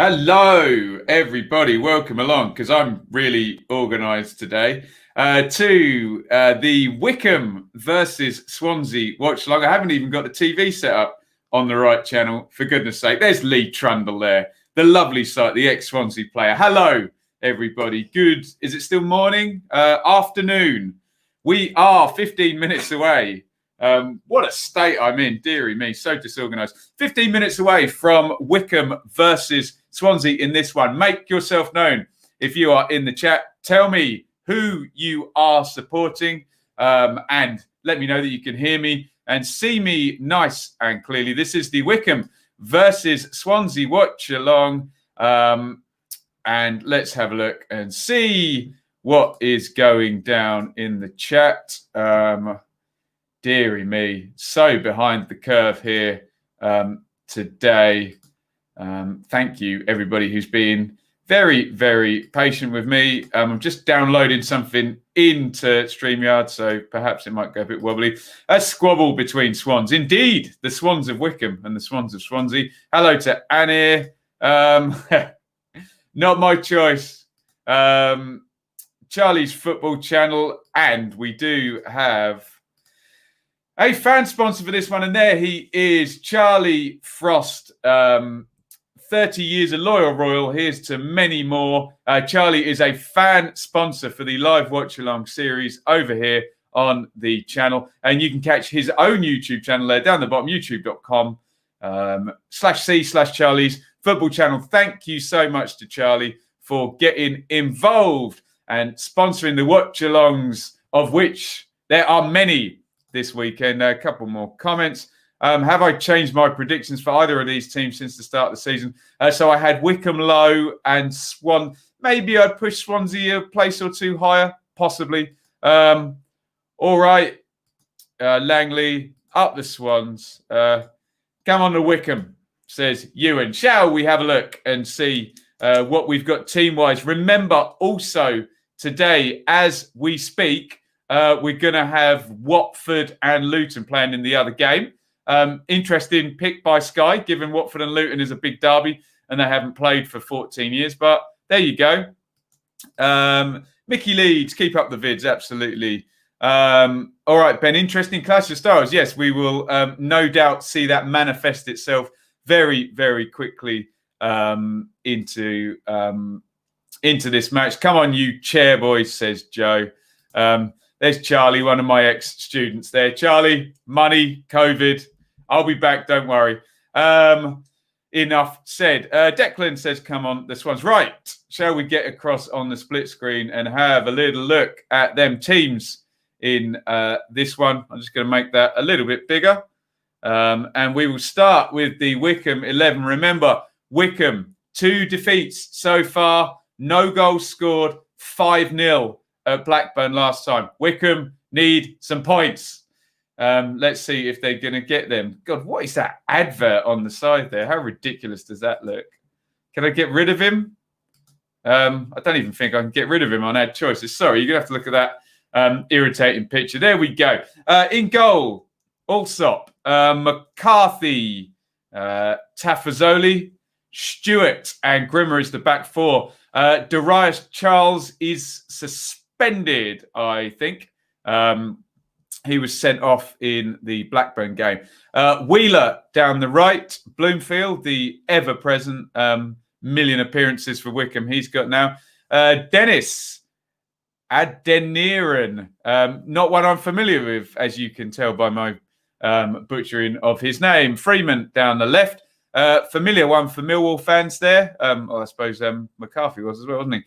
Hello, everybody. Welcome along, because I'm really organised today, to the Wycombe versus Swansea watch-along. I haven't even got the TV set up on the right channel, for goodness sake. There's Lee Trundle there, the lovely sight, the ex-Swansea player. Hello, everybody. Good. Is it still morning? Afternoon. We are 15 minutes away. What a state I'm in, dearie me, so disorganised. 15 minutes away from Wycombe versus Swansea in this one. Make yourself known if you are in the chat. Tell me who you are supporting, and let me know that you can hear me and see me nice and clearly. This is the Wycombe versus Swansea watch along, and let's have a look and see what is going down in the chat. Deary me, so behind the curve here today. Thank you, everybody who's been very, very patient with me. I'm just downloading something into StreamYard, so perhaps it might go a bit wobbly. A squabble between Swans. Indeed, the Swans of Wycombe and the Swans of Swansea. Hello to Annie. Not my choice. Charlie's Football Channel, and we do have a fan sponsor for this one, and there he is, Charlie Frost. 30 years a loyal royal. Here's to many more. Charlie is a fan sponsor for the live watch-along series over here on the channel, and you can catch his own YouTube channel there down the bottom, youtube.com/c/Charlie's Football Channel. Thank you so much to Charlie for getting involved and sponsoring the watch-alongs, of which there are many this weekend. A couple more comments. Have I changed my predictions for either of these teams since the start of the season? So I had Wycombe low and Swan. Maybe I'd push Swansea a place or two higher, possibly. All right. Langley, up the Swans. Come on to Wycombe, says Ewan. Shall we have a look and see what we've got team-wise? Remember also today, as we speak, we're going to have Watford and Luton playing in the other game. Interesting pick by Sky, given Watford and Luton is a big derby and they haven't played for 14 years. But there you go. Mickey Leeds, keep up the vids, absolutely. All right, Ben, interesting Clash of Styles. Yes, we will no doubt see that manifest itself very, very quickly into this match. Come on, you chair boys, says Joe. There's Charlie, one of my ex-students there. Charlie, money, COVID. I'll be back, don't worry. Enough said. Declan says, come on, this one's right. Shall we get across on the split screen and have a little look at them teams in this one? I'm just going to make that a little bit bigger. And we will start with the Wycombe 11. Remember, Wycombe, 2 defeats so far, no goals scored, 5-0. At Blackburn last time. Wycombe need some points. Let's see if they're going to get them. God, what is that advert on the side there? How ridiculous does that look? Can I get rid of him? I don't even think I can get rid of him on ad choices. Sorry, you're going to have to look at that irritating picture. There we go. In goal, Allsop, McCarthy, Tafazoli, Stewart, and Grimmer is the back four. Darius Charles is suspended, I think. He was sent off in the Blackburn game. Wheeler down the right. Bloomfield, the ever-present million appearances for Wycombe he's got now. Dennis Adeniran, not one I'm familiar with, as you can tell by my butchering of his name. Freeman down the left. Familiar one for Millwall fans there. I suppose McCarthy was as well, wasn't he?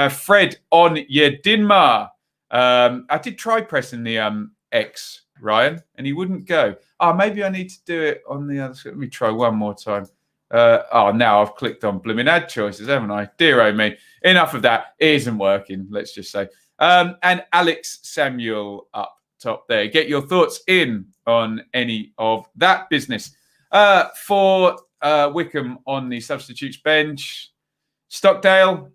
Fred Onyedinma. I did try pressing the X, Ryan, and he wouldn't go. Maybe I need to do it on the other side. Let me try one more time. Now I've clicked on blooming ad choices, haven't I? Dear oh me. Enough of that. It isn't working, let's just say. And Alex Samuel up top there. Get your thoughts in on any of that business. For Wycombe on the substitutes bench, Stockdale,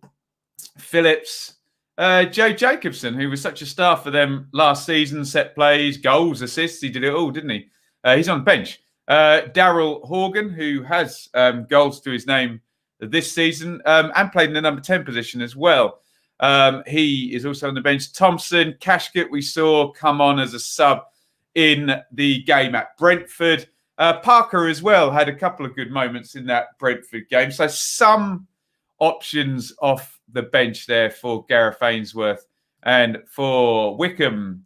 Phillips, Joe Jacobson, who was such a star for them last season, set plays, goals, assists. He did it all, didn't he? He's on the bench. Daryl Horgan, who has goals to his name this season, and played in the number 10 position as well. He is also on the bench. Thompson, Cashcott, we saw come on as a sub in the game at Brentford. Parker as well had a couple of good moments in that Brentford game. So some options off the bench there for Gareth Ainsworth. And for Wycombe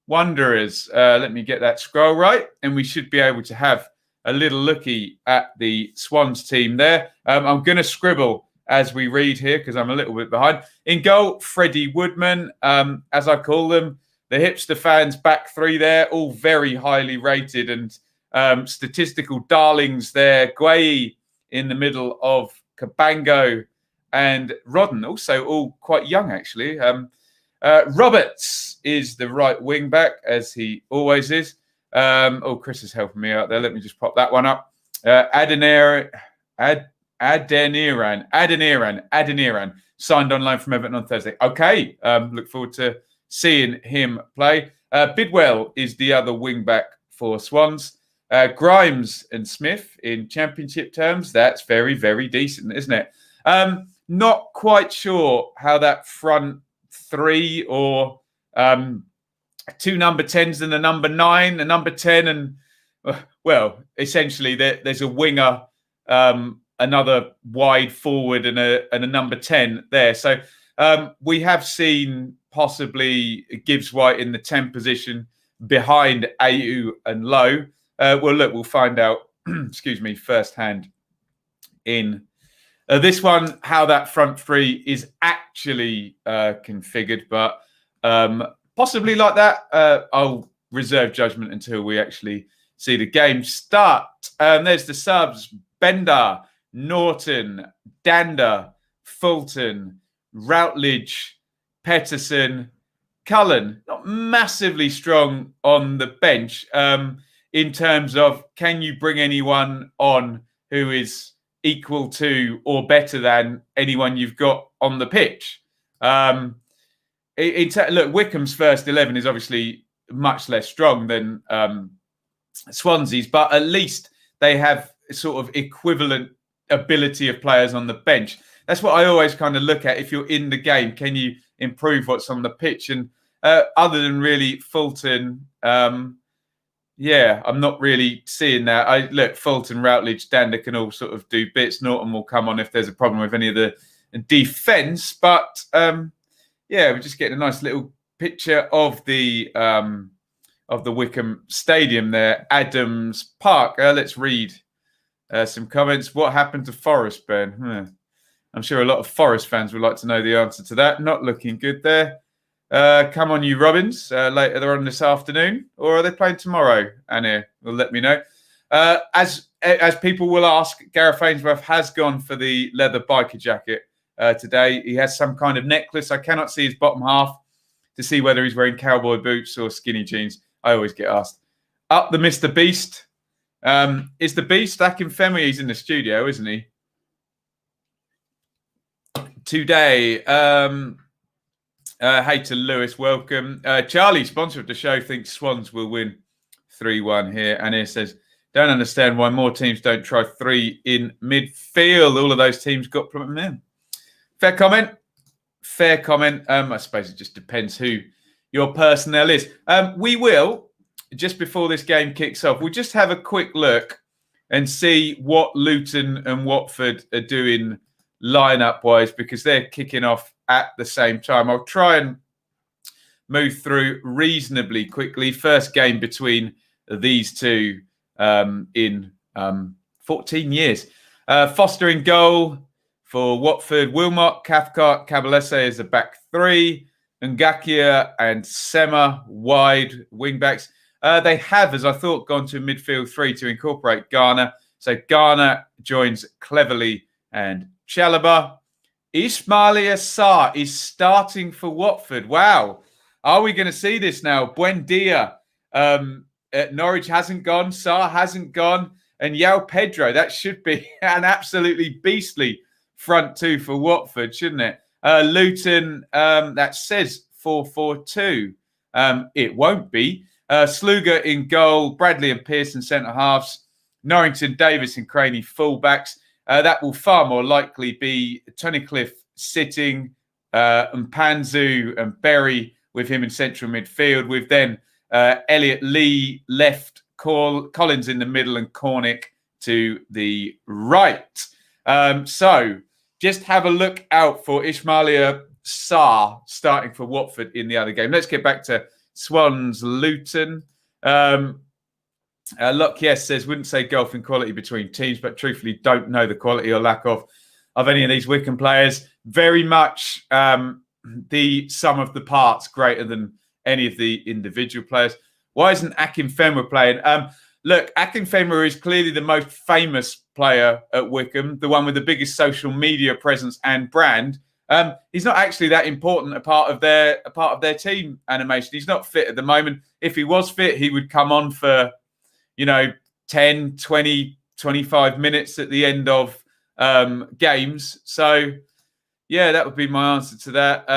Wanderers, let me get that scroll right, and we should be able to have a little looky at the Swans team there. I'm going to scribble as we read here because I'm a little bit behind. In goal, Freddie Woodman, as I call them, the hipster fans back three there, all very highly rated and statistical darlings there. Guay in the middle of Cabango and Rodden, also all quite young actually. Roberts is the right wing back, as he always is. Chris is helping me out there. Let me just pop that one up. Adeniran signed on loan from Everton on Thursday. Okay, look forward to seeing him play. Bidwell is the other wing back for Swans. Grimes and Smith in championship terms. That's very, very decent, isn't it? Not quite sure how that front three or two number 10s and a number 9, a number 10, and essentially there's a winger, another wide forward, and a number 10 there. So we have seen possibly Gibbs White in the 10 position behind Mayhew and Lowe. We'll find out. excuse me, firsthand in this one how that front three is actually configured, but possibly like that. I'll reserve judgment until we actually see the game start. There's the subs: Bender, Norton, Dander, Fulton, Routledge, Peterson, Cullen. Not massively strong on the bench in terms of can you bring anyone on who is equal to or better than anyone you've got on the pitch. Look, Wycombe's first 11 is obviously much less strong than Swansea's, but at least they have sort of equivalent ability of players on the bench. That's what I always kind of look at. If you're in the game, can you improve what's on the pitch? And other than really Fulton, I'm not really seeing that. Fulton, Routledge, Dander can all sort of do bits. Norton will come on if there's a problem with any of the defence. But we're just getting a nice little picture of the Wycombe Stadium there, Adams Park. Let's read some comments. What happened to Forest, Ben? I'm sure a lot of Forest fans would like to know the answer to that. Not looking good there. Come on, you Robins. Later they're on this afternoon, or are they playing tomorrow? Anna will let me know. As people will ask, Gareth Ainsworth has gone for the leather biker jacket today. He has some kind of necklace. I cannot see his bottom half to see whether he's wearing cowboy boots or skinny jeans. I always get asked. Up the Mr. Beast. Is the Beast back in Femi? He's in the studio, isn't he? Today. Hey to Lewis, welcome. Charlie, sponsor of the show, thinks Swans will win 3-1 here. And he says, don't understand why more teams don't try 3 in midfield. All of those teams got from them. Fair comment. I suppose it just depends who your personnel is. We will, just before this game kicks off, we'll just have a quick look and see what Luton and Watford are doing lineup-wise, because they're kicking off at the same time. I'll try and move through reasonably quickly. First game between these two in 14 years. Foster in goal for Watford. Wilmot, Cathcart, Cabalese is the back three. Ngakia and Sema wide wing-backs. They have, as I thought, gone to midfield 3 to incorporate Garner. So Garner joins Cleverley and Chalobah. Ismaila Sarr is starting for Watford. Wow. Are we going to see this now? Buendia at Norwich hasn't gone. Sarr hasn't gone. And Yao Pedro. That should be an absolutely beastly front two for Watford, shouldn't it? Luton, that says 4-4-2. It won't be. Sluga in goal. Bradley and Pearson centre halves. Norrington, Davis and Craney full-backs. that will far more likely be Tunnicliffe sitting, and Panzu and Berry with him in central midfield, with then Elliot Lee left, Collins in the middle, and Cornick to the right. So just have a look out for Ismailia Sarr starting for Watford in the other game. Let's get back to Swans Luton. Look, yes, says, wouldn't say golf in quality between teams, but truthfully don't know the quality or lack of any of these Wycombe players. Very much the sum of the parts greater than any of the individual players. Why isn't Akinfenwa playing? Look, Akinfenwa is clearly the most famous player at Wycombe, the one with the biggest social media presence and brand. He's not actually that important a part of their team animation. He's not fit at the moment. If he was fit, he would come on for 10, 20, 25 minutes at the end of games. So, yeah, that would be my answer to that.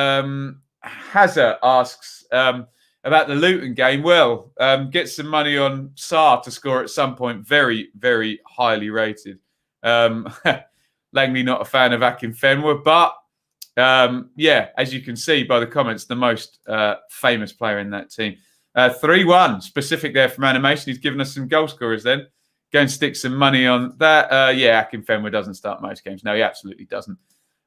Hazard asks about the Luton game. Well, get some money on Sarr to score at some point. Very, very highly rated. Langley not a fan of Akinfenwa, but yeah, as you can see by the comments, the most famous player in that team. 3-1 specific there from animation. He's given us some goal scorers then. Go and stick some money on that. Yeah, Akinfenwa doesn't start most games. No, he absolutely doesn't.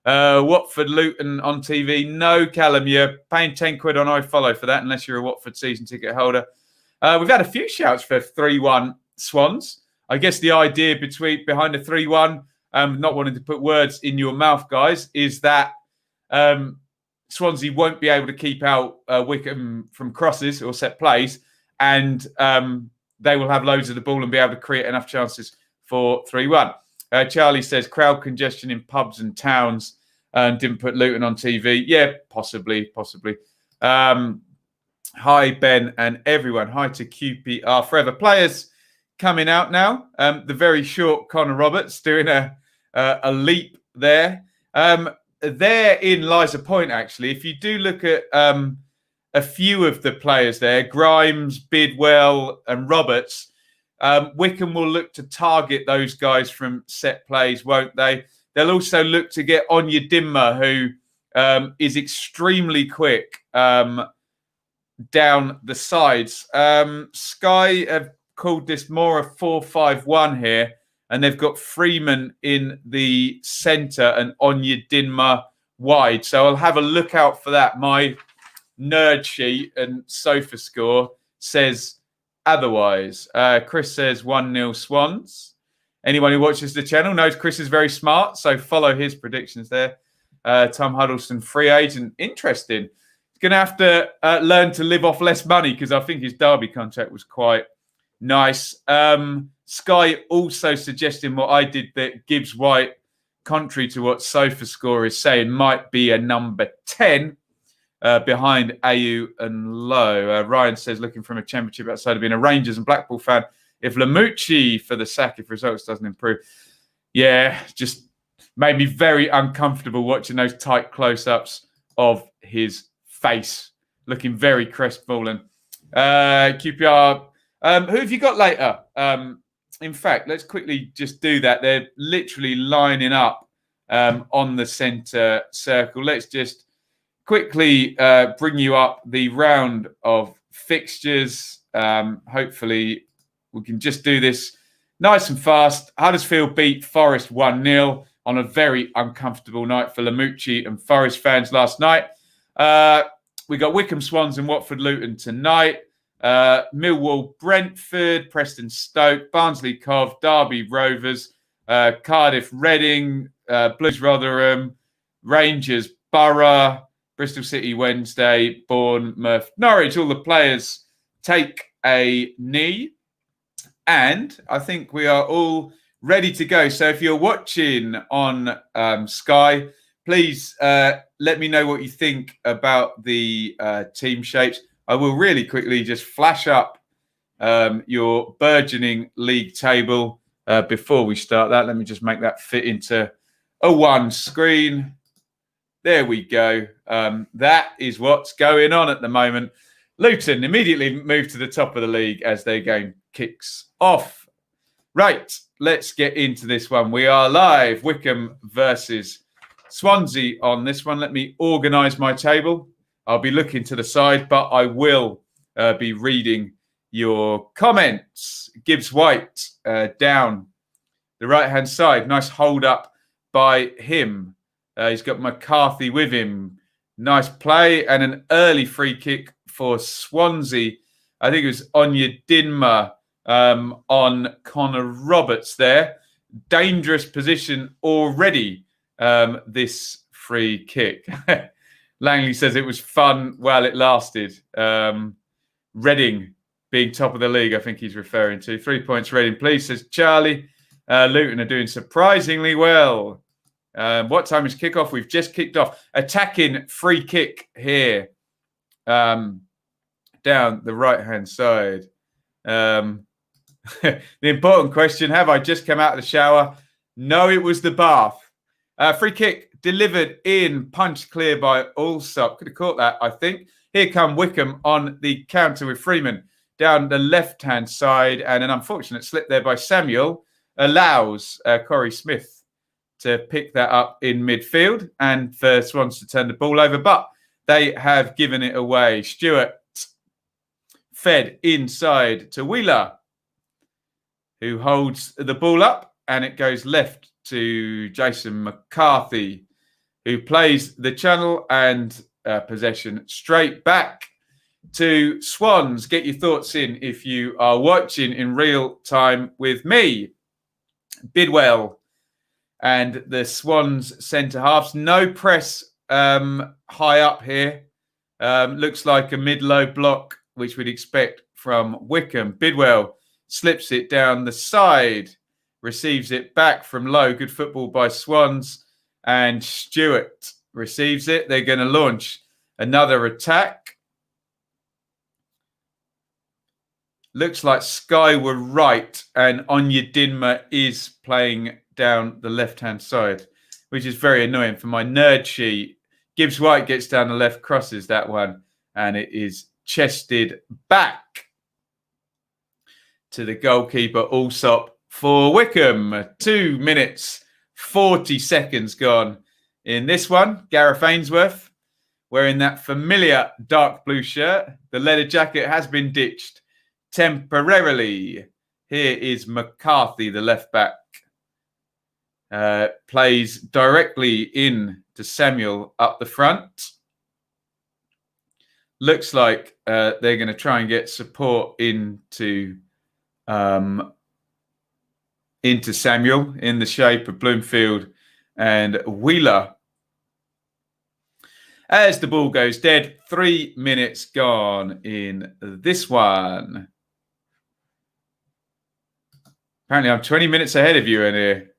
Watford Luton on TV. No, Callum, you're paying 10 quid on iFollow for that unless you're a Watford season ticket holder. We've had a few shouts for 3-1 Swans. I guess the idea behind the 3-1, not wanting to put words in your mouth, guys, is that Swansea won't be able to keep out Wycombe from crosses or set plays, and they will have loads of the ball and be able to create enough chances for 3-1. Charlie says crowd congestion in pubs and towns and didn't put Luton on TV. Yeah, possibly. Hi, Ben and everyone. Hi to QPR Forever. Players coming out now. The very short Connor Roberts doing a leap there. Therein lies a point, actually. If you do look at a few of the players there, Grimes, Bidwell and Roberts, Wycombe will look to target those guys from set plays, won't they? They'll also look to get Onyedinma, who is extremely quick down the sides. Sky have called this more a 4-5-1 here, and they've got Freeman in the centre and Onyedinma wide. So I'll have a look out for that. My nerd sheet and sofa score says otherwise. Chris says 1-0 Swans. Anyone who watches the channel knows Chris is very smart, so follow his predictions there. Tom Huddleston, free agent. Interesting. He's going to have to learn to live off less money because I think his Derby contract was quite nice. Sky also suggesting what I did, that Gibbs White, contrary to what SofaScore is saying, might be a number 10 behind Ayew and Lowe. Ryan says, looking from a championship outside of being a Rangers and Blackpool fan, if Lamucci for the sack if results doesn't improve. Yeah, just made me very uncomfortable watching those tight close-ups of his face, looking very crestfallen. QPR, who have you got later? In fact, let's quickly just do that. They're literally lining up on the centre circle. Let's just quickly bring you up the round of fixtures. Hopefully, we can just do this nice and fast. Huddersfield beat Forest 1-0 on a very uncomfortable night for Lamucci and Forest fans last night. We got Wycombe Swans and Watford Luton tonight. Millwall Brentford, Preston Stoke, Barnsley Cov, Derby Rovers, Cardiff Reading, Blues Rotherham, Rangers Borough, Bristol City Wednesday, Bournemouth Norwich. All the players take a knee, and I think we are all ready to go. So if you're watching on Sky, please let me know what you think about the team shapes. I will really quickly just flash up your burgeoning league table before we start that. Let me just make that fit into a one screen. There we go. That is what's going on at the moment. Luton immediately moved to the top of the league as their game kicks off. Right, let's get into this one. We are live. Wycombe versus Swansea on this one. Let me organise my table. I'll be looking to the side, but I will be reading your comments. Gibbs White down the right-hand side. Nice hold up by him. He's got McCarthy with him. Nice play and an early free kick for Swansea. I think it was Onyedinma on Connor Roberts there. Dangerous position already, this free kick. Langley says it was fun while it lasted. Reading being top of the league, I think he's referring to. 3 points Reading, please, says Charlie. Luton are doing surprisingly well. What time is kickoff? We've just kicked off. Attacking free kick here. Down the right-hand side. The important question, have I just come out of the shower? No, it was the bath. Free kick delivered in, punched clear by Allsop. Could have caught that, I think. Here come Wycombe on the counter with Freeman down the left-hand side. And an unfortunate slip there by Samuel allows Corey Smith to pick that up in midfield and for Swans to turn the ball over. But they have given it away. Stewart fed inside to Wheeler, who holds the ball up, and it goes left to Jason McCarthy, who plays the channel and possession straight back to Swans. Get your thoughts in if you are watching in real time with me. Bidwell and the Swans centre halves. No press high up here. Looks like a mid-low block, which we'd expect from Wycombe. Bidwell slips it down the side, receives it back from low. Good football by Swans. And Stewart receives it. They're going to launch another attack. Looks like Sky were right, and Onyedinma is playing down the left-hand side, which is very annoying for my nerd sheet. Gibbs White gets down the left, crosses that one, and it is chested back to the goalkeeper, Allsop, for Wycombe. 2 minutes, 40 seconds gone in this one. Gareth Ainsworth wearing that familiar dark blue shirt. The leather jacket has been ditched temporarily. Here is McCarthy, the left back. Plays directly in to Samuel up the front. Looks like they're going to try and get support into Samuel in the shape of Bloomfield and Wheeler. As the ball goes dead, 3 minutes gone in this one. Apparently, I'm 20 minutes ahead of you in here.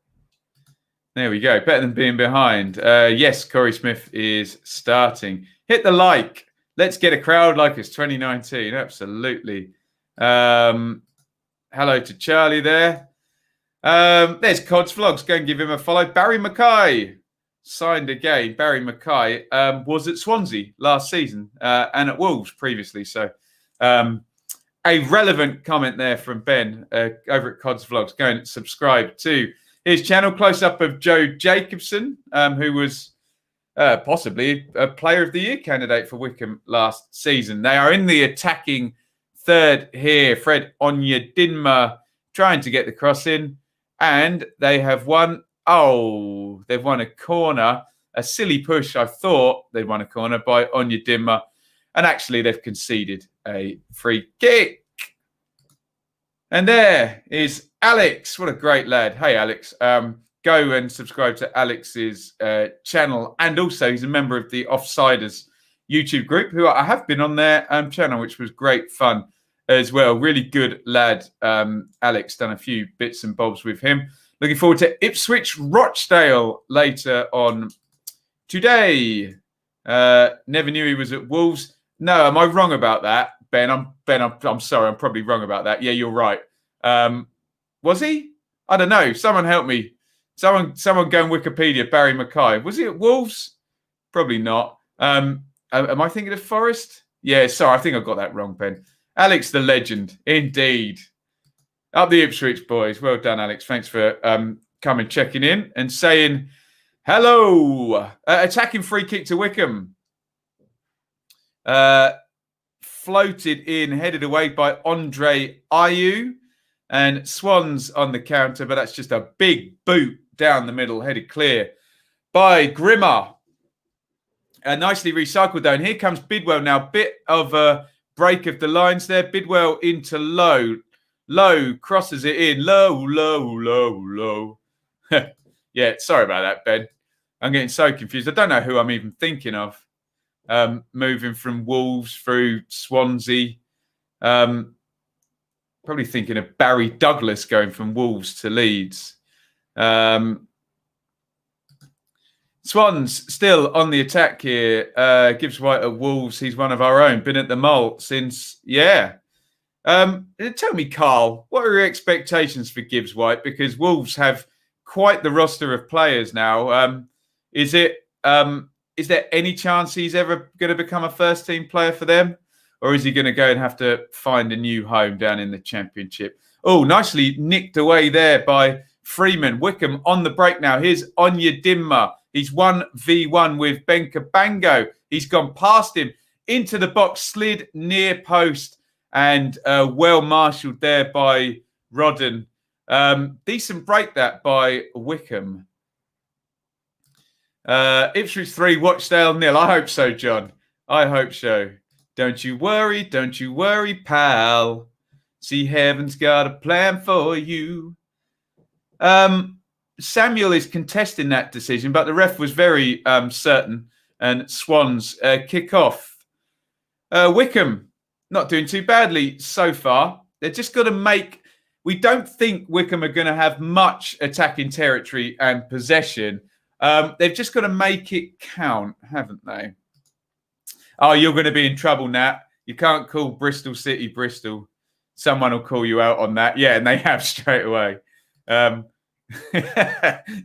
There we go. Better than being behind. Yes, Corey Smith is starting. Hit the like. Let's get a crowd like it's 2019. Absolutely. Hello to Charlie there. There's Cod's Vlogs. Go and give him a follow. Barry Mackay signed again. Barry Mackay was at Swansea last season and at Wolves previously. So a relevant comment there from Ben over at Cod's Vlogs. Go and subscribe to his channel. Close up of Joe Jacobson, who was possibly a Player of the Year candidate for Wycombe last season. They are in the attacking third here. Fred Onyedinma trying to get the cross in, and they have won. Oh, they've won a corner. A silly push. I thought they'd won a corner by Onyedinma, and actually they've conceded a free kick. And there is Alex. What a great lad. Hey, Alex. Go and subscribe to Alex's channel. And also, he's a member of the Offsiders YouTube group, who I have been on their channel, which was great fun as well. Really good lad. Alex, done a few bits and bobs with him. Looking forward to Ipswich Rochdale later on today. Never knew he was at Wolves. No, am I wrong about that, Ben? I'm sorry. I'm probably wrong about that. Yeah, you're right. Was he? I don't know. Someone help me. Someone go on Wikipedia. Barry Mackay. Was he at Wolves? Probably not. Am I thinking of Forest? Yeah, sorry. I think I got that wrong, Ben. Alex the legend. Indeed. Up the Ipswich boys. Well done, Alex. Thanks for coming, checking in and saying hello. Attacking free kick to Wycombe. Floated in, headed away by Andre Ayew. And Swans on the counter, but that's just a big boot down the middle, headed clear by Grimmer. Nicely recycled though. And here comes Bidwell now. Bit of a break of the lines there. Bidwell into low. Low crosses it in. Low, low, low, low. Yeah, sorry about that, Ben. I'm getting so confused. I don't know who I'm even thinking of. Moving from Wolves through Swansea. Probably thinking of Barry Douglas going from Wolves to Leeds. Swans still on the attack here. Gibbs White at Wolves. He's one of our own. Been at the Mole since, Tell me, Carl, what are your expectations for Gibbs White? Because Wolves have quite the roster of players now. Is there any chance he's ever going to become a first-team player for them? Or is he going to go and have to find a new home down in the Championship? Oh, nicely nicked away there by Freeman. Wycombe on the break now. Here's Onyedinma. He's 1v1 with Benkabango. He's gone past him into the box, slid near post, and well marshalled there by Rodden. Decent break that by Wycombe. Ipswich 3, Watchdale 0. I hope so, John. I hope so. Don't you worry, pal. See, heaven's got a plan for you. Samuel is contesting that decision, but the ref was very certain. And Swans kick off. Wycombe not doing too badly so far. They're just got to make... We don't think Wycombe are going to have much attacking territory and possession. They've just got to make it count, haven't they? Oh, you're going to be in trouble, Nat. You can't call Bristol City Bristol. Someone will call you out on that. Yeah, and they have straight away.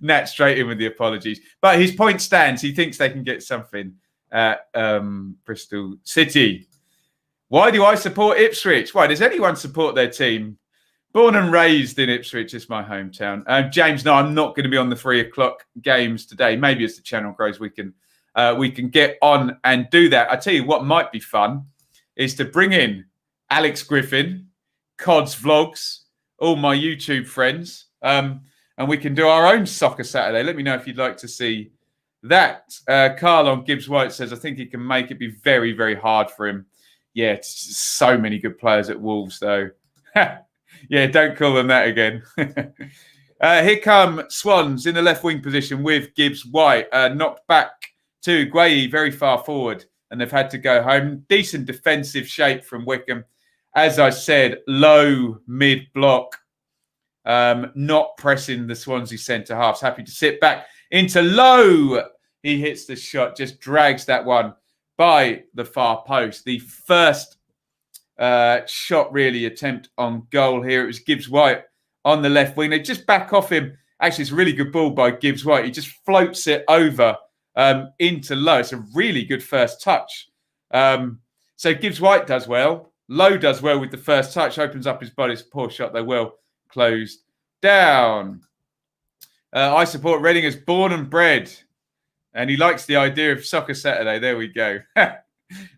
Nat straight in with the apologies. But his point stands. He thinks they can get something at Bristol City. Why do I support Ipswich? Why does anyone support their team? Born and raised in Ipswich, it's my hometown. James, no, I'm not going to be on the 3 o'clock games today. Maybe as the channel grows, we can get on and do that. I tell you what might be fun is to bring in Alex Griffin, Cod's Vlogs, all my YouTube friends, and we can do our own Soccer Saturday. Let me know if you'd like to see that. Carl on Gibbs White says, I think he can make it be very, very hard for him. Yeah, it's just so many good players at Wolves, though. Yeah, don't call them that again. Here come Swans in the left wing position with Gibbs White. Knocked back to Guayi very far forward, and they've had to go home. Decent defensive shape from Wycombe. As I said, low mid block. Not pressing the Swansea centre halves. Happy to sit back into low. He hits the shot, just drags that one by the far post. The first shot really attempt on goal here. It was Gibbs White on the left wing. They just back off him. Actually, it's a really good ball by Gibbs White. He just floats it over into low. It's a really good first touch. So Gibbs White does well. Low does well with the first touch. Opens up his body. It's a poor shot. They're well closed down. I support Reading as born and bred. And he likes the idea of Soccer Saturday. There we go.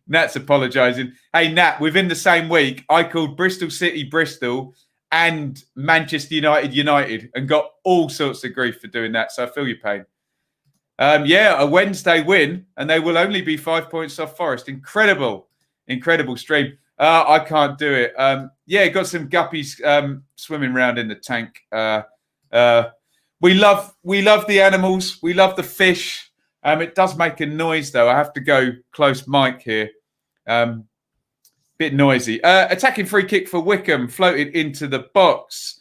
Nat's apologising. Hey, Nat, within the same week, I called Bristol City Bristol and Manchester United and got all sorts of grief for doing that. So I feel your pain. A Wednesday win, and they will only be 5 points off Forest. Incredible stream. I can't do it. Got some guppies swimming around in the tank. We love the animals. We love the fish. It does make a noise, though. I have to go close mic here. Bit noisy. Attacking free kick for Wycombe. Floated into the box.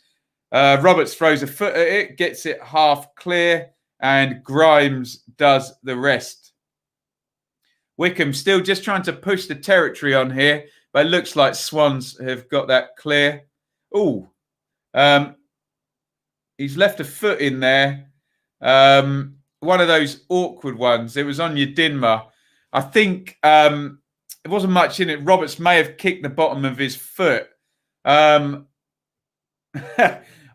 Roberts throws a foot at it. Gets it half clear. And Grimes does the rest. Wycombe still just trying to push the territory on here. But it looks like Swans have got that clear. Oh. He's left a foot in there. One of those awkward ones. It was on Onyedinma. I think there wasn't much in it. Roberts may have kicked the bottom of his foot.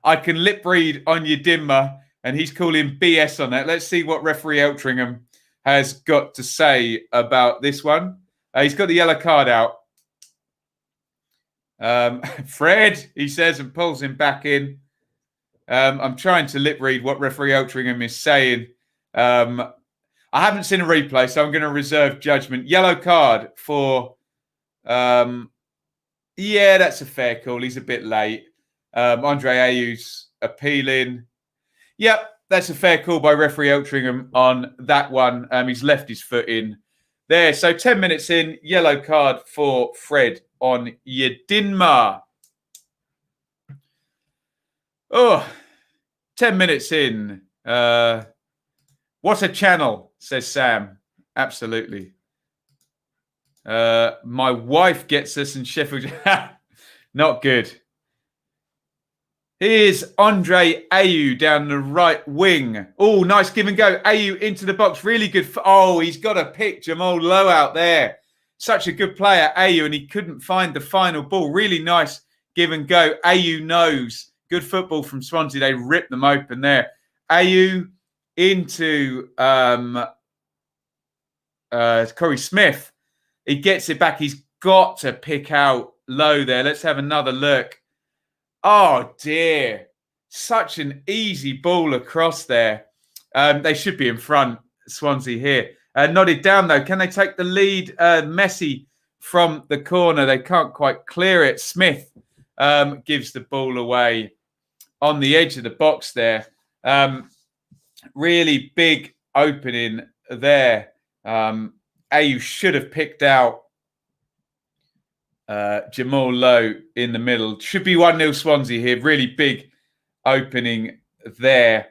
I can lip read on your dimmer, and he's calling BS on that. Let's see what referee Eltringham has got to say about this one. He's got the yellow card out. Fred, he says, and pulls him back in. I'm trying to lip read what referee Eltringham is saying. I haven't seen a replay, so I'm going to reserve judgment. Yellow card for... yeah, that's a fair call. He's a bit late. Andre Ayew's appealing. Yep, that's a fair call by referee Eltringham on that one. He's left his foot in there. So 10 minutes in, yellow card for Fred on Yedinma. Oh, 10 minutes in. What a channel, says Sam. Absolutely. My wife gets us in Sheffield. Not good. Here's Andre Ayew down the right wing. Oh, nice give and go. Ayew into the box. Really good. He's got a pick. Jamal Lowe out there. Such a good player, Ayew, and he couldn't find the final ball. Really nice give and go. Ayew knows. Good football from Swansea. They ripped them open there. Ayew into Corey Smith. He gets it back. He's got to pick out Lowe there. Let's have another look. Oh, dear. Such an easy ball across there. They should be in front, Swansea here. Nodded down, though. Can they take the lead? Messi from the corner. They can't quite clear it. Smith gives the ball away on the edge of the box there. Really big opening there. Ayew should have picked out Jamal Lowe in the middle. Should be 1-0 Swansea here. Really big opening there.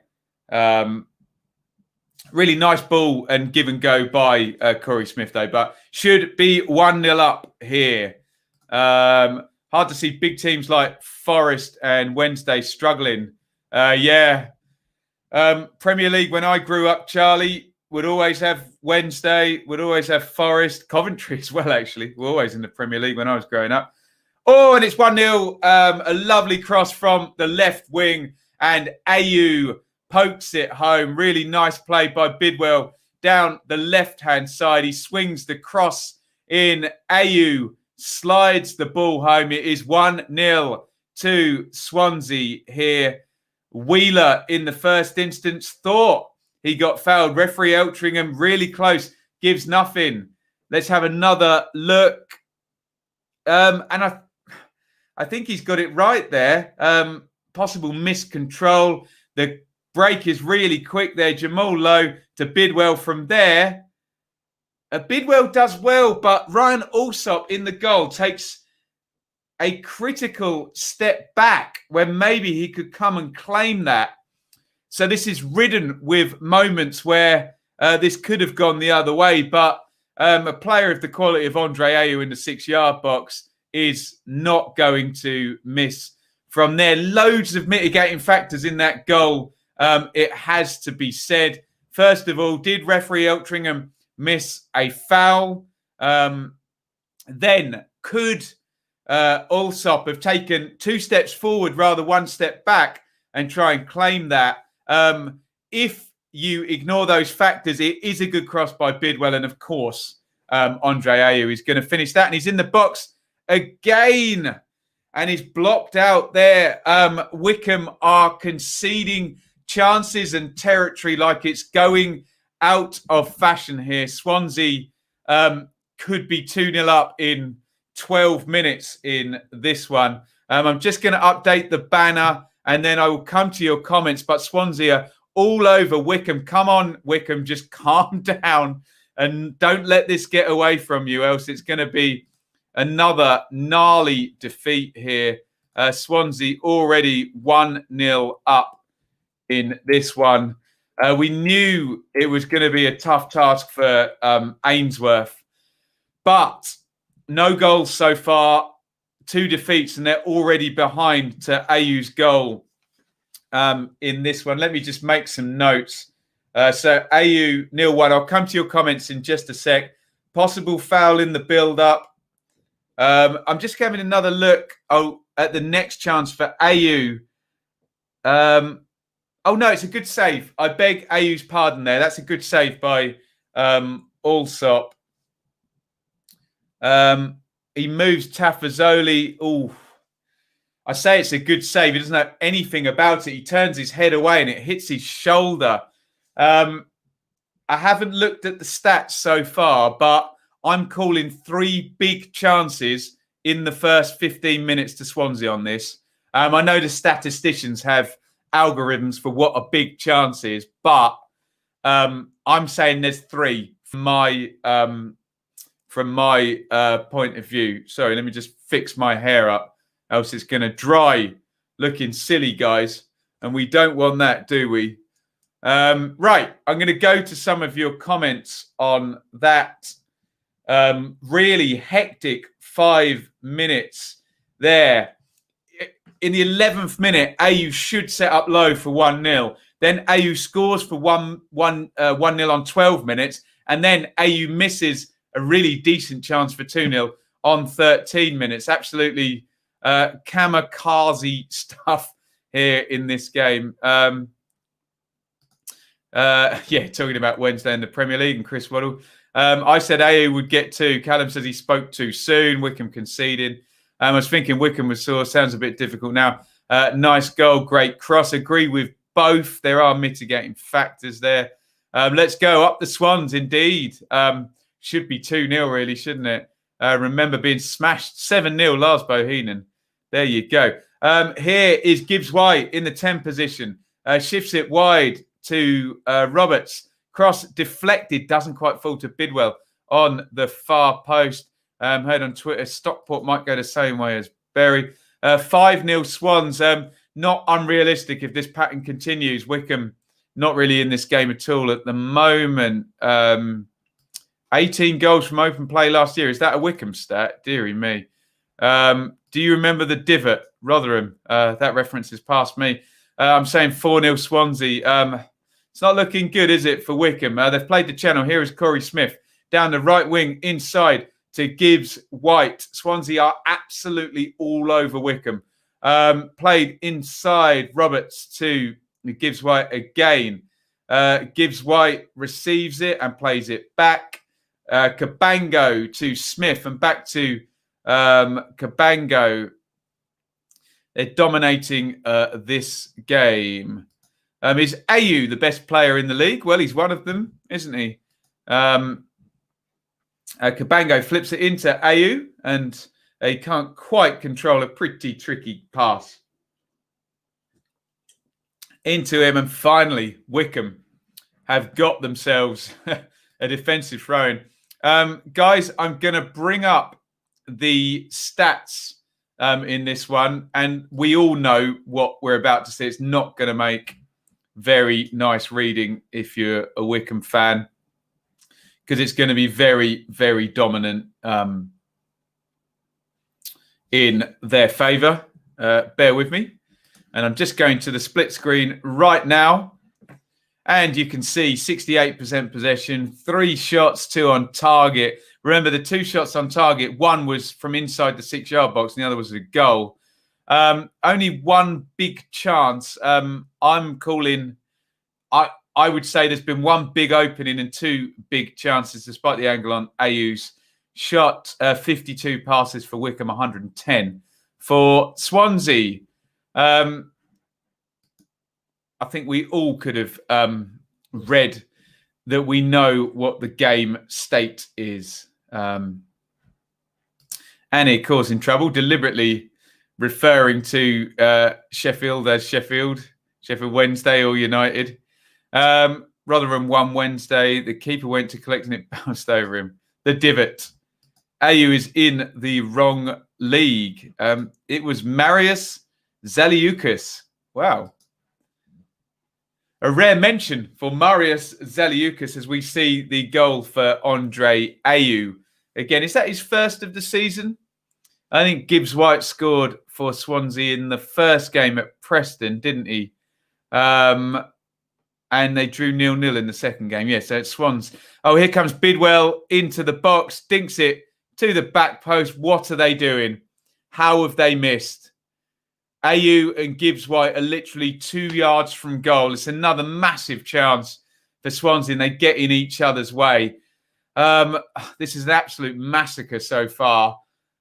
Really nice ball and give and go by Corey Smith, though. But should be 1-0 up here. Hard to see big teams like Forest and Wednesday struggling. Premier League, when I grew up, Charlie, would always have Wednesday, would always have Forest, Coventry as well, actually. We're always in the Premier League when I was growing up. Oh, and it's 1-0. A lovely cross from the left wing, and Ayew pokes it home. Really nice play by Bidwell down the left-hand side. He swings the cross in. Ayew slides the ball home. It is 1-0 to Swansea here. Wheeler in the first instance thought he got fouled. Referee Eltringham really close, gives nothing. Let's have another look. And I think he's got it right there. Possible miscontrol. The break is really quick there. Jamal Lowe to Bidwell from there. Bidwell does well, but Ryan Alsop in the goal takes a critical step back when maybe he could come and claim that. So this is ridden with moments where this could have gone the other way, but a player of the quality of Andre Ayew in the 6-yard box is not going to miss from there. Loads of mitigating factors in that goal, it has to be said. First of all, did referee Eltringham miss a foul? Then could Alsop have taken 2 steps forward rather 1 step back and try and claim that? If you ignore those factors, it is a good cross by Bidwell. And of course, Andre Ayew is going to finish that. And he's in the box again. And he's blocked out there. Wycombe are conceding chances and territory like it's going out of fashion here. Swansea could be 2-0 up in 12 minutes in this one. I'm just going to update the banner and then I will come to your comments. But Swansea are all over Wycombe. Come on, Wycombe, just calm down and don't let this get away from you, else it's going to be another gnarly defeat here. Swansea already 1-0 up in this one. We knew it was going to be a tough task for Ainsworth, but no goals so far, 2 defeats, and they're already behind to Ayew's goal in this one. Let me just make some notes. So Ayew 0-1. I'll come to your comments in just a sec. Possible foul in the build-up. I'm just having another look. Oh, at the next chance for Ayew. Oh, no, it's a good save. I beg Ayew's pardon there. That's a good save by Allsop. He moves Tafazoli. Oh, I say it's a good save. He doesn't know anything about it. He turns his head away and it hits his shoulder. I haven't looked at the stats so far, but I'm calling 3 big chances in the first 15 minutes to Swansea on this. I know the statisticians have algorithms for what a big chance is, but I'm saying there's 3 from my point of view. Sorry, let me just fix my hair up, else it's going to dry looking silly, guys. And we don't want that, do we? Right, I'm going to go to some of your comments on that really hectic 5 minutes there. In the 11th minute, Ayew should set up low for 1-0. Then Ayew scores for 1-0 on 12 minutes. And then Ayew misses a really decent chance for 2-0 on 13 minutes. Absolutely kamikaze stuff here in this game. Talking about Wednesday in the Premier League and Chris Waddle. I said Ayew would get 2. Callum says he spoke too soon. Wycombe conceded. I was thinking Wycombe was sore. Sounds a bit difficult now. Nice goal, great cross. Agree with both. There are mitigating factors there. Let's go up the Swans, indeed. Should be 2-0, really, shouldn't it? Remember being smashed 7-0 last Bohemian. There you go. Here is Gibbs White in the 10 position. Shifts it wide to Roberts. Cross deflected. Doesn't quite fall to Bidwell on the far post. Heard on Twitter, Stockport might go the same way as Bury. 5-0 Swans. Not unrealistic if this pattern continues. Wycombe not really in this game at all at the moment. 18 goals from open play last year. Is that a Wycombe stat? Deary me. Do you remember the divot? Rotherham. That reference is past me. I'm saying 4-0 Swansea. It's not looking good, is it, for Wycombe? They've played the channel. Here is Corey Smith down the right wing inside to Gibbs White. Swansea are absolutely all over Wycombe. Played inside Roberts to Gibbs White again. Gibbs White receives it and plays it back. Cabango to Smith and back to Cabango. They're dominating this game. Is Ayew the best player in the league? Well, he's one of them, isn't he? Cabango flips it into Ayew and he can't quite control a pretty tricky pass into him. And finally, Wycombe have got themselves a defensive throw-in. Guys, I'm going to bring up the stats in this one. And we all know what we're about to see. It's not going to make very nice reading if you're a Wycombe fan, because it's going to be very, very dominant in their favour. Bear with me. And I'm just going to the split screen right now. And you can see 68% possession, 3 shots, 2 on target. Remember, the 2 shots on target, one was from inside the 6-yard box and the other was a goal. Only 1 big chance. I'm calling... I would say there's been 1 big opening and 2 big chances, despite the angle on Ayew's shot. 52 passes for Wycombe, 110 for Swansea. I think we all could have read that we know what the game state is. And it causing trouble, deliberately referring to Sheffield as Sheffield Wednesday or United. Rotherham won Wednesday. The keeper went to collect and it bounced over him. The divot. Ayew is in the wrong league. It was Marius Zaliukas. Wow. A rare mention for Marius Zaliukas as we see the goal for Andre Ayew. Again, is that his first of the season? I think Gibbs White scored for Swansea in the first game at Preston, didn't he? And they drew 0-0 in the second game. Yeah, so it's Swans. Oh, here comes Bidwell into the box, dinks it to the back post. What are they doing? How have they missed? Mayhew and Gibbs-White are literally 2 yards from goal. It's another massive chance for Swansea, and they get in each other's way. This is an absolute massacre so far.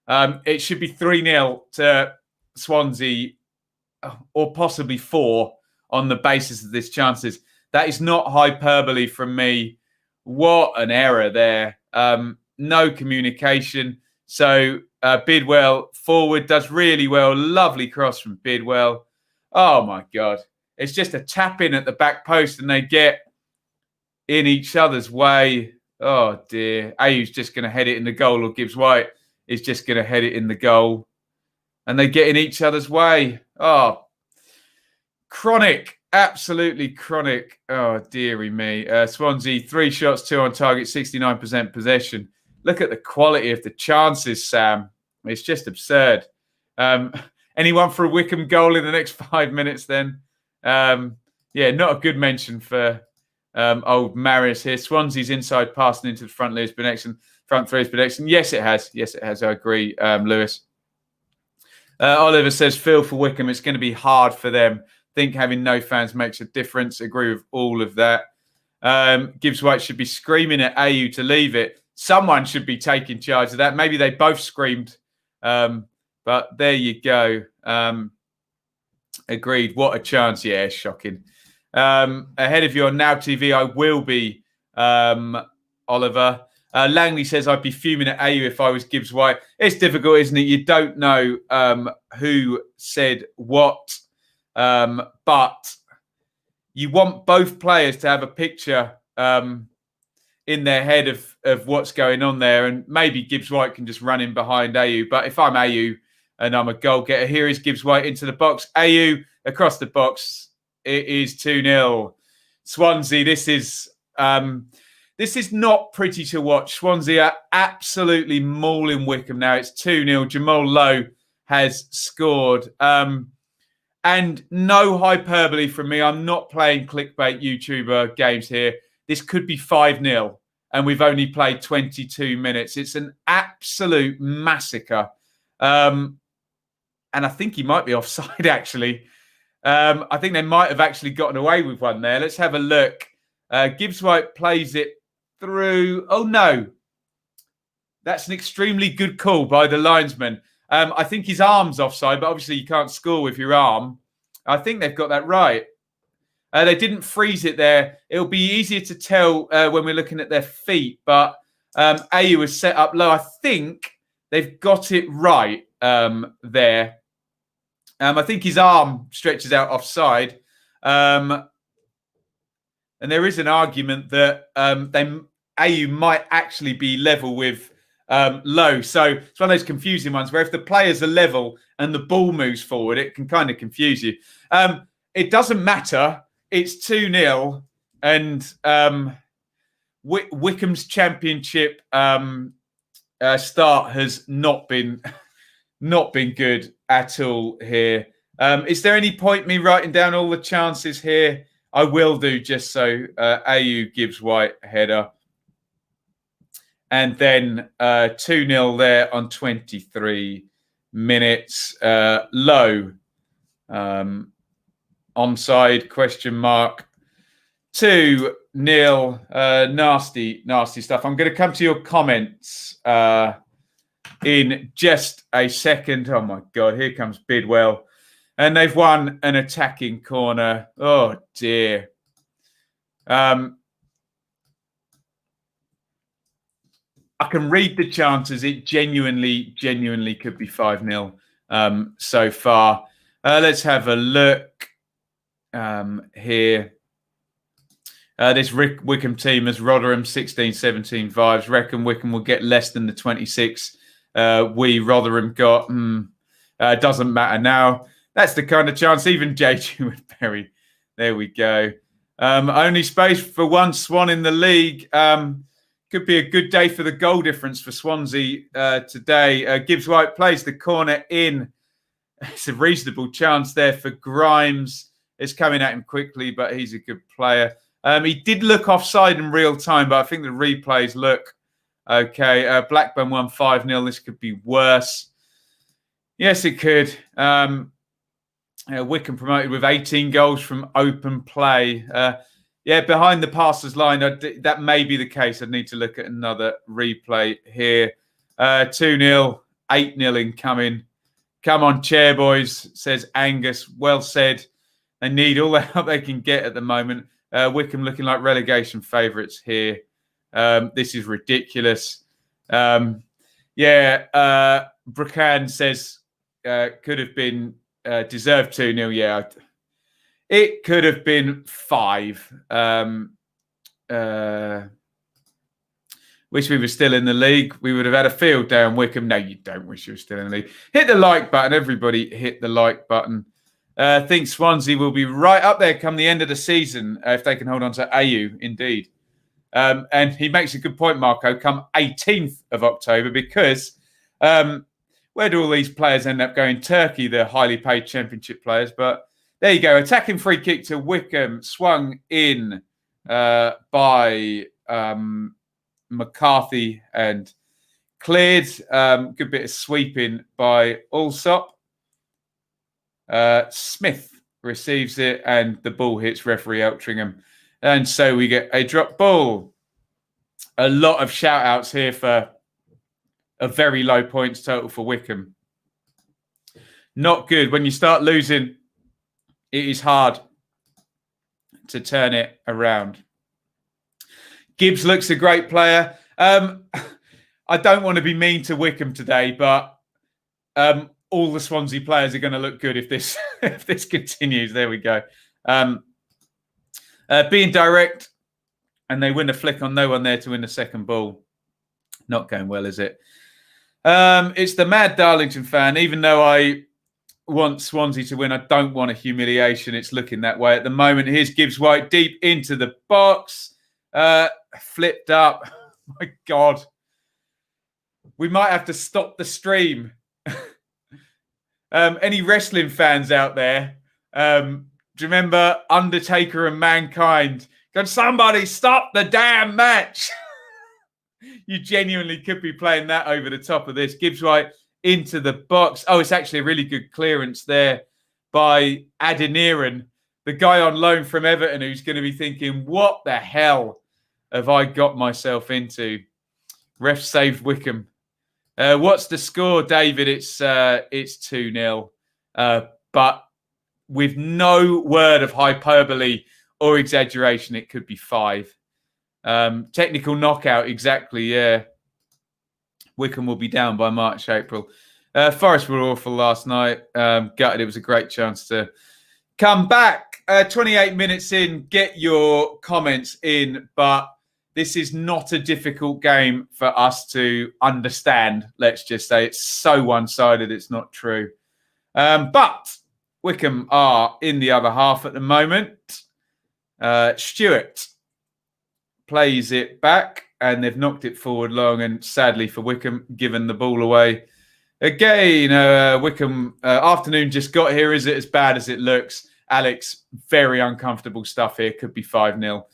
It should be 3-0 to Swansea, or possibly 4 on the basis of these chances. That is not hyperbole from me. What an error there. No communication. So Bidwell forward does really well. Lovely cross from Bidwell. Oh, my God. It's just a tap in at the back post and they get in each other's way. Oh, dear. Ayew's just going to head it in the goal, or Gibbs-White is just going to head it in the goal. And they get in each other's way. Oh, chronic. Absolutely chronic. Oh, dearie me. Swansea, 3 shots, 2 on target, 69% possession. Look at the quality of the chances, Sam. It's just absurd. Anyone for a Wycombe goal in the next 5 minutes then? Yeah, not a good mention for old Marius here. Swansea's inside passing into the front three has been excellent. Front three has been excellent. Yes, it has. Yes, it has. I agree, Lewis. Oliver says, feel for Wycombe. It's going to be hard for them. Think having no fans makes a difference. Agree with all of that. Gibbs-White should be screaming at Mayhew to leave it. Someone should be taking charge of that. Maybe they both screamed. But there you go. Agreed. What a chance. Yeah, shocking. Ahead of you on Now TV, I will be, Oliver. Langley says, I'd be fuming at Mayhew if I was Gibbs-White. It's difficult, isn't it? You don't know who said what. But you want both players to have a picture in their head of what's going on there. And maybe Gibbs-White can just run in behind Mayhew. But if I'm Mayhew and I'm a goal getter, here is Gibbs-White into the box. Mayhew across the box. It is 2-0. Swansea, this is not pretty to watch. Swansea are absolutely mauling Wycombe now. It's 2-0. Jamal Lowe has scored. And no hyperbole from me. I'm not playing clickbait YouTuber games here. This could be 5-0, and we've only played 22 minutes. It's an absolute massacre. And I think he might be offside, actually. I think they might have actually gotten away with one there. Let's have a look. Gibbs-White plays it through. Oh, no. That's an extremely good call by the linesman. I think his arm's offside, but obviously you can't score with your arm. I think they've got that right. They didn't freeze it there. It'll be easier to tell when we're looking at their feet, but Mayhew was set up low. I think they've got it right there. I think his arm stretches out offside. And there is an argument that Mayhew might actually be level with Low. So it's one of those confusing ones where if the players are level and the ball moves forward, it can kind of confuse you. It doesn't matter. It's 2-0, and Wycombe's championship start has not been good at all here. Is there any point me writing down all the chances here? I will do, just so. Mayhew, Gibbs-White header. And then 2-0 there on 23 minutes. Low. Onside, question mark. 2-0. Nasty stuff. I'm going to come to your comments in just a second. Oh, my God. Here comes Bidwell. And they've won an attacking corner. Oh, dear. I can read the chances. It genuinely could be 5-0 so far. Let's have a look here. This Wycombe team has Rotherham 16-17 vibes. Reckon Wycombe will get less than the 26 Rotherham got. Doesn't matter now. That's the kind of chance even JG would bury. There we go. Only space for one Swan in the league. Could be a good day for the goal difference for Swansea today. Gibbs-White plays the corner in. It's a reasonable chance there for Grimes. It's coming at him quickly, but he's a good player. He did look offside in real time, but I think the replays look okay. Blackburn won 5-0. This could be worse. Yes, it could. Wycombe promoted with 18 goals from open play. Behind the passers line, that may be the case. I'd need to look at another replay here. 2-0, 8-0 incoming. Come on, chair boys, says Angus. Well said. They need all the help they can get at the moment. Wycombe looking like relegation favourites here. This is ridiculous. Bracan says could have been deserved 2-0. Yeah, it could have been 5. Wish we were still in the league. We would have had a field day on Wycombe. No, you don't wish you were still in the league. Hit the like button. Everybody hit the like button. I think Swansea will be right up there come the end of the season if they can hold on to AU, indeed. And he makes a good point, Marco, come 18th of October, because where do all these players end up going? Turkey, the highly paid championship players. But there you go. Attacking free kick to Wycombe, swung in by McCarthy and cleared. Good bit of sweeping by Allsop. Smith receives it and the ball hits referee Eltringham. And so we get a drop ball. A lot of shout outs here for a very low points total for Wycombe. Not good. When you start losing, it is hard to turn it around. Gibbs looks a great player. I don't want to be mean to Wycombe today, but all the Swansea players are going to look good if this if this continues. There we go. Being direct, and they win a flick on no one there to win the second ball. Not going well, is it? It's the mad Darlington fan. Even though I want Swansea to win, I don't want a humiliation. It's looking that way at the moment. Here's Gibbs White deep into the box. Flipped up. Oh my God. We might have to stop the stream. Any wrestling fans out there? Do you remember Undertaker and Mankind? Can somebody stop the damn match? You genuinely could be playing that over the top of this. Gibbs White into the box. Oh, it's actually a really good clearance there by Adeniran, the guy on loan from Everton, who's going to be thinking, what the hell have I got myself into? Ref saved Wycombe. What's the score, David? It's 2-0. But with no word of hyperbole or exaggeration, it could be 5. Technical knockout, exactly, yeah. Wycombe will be down by March, April. Forest were awful last night. Gutted. It was a great chance to come back. 28 minutes in, get your comments in, but this is not a difficult game for us to understand, let's just say. It's so one-sided, it's not true. But Wycombe are in the other half at the moment. Stewart plays it back, and they've knocked it forward long, and sadly for Wycombe, given the ball away. Again, Wycombe, afternoon just got here. Is it as bad as it looks? Alex, very uncomfortable stuff here. Could be 5-0.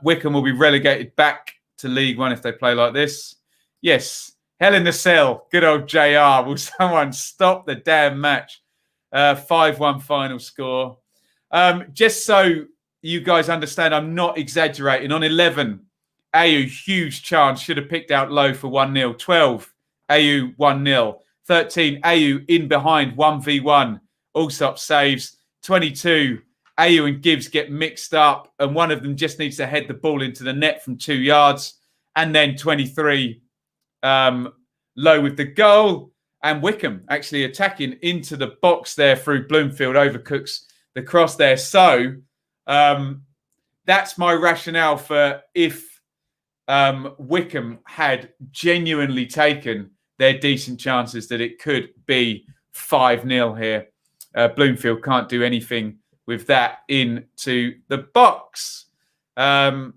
Wycombe will be relegated back to League One if they play like this. Yes, hell in the cell. Good old JR. Will someone stop the damn match? 5-1 final score. Just so you guys understand, I'm not exaggerating. On 11, AU, huge chance. Should have picked out low for 1-0. 12, AU 1-0. 13, AU in behind 1v1. Allsop saves. 22, AU and Gibbs get mixed up, and one of them just needs to head the ball into the net from 2 yards. And then 23, low with the goal. And Wycombe actually attacking into the box there through Bloomfield, overcooks the cross there. So that's my rationale for if Wycombe had genuinely taken their decent chances, that it could be 5-0 here. Bloomfield can't do anything with that into the box. Ben,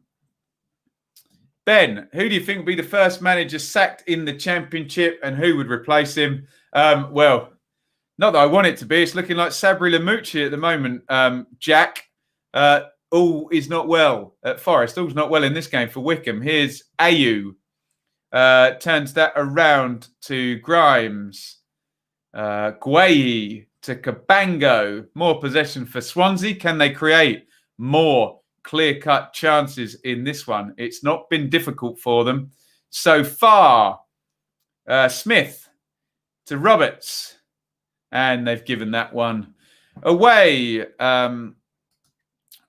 who do you think will be the first manager sacked in the Championship, and who would replace him? Well, not that I want it to be. It's looking like Sabri Lamucci at the moment. Jack, all is not well at Forest. All's not well in this game for Wycombe. Here's AU. Turns that around to Grimes. Guayi to Cabango. More possession for Swansea. Can they create more clear-cut chances in this one? It's not been difficult for them so far. Smith to Roberts. And they've given that one away.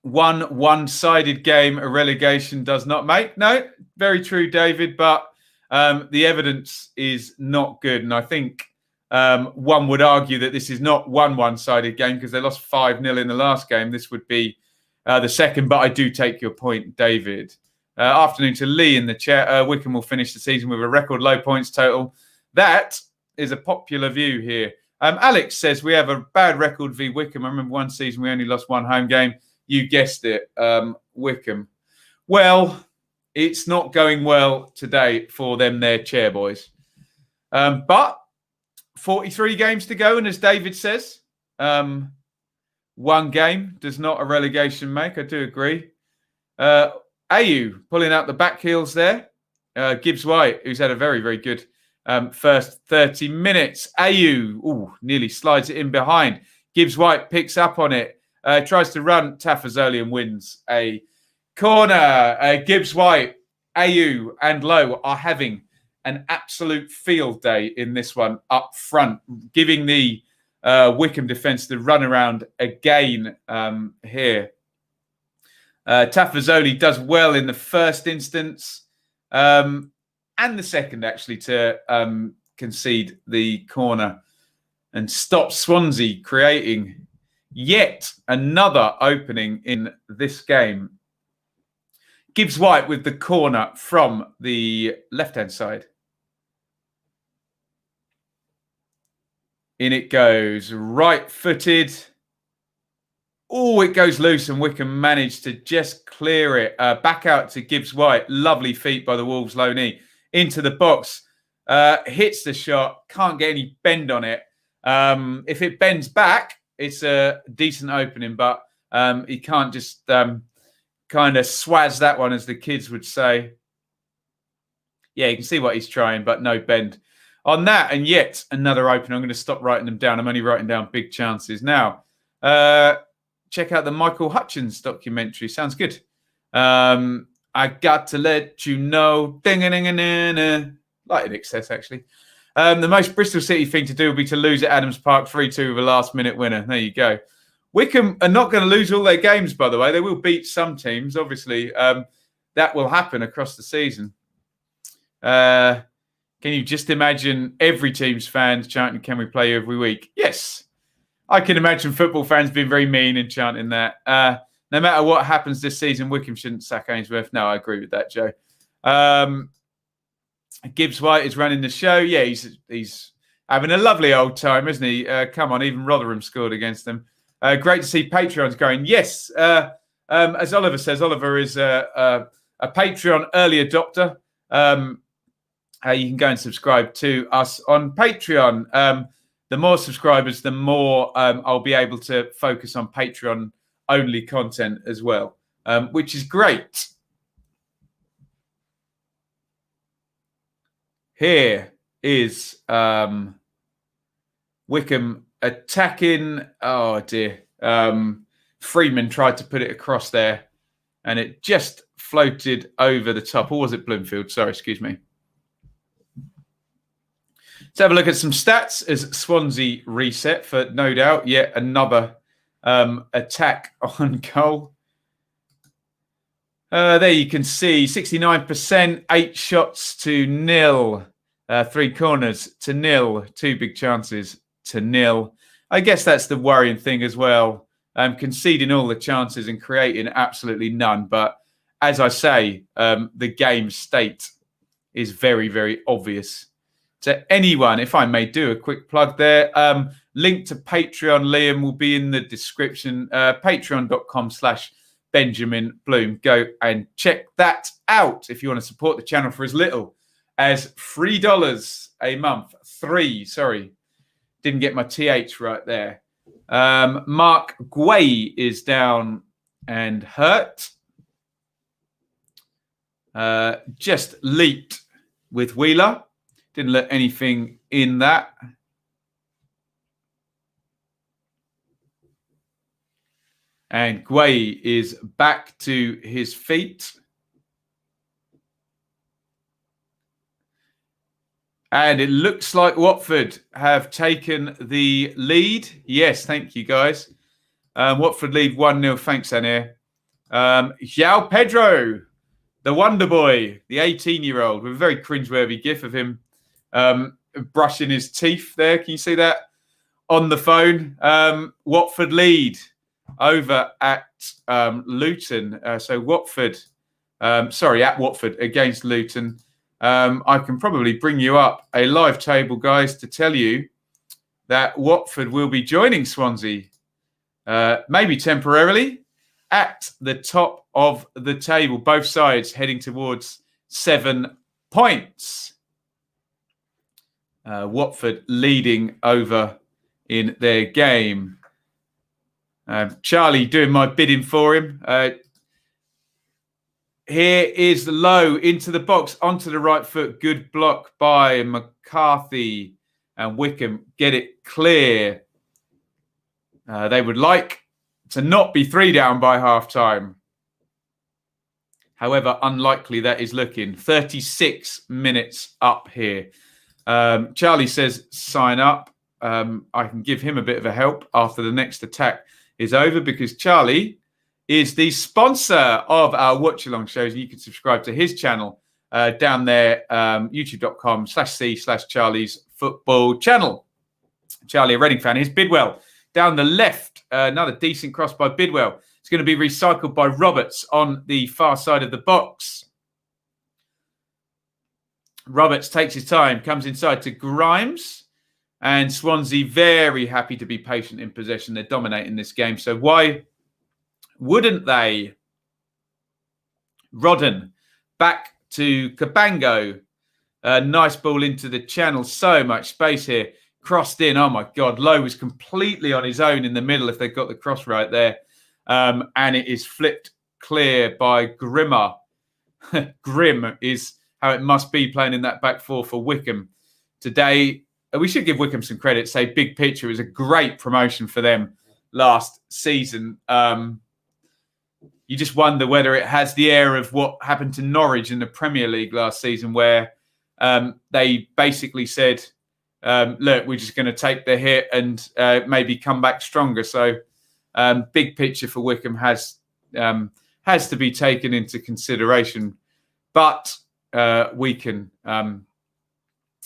One-sided game a relegation does not make. No, very true, David. But the evidence is not good. And I think one would argue that this is not one-sided game because they lost 5-0 in the last game. This would be the second. But I do take your point, David. Afternoon to Lee in the chat. Wycombe will finish the season with a record low points total. That is a popular view here. Alex says we have a bad record v Wycombe. I remember one season we only lost one home game. You guessed it, Wycombe. Well, it's not going well today for them, their chair boys. But 43 games to go, and as David says, one game does not a relegation make. I do agree. Mayhew pulling out the back heels there. Gibbs White, who's had a very, very good first 30 minutes. Mayhew, nearly slides it in behind. Gibbs White picks up on it. Tries to run Tafazoli and wins a corner. Gibbs White, Mayhew and Lowe are having an absolute field day in this one up front, giving the Wycombe defence the run around again here. Tafazoli does well in the first instance and the second, actually, to concede the corner and stop Swansea creating yet another opening in this game. Gibbs White with the corner from the left-hand side. In it goes, right-footed. Oh, it goes loose and Wycombe managed to just clear it. Back out to Gibbs White. Lovely feet by the Wolves low knee. Into the box. Hits the shot. Can't get any bend on it. If it bends back, it's a decent opening, but he can't just kind of swaz that one, as the kids would say. Yeah, you can see what he's trying, but no bend on that. And yet another opening. I'm going to stop writing them down. I'm only writing down big chances now. Check out the Michael Hutchins documentary. Sounds good. I got to let you know. Ding-a-ding-a-ding-a. Like in excess, actually. The most Bristol City thing to do would be to lose at Adams Park 3-2 with a last-minute winner. There you go. Wycombe are not going to lose all their games, by the way. They will beat some teams, obviously. That will happen across the season. Can you just imagine every team's fans chanting, "Can we play every week?" Yes. I can imagine football fans being very mean and chanting that. No matter what happens this season, Wycombe shouldn't sack Ainsworth. No, I agree with that, Joe. Gibbs White is running the show. Yeah, he's having a lovely old time, isn't he? Come on, even Rotherham scored against them. Great to see Patreon's going. Yes, as Oliver says, Oliver is a Patreon early adopter. You can go and subscribe to us on Patreon. The more subscribers, the more I'll be able to focus on Patreon-only content as well, which is great. Here is Wycombe attacking. Oh, dear. Freeman tried to put it across there, and it just floated over the top. Or was it Bloomfield? Sorry, excuse me. Let's have a look at some stats as Swansea reset for, no doubt, yet another attack on goal. There you can see 69%, 8 shots to 0, 3 corners to 0, 2 big chances to 0. I guess that's the worrying thing as well. Conceding all the chances and creating absolutely none. But as I say, the game state is very, very obvious to anyone. If I may do a quick plug there. Link to Patreon, Liam, will be in the description. Patreon.com/Benjamin Bloom. Go and check that out if you want to support the channel for as little as $3 a month. Didn't get my TH right there. Mark Guay is down and hurt. Just leaped with Wheeler. Didn't let anything in that. And Guay is back to his feet. And it looks like Watford have taken the lead. Yes, thank you, guys. Watford lead 1-0. Thanks, Anir. João Pedro, the wonder boy, the 18-year-old, with a very cringeworthy gif of him brushing his teeth there. Can you see that on the phone? Watford lead over at Luton. So Watford, at Watford against Luton. I can probably bring you up a live table, guys, to tell you that Watford will be joining Swansea, maybe temporarily, at the top of the table. Both sides heading towards 7 points. Watford leading over in their game. Charlie doing my bidding for him. Here is low into the box, onto the right foot. Good block by McCarthy, and Wycombe get it clear. They would like to not be 3 down by half-time. However, unlikely that is looking. 36 minutes up here. Charlie says, sign up. I can give him a bit of a help after the next attack is over, because Charlie is the sponsor of our watch-along shows. You can subscribe to his channel down there, youtube.com/c/Charlie's football channel. Charlie, a Reading fan. Here's Bidwell down the left. Another decent cross by Bidwell. It's going to be recycled by Roberts on the far side of the box. Roberts takes his time, comes inside to Grimes. And Swansea very happy to be patient in possession. They're dominating this game. So why wouldn't they? Rodden back to Cabango. Nice ball into the channel. So much space here. Crossed in. Oh, my God. Lowe was completely on his own in the middle if they got the cross right there. And it is flipped clear by Grimmer. Grim is how it must be playing in that back four for Wycombe today. We should give Wycombe some credit. Say big picture, it was a great promotion for them last season. You just wonder whether it has the air of what happened to Norwich in the Premier League last season, where they basically said, look, we're just going to take the hit and maybe come back stronger. So big picture for Wycombe has to be taken into consideration. But we can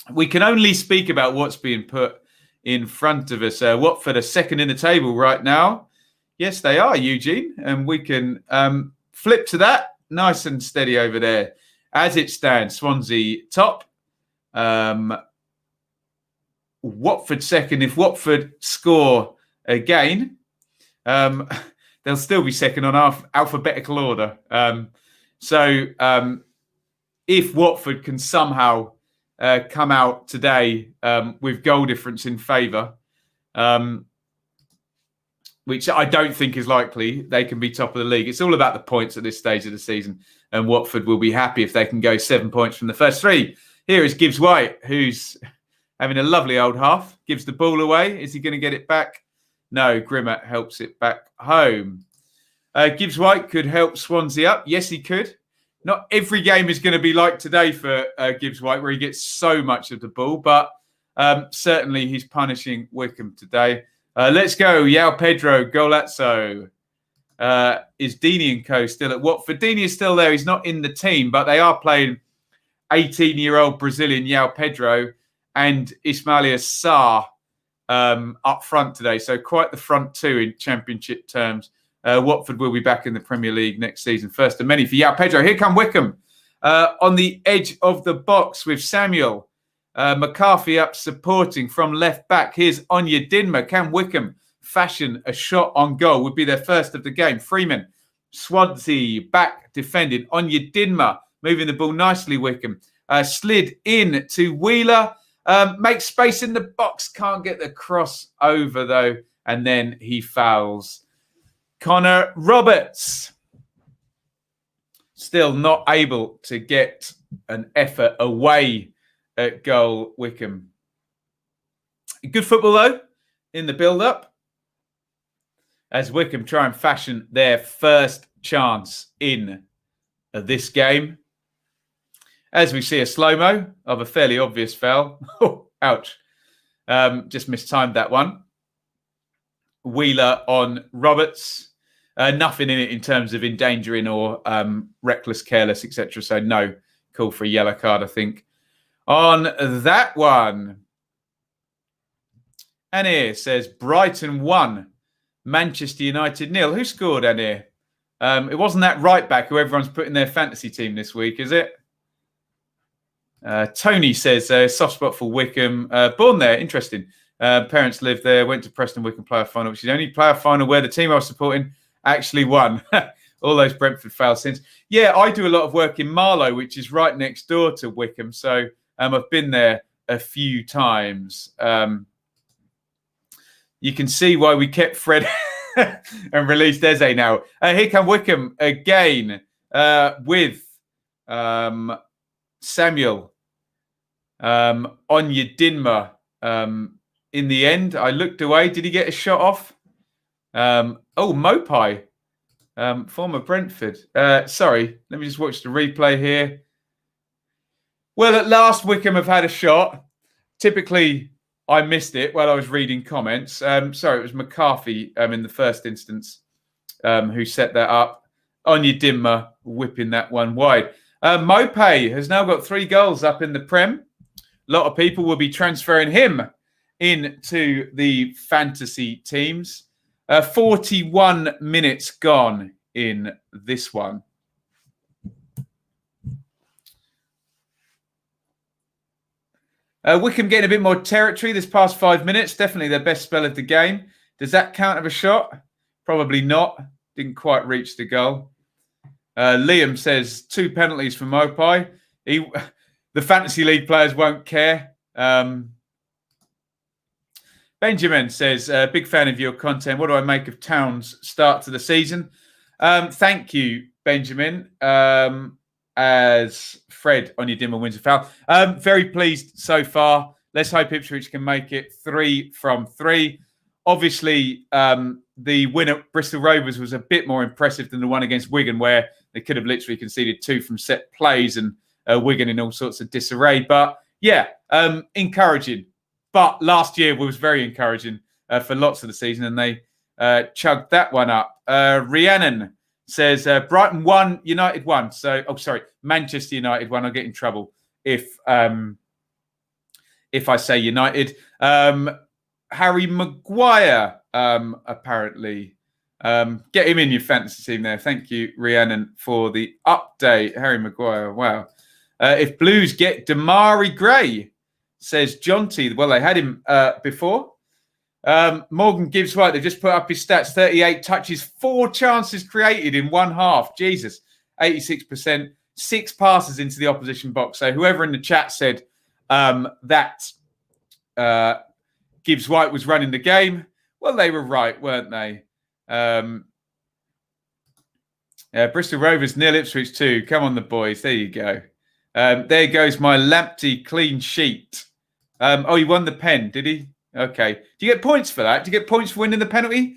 only speak about what's being put in front of us. Watford are second in the table right now. Yes, they are, Eugene. And we can flip to that. Nice and steady over there. As it stands, Swansea top. Watford second. If Watford score again, they'll still be second on alphabetical order. If Watford can somehow come out today with goal difference in favour, which I don't think is likely, they can be top of the league. It's all about the points at this stage of the season, and Watford will be happy if they can go 7 points from the first 3. Here is Gibbs White, who's having a lovely old half. Gives the ball away. Is he going to get it back? No, Grimmer helps it back home. Gibbs White could help Swansea up. Yes, he could. Not every game is going to be like today for Gibbs White, where he gets so much of the ball, but certainly he's punishing Wycombe today. Let's go. João Pedro, Golazzo. Is Deeney and co still at Watford? Deeney is still there. He's not in the team, but they are playing 18-year-old Brazilian João Pedro and Ismaila Sarr up front today. So quite the front two in championship terms. Watford will be back in the Premier League next season. First of many for João Pedro. Here come Wycombe on the edge of the box with Samuel. McCarthy up supporting from left back. Here's Onyedinma. Can Wycombe fashion a shot on goal? Would be their first of the game. Freeman. Swansea back defending. Onyedinma moving the ball nicely. Wycombe slid in to Wheeler. Makes space in the box. Can't get the cross over though. And then he fouls. Connor Roberts. Still not able to get an effort away at goal, Wycombe. Good football, though, in the build-up. as Wycombe try and fashion their first chance in this game. As we see a slow-mo of a fairly obvious foul. Oh, ouch. Just mistimed that one. Wheeler on Roberts. Nothing in it in terms of endangering or reckless, careless, etc. So no call for a yellow card, I think, on that one. Anir says Brighton 1, Manchester United 0. Who scored, Anir? It wasn't that right back who everyone's put in their fantasy team this week, is it? Tony says soft spot for Wycombe. Born there, interesting. Parents live there, went to Preston Wycombe player final, which is the only player final where the team I was supporting actually won. All those Brentford fails since. Yeah, I do a lot of work in Marlow, which is right next door to Wycombe. So I've been there a few times. You can see why we kept Fred and released Eze now. Here come Wycombe again with Samuel Onyedinma. In the end, I looked away. Did he get a shot off? Mopai, former Brentford. Sorry, let me just watch the replay here. Well, at last, Wycombe have had a shot. Typically, I missed it while I was reading comments. Sorry, it was McCarthy in the first instance who set that up. Onyedinma whipping that one wide. Mopai has now got 3 goals up in the Prem. A lot of people will be transferring him into the fantasy teams. 41 minutes gone in this one. Wycombe getting a bit more territory this past 5 minutes. Definitely their best spell of the game. Does that count as a shot? Probably not. Didn't quite reach the goal. Liam says 2 penalties for Mopai. The fantasy league players won't care. Benjamin says, big fan of your content. What do I make of Town's start to the season? Thank you, Benjamin. As Fred Onyedinma wins a foul. Very pleased so far. Let's hope Ipswich can make it 3 from 3. Obviously, the win at Bristol Rovers was a bit more impressive than the one against Wigan, where they could have literally conceded 2 from set plays and Wigan in all sorts of disarray. But yeah, encouraging. But last year was very encouraging for lots of the season, and they chugged that one up. Rhiannon says Brighton 1, United 1. So, Manchester United 1. I'll get in trouble if I say United. Harry Maguire, apparently. Get him in your fantasy team there. Thank you, Rhiannon, for the update. Harry Maguire, wow. If Blues get Damari Gray, says Jonty. Well, they had him before. Morgan Gibbs White, they've just put up his stats. 38 touches, 4 chances created in one half. Jesus, 86%. 6 passes into the opposition box. So whoever in the chat said that Gibbs White was running the game, well, they were right, weren't they? Bristol Rovers 0, Ipswich 2. Come on, the boys. There you go. There goes my Lamptey clean sheet. He won the pen, did he? Okay. Do you get points for that? Do you get points for winning the penalty?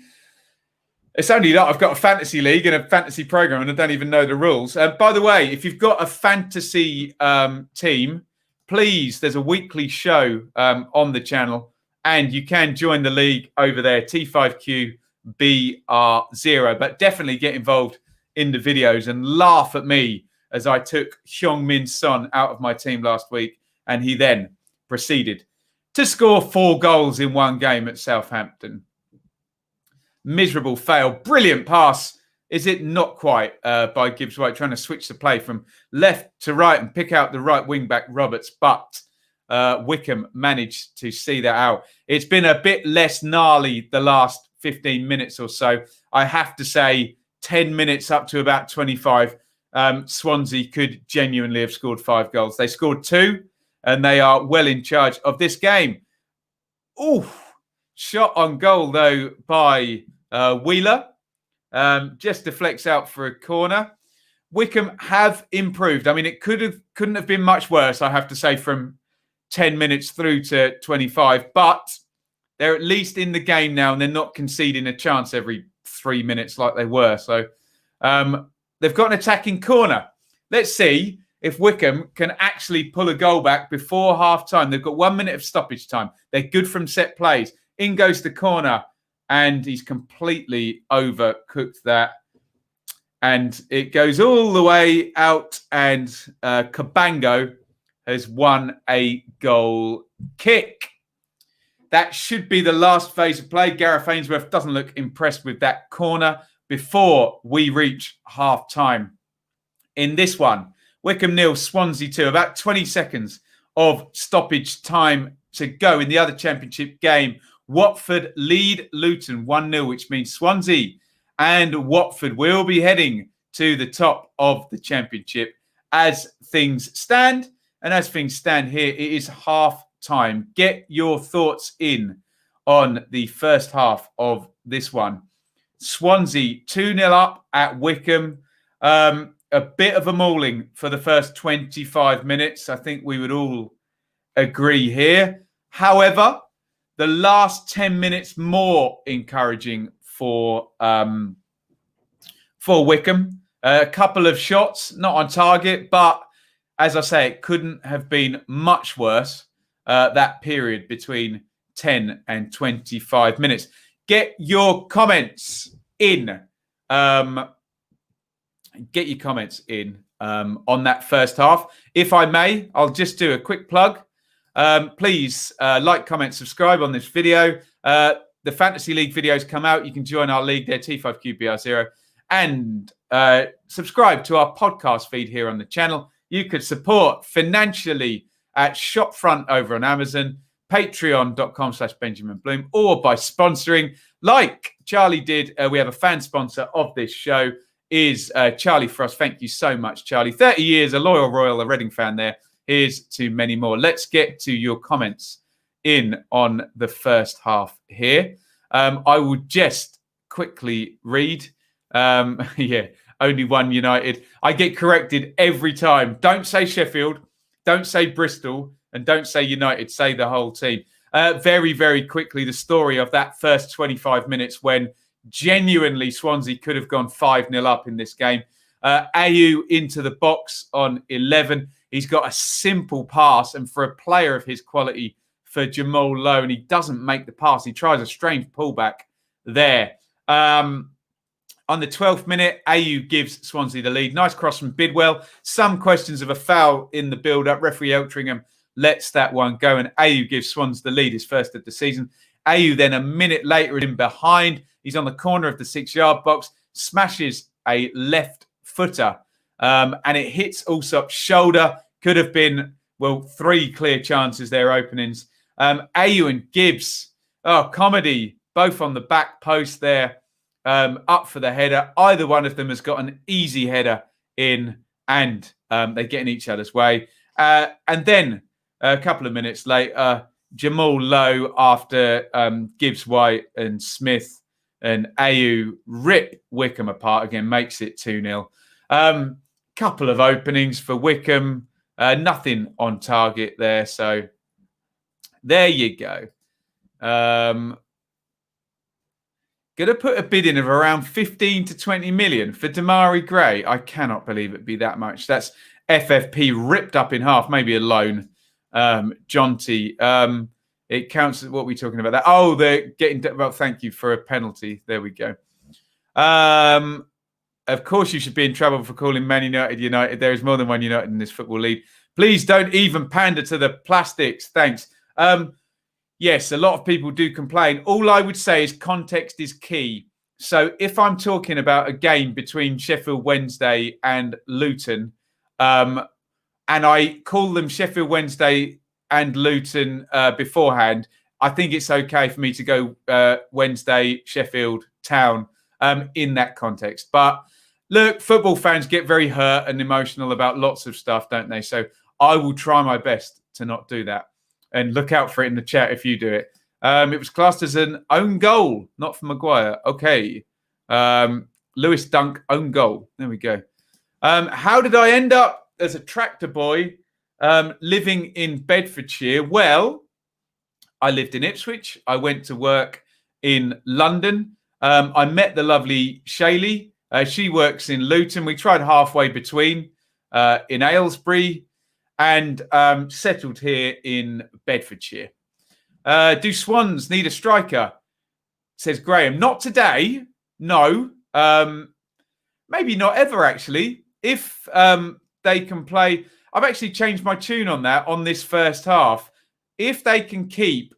It's only that I've got a fantasy league and a fantasy program and I don't even know the rules. By the way, if you've got a fantasy team, please, there's a weekly show on the channel and you can join the league over there, T5QBR0. But definitely get involved in the videos and laugh at me as I took Hyung-Min Son out of my team last week and he then proceeded to score 4 goals in one game at Southampton. Miserable fail. Brilliant pass. Is it not quite by Gibbs White trying to switch the play from left to right and pick out the right wing back Roberts. But Wycombe managed to see that out. It's been a bit less gnarly the last 15 minutes or so. I have to say 10 minutes up to about 25. Swansea could genuinely have scored 5 goals. They scored 2 and they are well in charge of this game. Ooh, shot on goal though by Wheeler. Just deflects out for a corner. Wycombe have improved. I mean, it couldn't have been much worse, I have to say, from 10 minutes through to 25. But they're at least in the game now and they're not conceding a chance every 3 minutes like they were. So they've got an attacking corner. Let's see if Wycombe can actually pull a goal back before half-time. They've got 1 minute of stoppage time. They're good from set plays. In goes the corner, and he's completely overcooked that. And it goes all the way out, and Cabango has won a goal kick. That should be the last phase of play. Gareth Ainsworth doesn't look impressed with that corner before we reach half-time. In this one, Wycombe 0, Swansea 2. About 20 seconds of stoppage time to go in the other championship game. Watford lead Luton 1-0, which means Swansea and Watford will be heading to the top of the championship as things stand. And as things stand here, it is half-time. Get your thoughts in on the first half of this one. Swansea 2-0 up at Wycombe. A bit of a mauling for the first 25 minutes. I think we would all agree here. However, the last 10 minutes more encouraging for Wycombe. A couple of shots, not on target, but as I say, it couldn't have been much worse, that period between 10 and 25 minutes. Get your comments in. Get your comments in on that first half. If I may, I'll just do a quick plug. Please like, comment, subscribe on this video. The Fantasy League videos come out. You can join our league there, T5QBR0. And subscribe to our podcast feed here on the channel. You could support financially at Shopfront over on Amazon, patreon.com/Benjamin Bloom, or by sponsoring like Charlie did. We have a fan sponsor of this show is Charlie Frost. Thank you so much, Charlie. 30 years, a loyal Royal, a Reading fan there. Here's to many more. Let's get to your comments in on the first half here. I will just quickly read. Only one United. I get corrected every time. Don't say Sheffield, don't say Bristol, and don't say United. Say the whole team. Very, very quickly, the story of that first 25 minutes when genuinely Swansea could have gone 5-0 up in this game. Mayhew into the box on 11. He's got a simple pass, and for a player of his quality, for Jamal Lowe, and he doesn't make the pass. He tries a strange pullback there. On the 12th minute, Mayhew gives Swansea the lead. Nice cross from Bidwell. Some questions of a foul in the build-up. Referee Eltringham lets that one go, and Mayhew gives Swans the lead, his first of the season. Mayhew then a minute later in behind. He's on the corner of the 6-yard box, smashes a left footer, and it hits Allsop's shoulder. Could have been, well, 3 clear chances there, openings. Mayhew and Gibbs, comedy, both on the back post there, up for the header. Either one of them has got an easy header in, and they get in each other's way. And then a couple of minutes later, Jamal Lowe, after Gibbs, White and Smith and Mayhew rip Wycombe apart again, makes it 2-0. Couple of openings for Wycombe. Nothing on target there. So there you go. Going to put a bid in of around 15 to 20 million for Damari Gray. I cannot believe it'd be that much. That's FFP ripped up in half, maybe a loan. Jonty. It counts as what we're talking about. That. Oh, they're getting... Well, thank you for a penalty. There we go. Of course, you should be in trouble for calling Man United United. There is more than one United in this football league. Please don't even pander to the plastics. Thanks. Yes, a lot of people do complain. All I would say is context is key. So if I'm talking about a game between Sheffield Wednesday and Luton, and I call them Sheffield Wednesday and Luton beforehand, I think it's okay for me to go Wednesday, Sheffield, Town in that context. But look, football fans get very hurt and emotional about lots of stuff, don't they? So I will try my best to not do that. And look out for it in the chat if you do it. It was classed as an own goal, not for Maguire. Okay. Lewis Dunk, own goal. There we go. How did I end up as a tractor boy living in Bedfordshire? Well, I lived in Ipswich. I went to work in London. I met the lovely Shaylee. She works in Luton. We tried halfway between in Aylesbury and settled here in Bedfordshire. Do Swans need a striker? Says Graham. Not today. No. Maybe not ever, actually. If they can play... I've actually changed my tune on that on this first half. If they can keep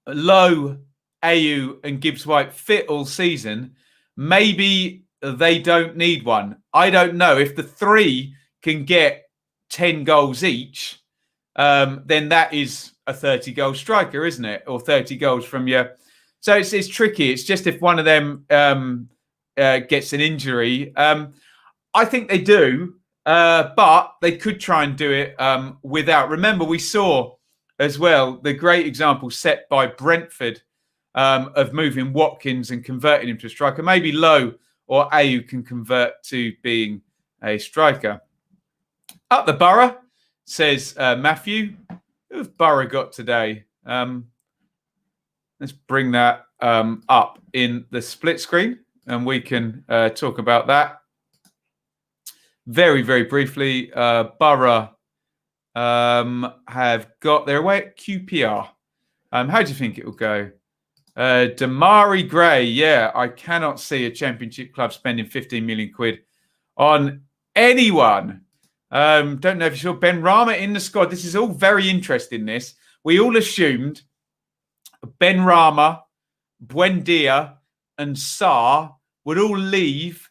Lowe, Ayew and Gibbs-White fit all season, maybe they don't need one. I don't know. If the three can get 10 goals each, then that is a 30-goal striker, isn't it? Or 30 goals from your... So it's tricky. It's just if one of them gets an injury. I think they do, but they could try and do it without. Remember, we saw as well the great example set by Brentford of moving Watkins and converting him to a striker. Maybe Lowe or Ayew can convert to being a striker. Up the Borough, says Matthew. Who've Borough got today? Let's bring that up in the split screen and we can talk about that. Very, very briefly, Borough have got their away at QPR. How do you think it will go? Damari Gray, yeah, I cannot see a championship club spending 15 million quid on anyone. Don't know if you saw Ben Rama in the squad. This is all very interesting, this. We all assumed Ben Rama, Buendia and Sarr would all leave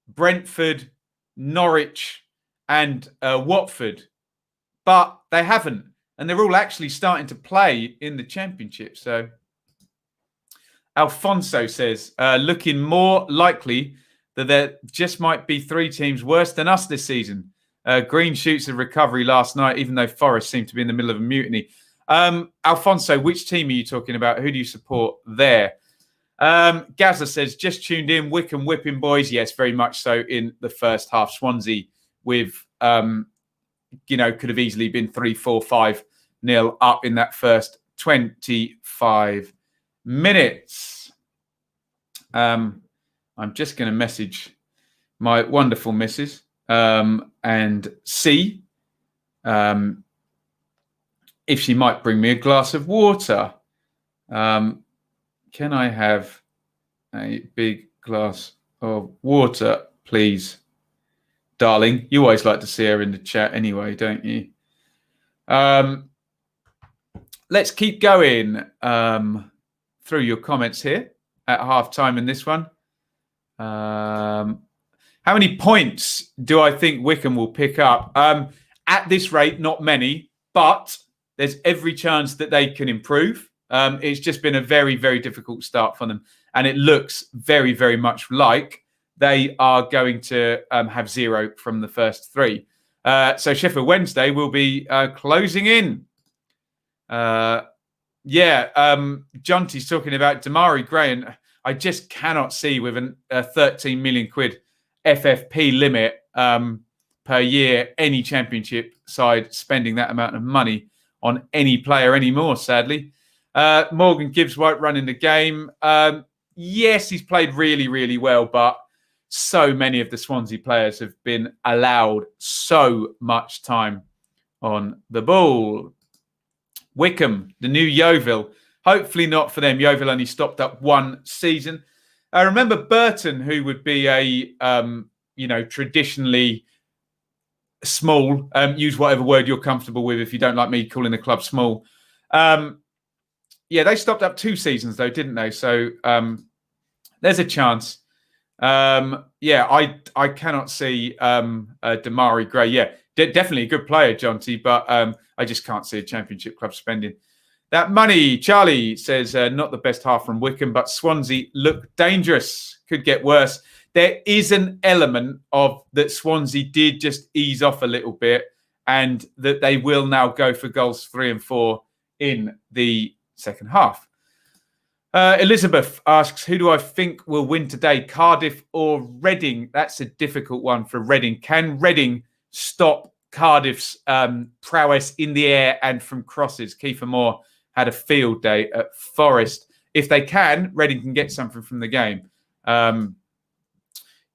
Brentford, Norwich and Watford. But they haven't. And they're all actually starting to play in the championship. So Alfonso says, looking more likely that there just might be 3 teams worse than us this season. Green shoots of recovery last night, even though Forest seemed to be in the middle of a mutiny. Alfonso, which team are you talking about? Who do you support there? Gaza says, just tuned in. Wycombe whipping boys. Yes, very much so in the first half. Swansea with, could have easily been 3-4-5-0 up in that first 25 minutes. I'm just going to message my wonderful missus and see if she might bring me a glass of water. Can I have a big glass of water, please? Darling, you always like to see her in the chat anyway, don't you? Let's keep going through your comments here at half-time in this one. How many points do I think Wycombe will pick up? At this rate, not many, but there's every chance that they can improve. It's just been a very, very difficult start for them. And it looks very, very much like they are going to have 0 from the first 3. So Sheffield Wednesday will be closing in. Jonty's talking about Damari Gray, and I just cannot see with a 13 million quid FFP limit per year any championship side spending that amount of money on any player anymore, sadly. Morgan Gibbs-White running the game. Yes, he's played really, really well, but so many of the Swansea players have been allowed so much time on the ball. Wycombe, the new Yeovil. Hopefully not for them. Yeovil only stopped up 1 season. I remember Burton, who would be a, traditionally small, use whatever word you're comfortable with if you don't like me calling the club small. They stopped up 2 seasons though, didn't they? So there's a chance. I cannot see Damari Gray. Yeah, definitely a good player, Jonty, but I just can't see a championship club spending that money. Charlie says, not the best half from Wycombe, but Swansea look dangerous. Could get worse. There is an element of that Swansea did just ease off a little bit and that they will now go for goals 3 and 4 in the second half. Elizabeth asks, who do I think will win today, Cardiff or Reading? That's a difficult one for Reading. Can Reading stop Cardiff's prowess in the air and from crosses? Kiefer Moore had a field day at Forest. if they can, Reading can get something from the game.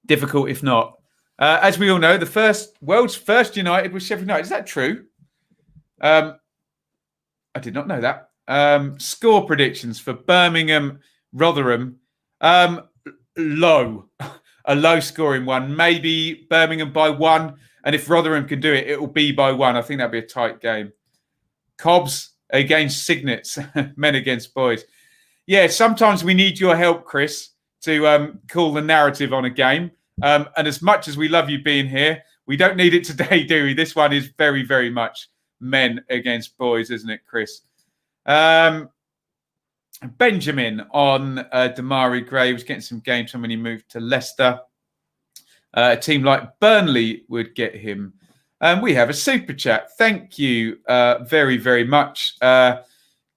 Difficult if not. As we all know, the world's first United was Sheffield United. Is that true? I did not know that. Score predictions for Birmingham, Rotherham. Low. A low scoring one. Maybe Birmingham by 1. And if Rotherham can do it, it will be by 1. I think that'll be a tight game. Cobbs against Signets. Men against boys. Yeah, sometimes we need your help, Chris, to call the narrative on a game. And as much as we love you being here, we don't need it today, do we? This one is very, very much men against boys, isn't it, Chris? Benjamin on Damari Gray was getting some game time when he moved to Leicester. A team like Burnley would get him. We have a super chat. Thank you very, very much.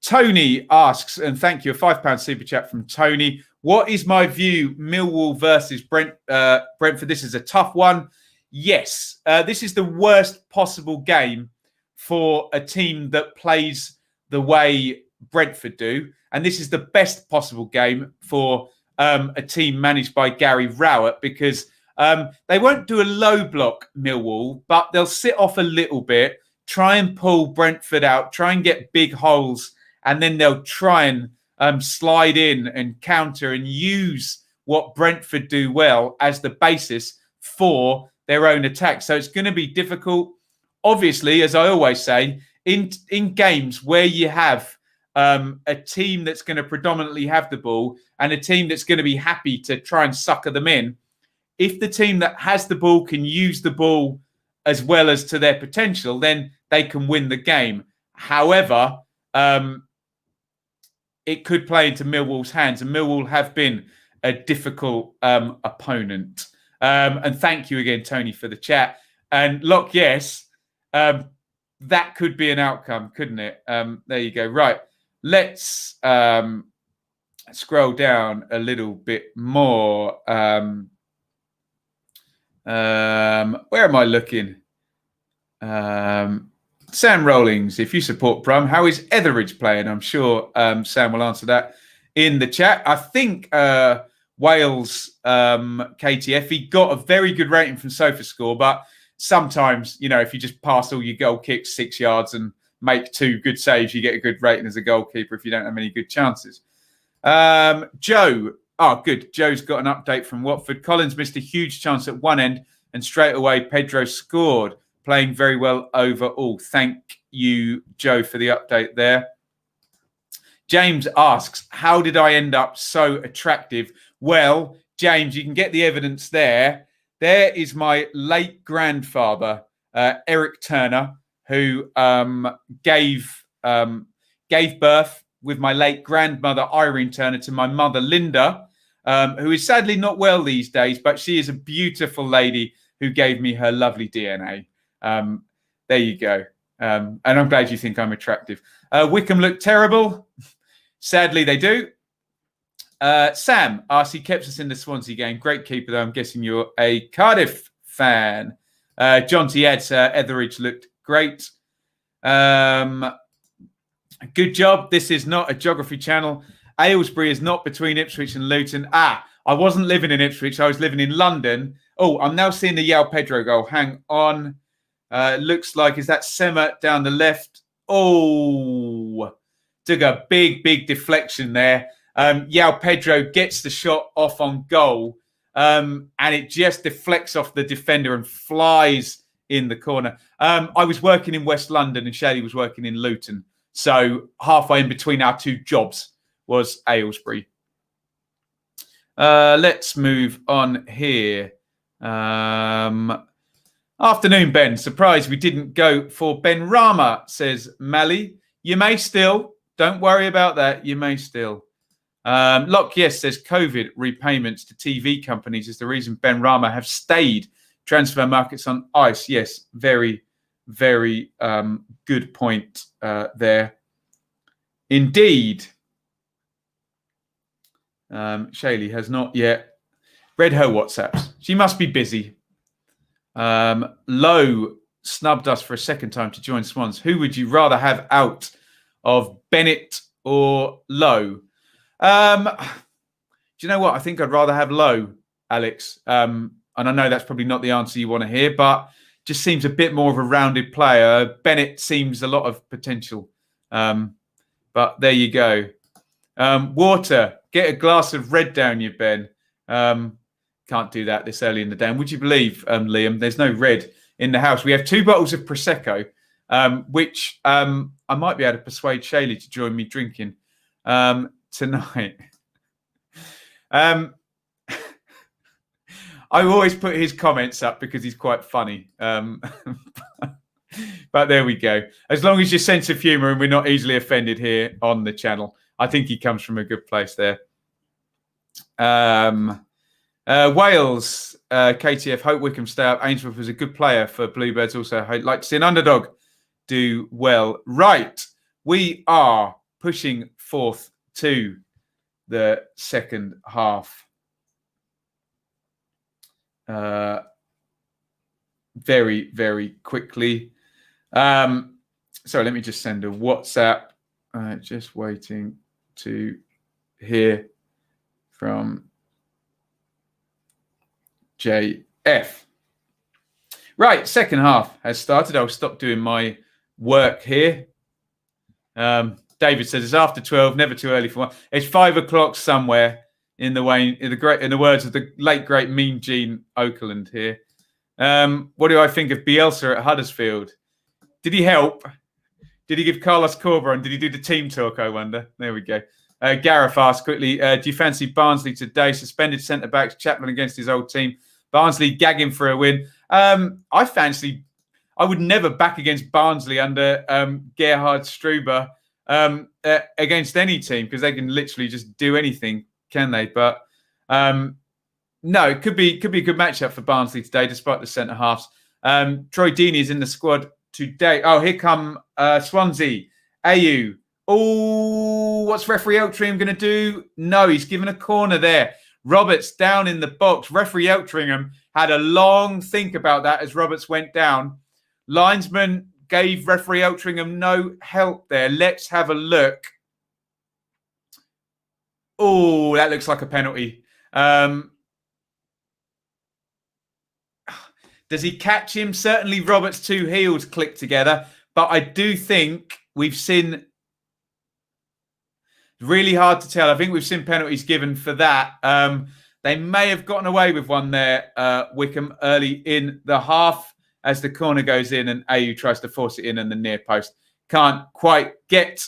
Tony asks, and thank you, a £5 super chat from Tony. What is my view? Millwall versus Brentford. This is a tough one. Yes, this is the worst possible game for a team that plays the way Brentford do. And this is the best possible game for a team managed by Gary Rowett, because they won't do a low block, Millwall, but they'll sit off a little bit, try and pull Brentford out, try and get big holes, and then they'll try and slide in and counter and use what Brentford do well as the basis for their own attack. So it's going to be difficult. Obviously, as I always say, in games where you have a team that's going to predominantly have the ball and a team that's going to be happy to try and sucker them in, if the team that has the ball can use the ball as well as to their potential, then they can win the game. However, it could play into Millwall's hands, and Millwall have been a difficult opponent. And thank you again, Tony, for the chat. And look, yes, that could be an outcome, couldn't it? There you go. Right. Let's scroll down a little bit more. Where am I looking? Sam Rollings, if you support Primm, how is Etheridge playing? I'm sure Sam will answer that in the chat. I think Wales KTF, he got a very good rating from SofaScore, but sometimes, you know, if you just pass all your goal kicks 6 yards and make 2 good saves, you get a good rating as a goalkeeper if you don't have any good chances. Joe. Oh, good. Joe's got an update from Watford. Collins missed a huge chance at one end and straight away Pedro scored, playing very well overall. Thank you, Joe, for the update there. James asks, how did I end up so attractive? Well, James, you can get the evidence there. There is my late grandfather, Eric Turner, who gave birth with my late grandmother, Irene Turner, to my mother, Linda, who is sadly not well these days, but she is a beautiful lady who gave me her lovely DNA. There you go. And I'm glad you think I'm attractive. Wycombe look terrible. Sadly, they do. Sam asks, he kept us in the Swansea game. Great keeper, though. I'm guessing you're a Cardiff fan. John T. adds, Etheridge looked great. Good job. This is not a geography channel. Aylesbury is not between Ipswich and Luton. I wasn't living in Ipswich. I was living in London. Oh, I'm now seeing the João Pedro goal. Hang on. Looks like, is that Sema down the left? Oh, took a big, big deflection there. João Pedro gets the shot off on goal, and it just deflects off the defender and flies in the corner. I was working in West London and Shady was working in Luton. So halfway in between our two jobs was Aylesbury. Let's move on here. Afternoon, Ben. Surprised we didn't go for Ben Rama, says Mally. You may still. Don't worry about that. You may still. Lock, yes, says COVID repayments to TV companies is the reason Ben Rama have stayed transfer markets on ice. Yes, very, very good point there. Indeed. Shaylee has not yet read her WhatsApps. She must be busy. Lowe snubbed us for a second time to join Swans. Who would you rather have out of Bennett or Lowe? Do you know what? I think I'd rather have low, Alex. And I know that's probably not the answer you want to hear, but just seems a bit more of a rounded player. Bennett seems a lot of potential. But there you go. Water. Get a glass of red down you, Ben. Can't do that this early in the day. And would you believe, Liam, there's no red in the house. We have 2 bottles of Prosecco, which I might be able to persuade Shaylee to join me drinking tonight. I always put his comments up because he's quite funny. But there we go. As long as your sense of humour and we're not easily offended here on the channel, I think he comes from a good place there. Wales, KTF, hope Wycombe stay up. Ainsworth was a good player for Bluebirds. Also, I'd like to see an underdog do well. Right. We are pushing forth to the second half. Very, very quickly. Sorry, let me just send a WhatsApp. Just waiting to hear from JF. Right, second half has started. I'll stop doing my work here. David says it's after 12, never too early for one. It's 5 o'clock somewhere in the words of the late great Mean Gene Okerlund here. What do I think of Bielsa at Huddersfield? Did he help? Did he give Carlos Corberon? Did he do the team talk, I wonder? There we go. Gareth asked quickly, do you fancy Barnsley today? Suspended centre-backs, Chapman against his old team. Barnsley gagging for a win. I would never back against Barnsley under Gerhard Struber against any team because they can literally just do anything, can they? But no, it could be a good matchup for Barnsley today, despite the centre halves. Troy Deeney is in the squad today. Oh, here come Swansea. Mayhew. Oh, what's referee Eltringham going to do? No, he's given a corner there. Roberts down in the box. Referee Eltringham had a long think about that as Roberts went down. Linesman gave referee Eltringham no help there. Let's have a look. Oh, that looks like a penalty. Does he catch him? Certainly Roberts' 2 heels click together. But I do think we've seen... Really hard to tell. I think we've seen penalties given for that. They may have gotten away with one there, Wycombe, early in the half as the corner goes in and Mayhew tries to force it in and the near post can't quite get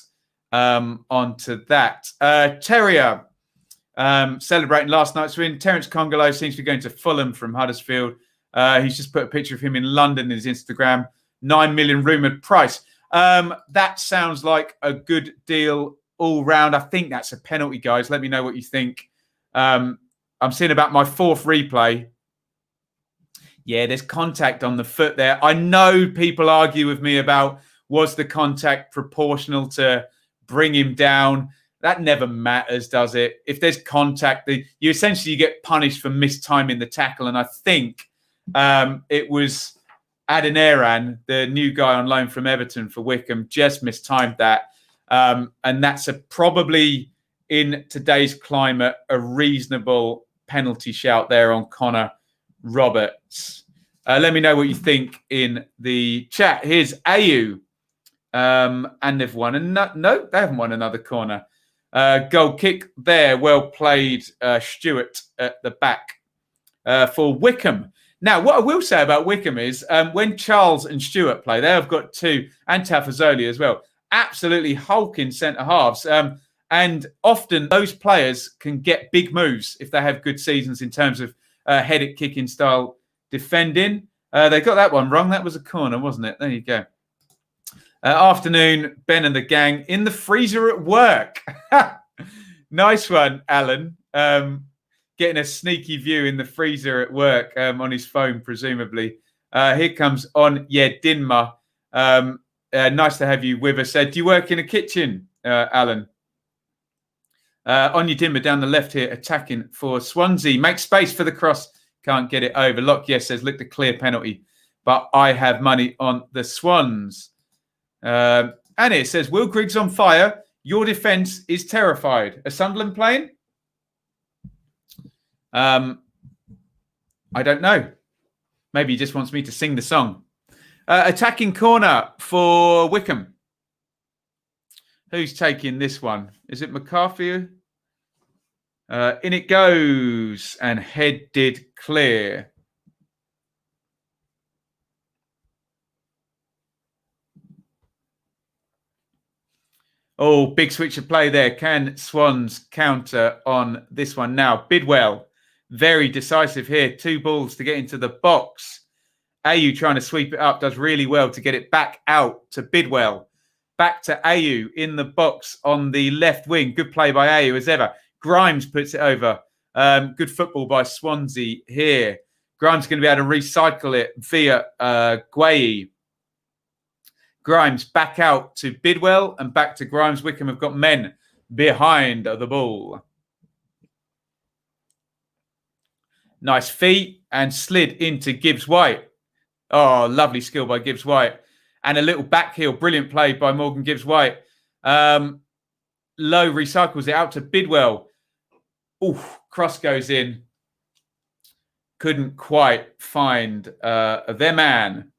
onto that. Terrier celebrating last night's win. Terence Congolo seems to be going to Fulham from Huddersfield. He's just put a picture of him in London in his Instagram. 9 million rumoured price. That sounds like a good deal all round. I think that's a penalty, guys. Let me know what you think. I'm seeing about my 4th replay. Yeah, there's contact on the foot there. I know people argue with me about was the contact proportional to bring him down. That never matters, does it? If there's contact, you essentially get punished for mistiming the tackle. And I think it was Adeniran, the new guy on loan from Everton for Wycombe, just mistimed that. And that's probably in today's climate a reasonable penalty shout there on Connor Roberts. Let me know what you think in the chat. Here's Mayhew, and they've won. No, they haven't won another corner. Goal kick there, well played. Stewart at the back for Wycombe. Now, what I will say about Wycombe is when Charles and Stewart play, they have got 2, and Tafazoli as well. Absolutely hulking centre halves. And often those players can get big moves if they have good seasons in terms of headed kicking style defending. They got that one wrong. That was a corner, wasn't it? There you go. Afternoon, Ben and the gang in the freezer at work. Nice one, Alan. Getting a sneaky view in the freezer at work on his phone, presumably. Here comes Dinma. Nice to have you with us. Do you work in a kitchen, Alan? Dinma down the left here, attacking for Swansea. Make space for the cross. Can't get it over. Lockyer says, look, the clear penalty. But I have money on the Swans. And it says, Will Griggs on fire? Your defence is terrified. Are Sunderland playing? I don't know. Maybe he just wants me to sing the song. Attacking corner for Wycombe. Who's taking this one? Is it McCarthy? In it goes and headed clear. Oh, big switch of play there. Can Swans counter on this one now? Bidwell, very decisive here. 2 balls to get into the box. Ayew trying to sweep it up, does really well to get it back out to Bidwell. Back to Ayew in the box on the left wing. Good play by Ayew as ever. Grimes puts it over. Good football by Swansea here. Grimes going to be able to recycle it via Guay. Grimes back out to Bidwell and back to Grimes. Wycombe have got men behind the ball. Nice feet and slid into Gibbs-White. Oh, lovely skill by Gibbs-White. And a little back heel. Brilliant play by Morgan Gibbs-White. Low recycles it out to Bidwell. Oof, cross goes in. Couldn't quite find their man.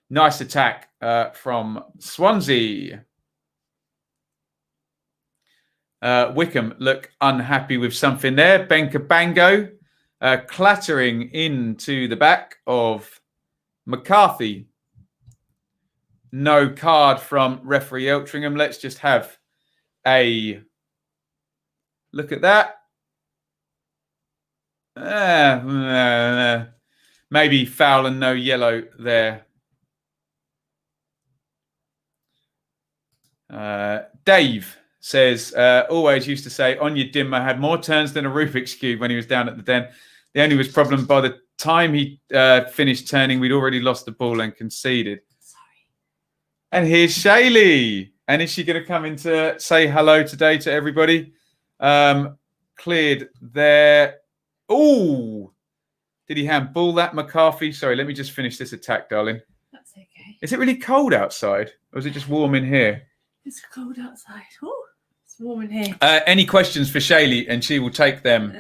Nice attack from Swansea. Wycombe look unhappy with something there. Benka Bango clattering into the back of McCarthy. No card from referee Eltringham. Let's just have a look at that. Maybe foul and no yellow there. Dave says, always used to say, on your dimmer had more turns than a Rubik's Cube when he was down at the Den. The only was problem by the time he finished turning, we'd already lost the ball and conceded. Sorry. And here's Shaylee. And is she going to come in to say hello today to everybody? Cleared there. Oh, did he handball that, McCarthy? Sorry, let me just finish this attack, darling. That's okay. Is it really cold outside? Or is it just warm in here? It's cold outside. Oh, it's warm in here. Any questions for Shaylee? And she will take them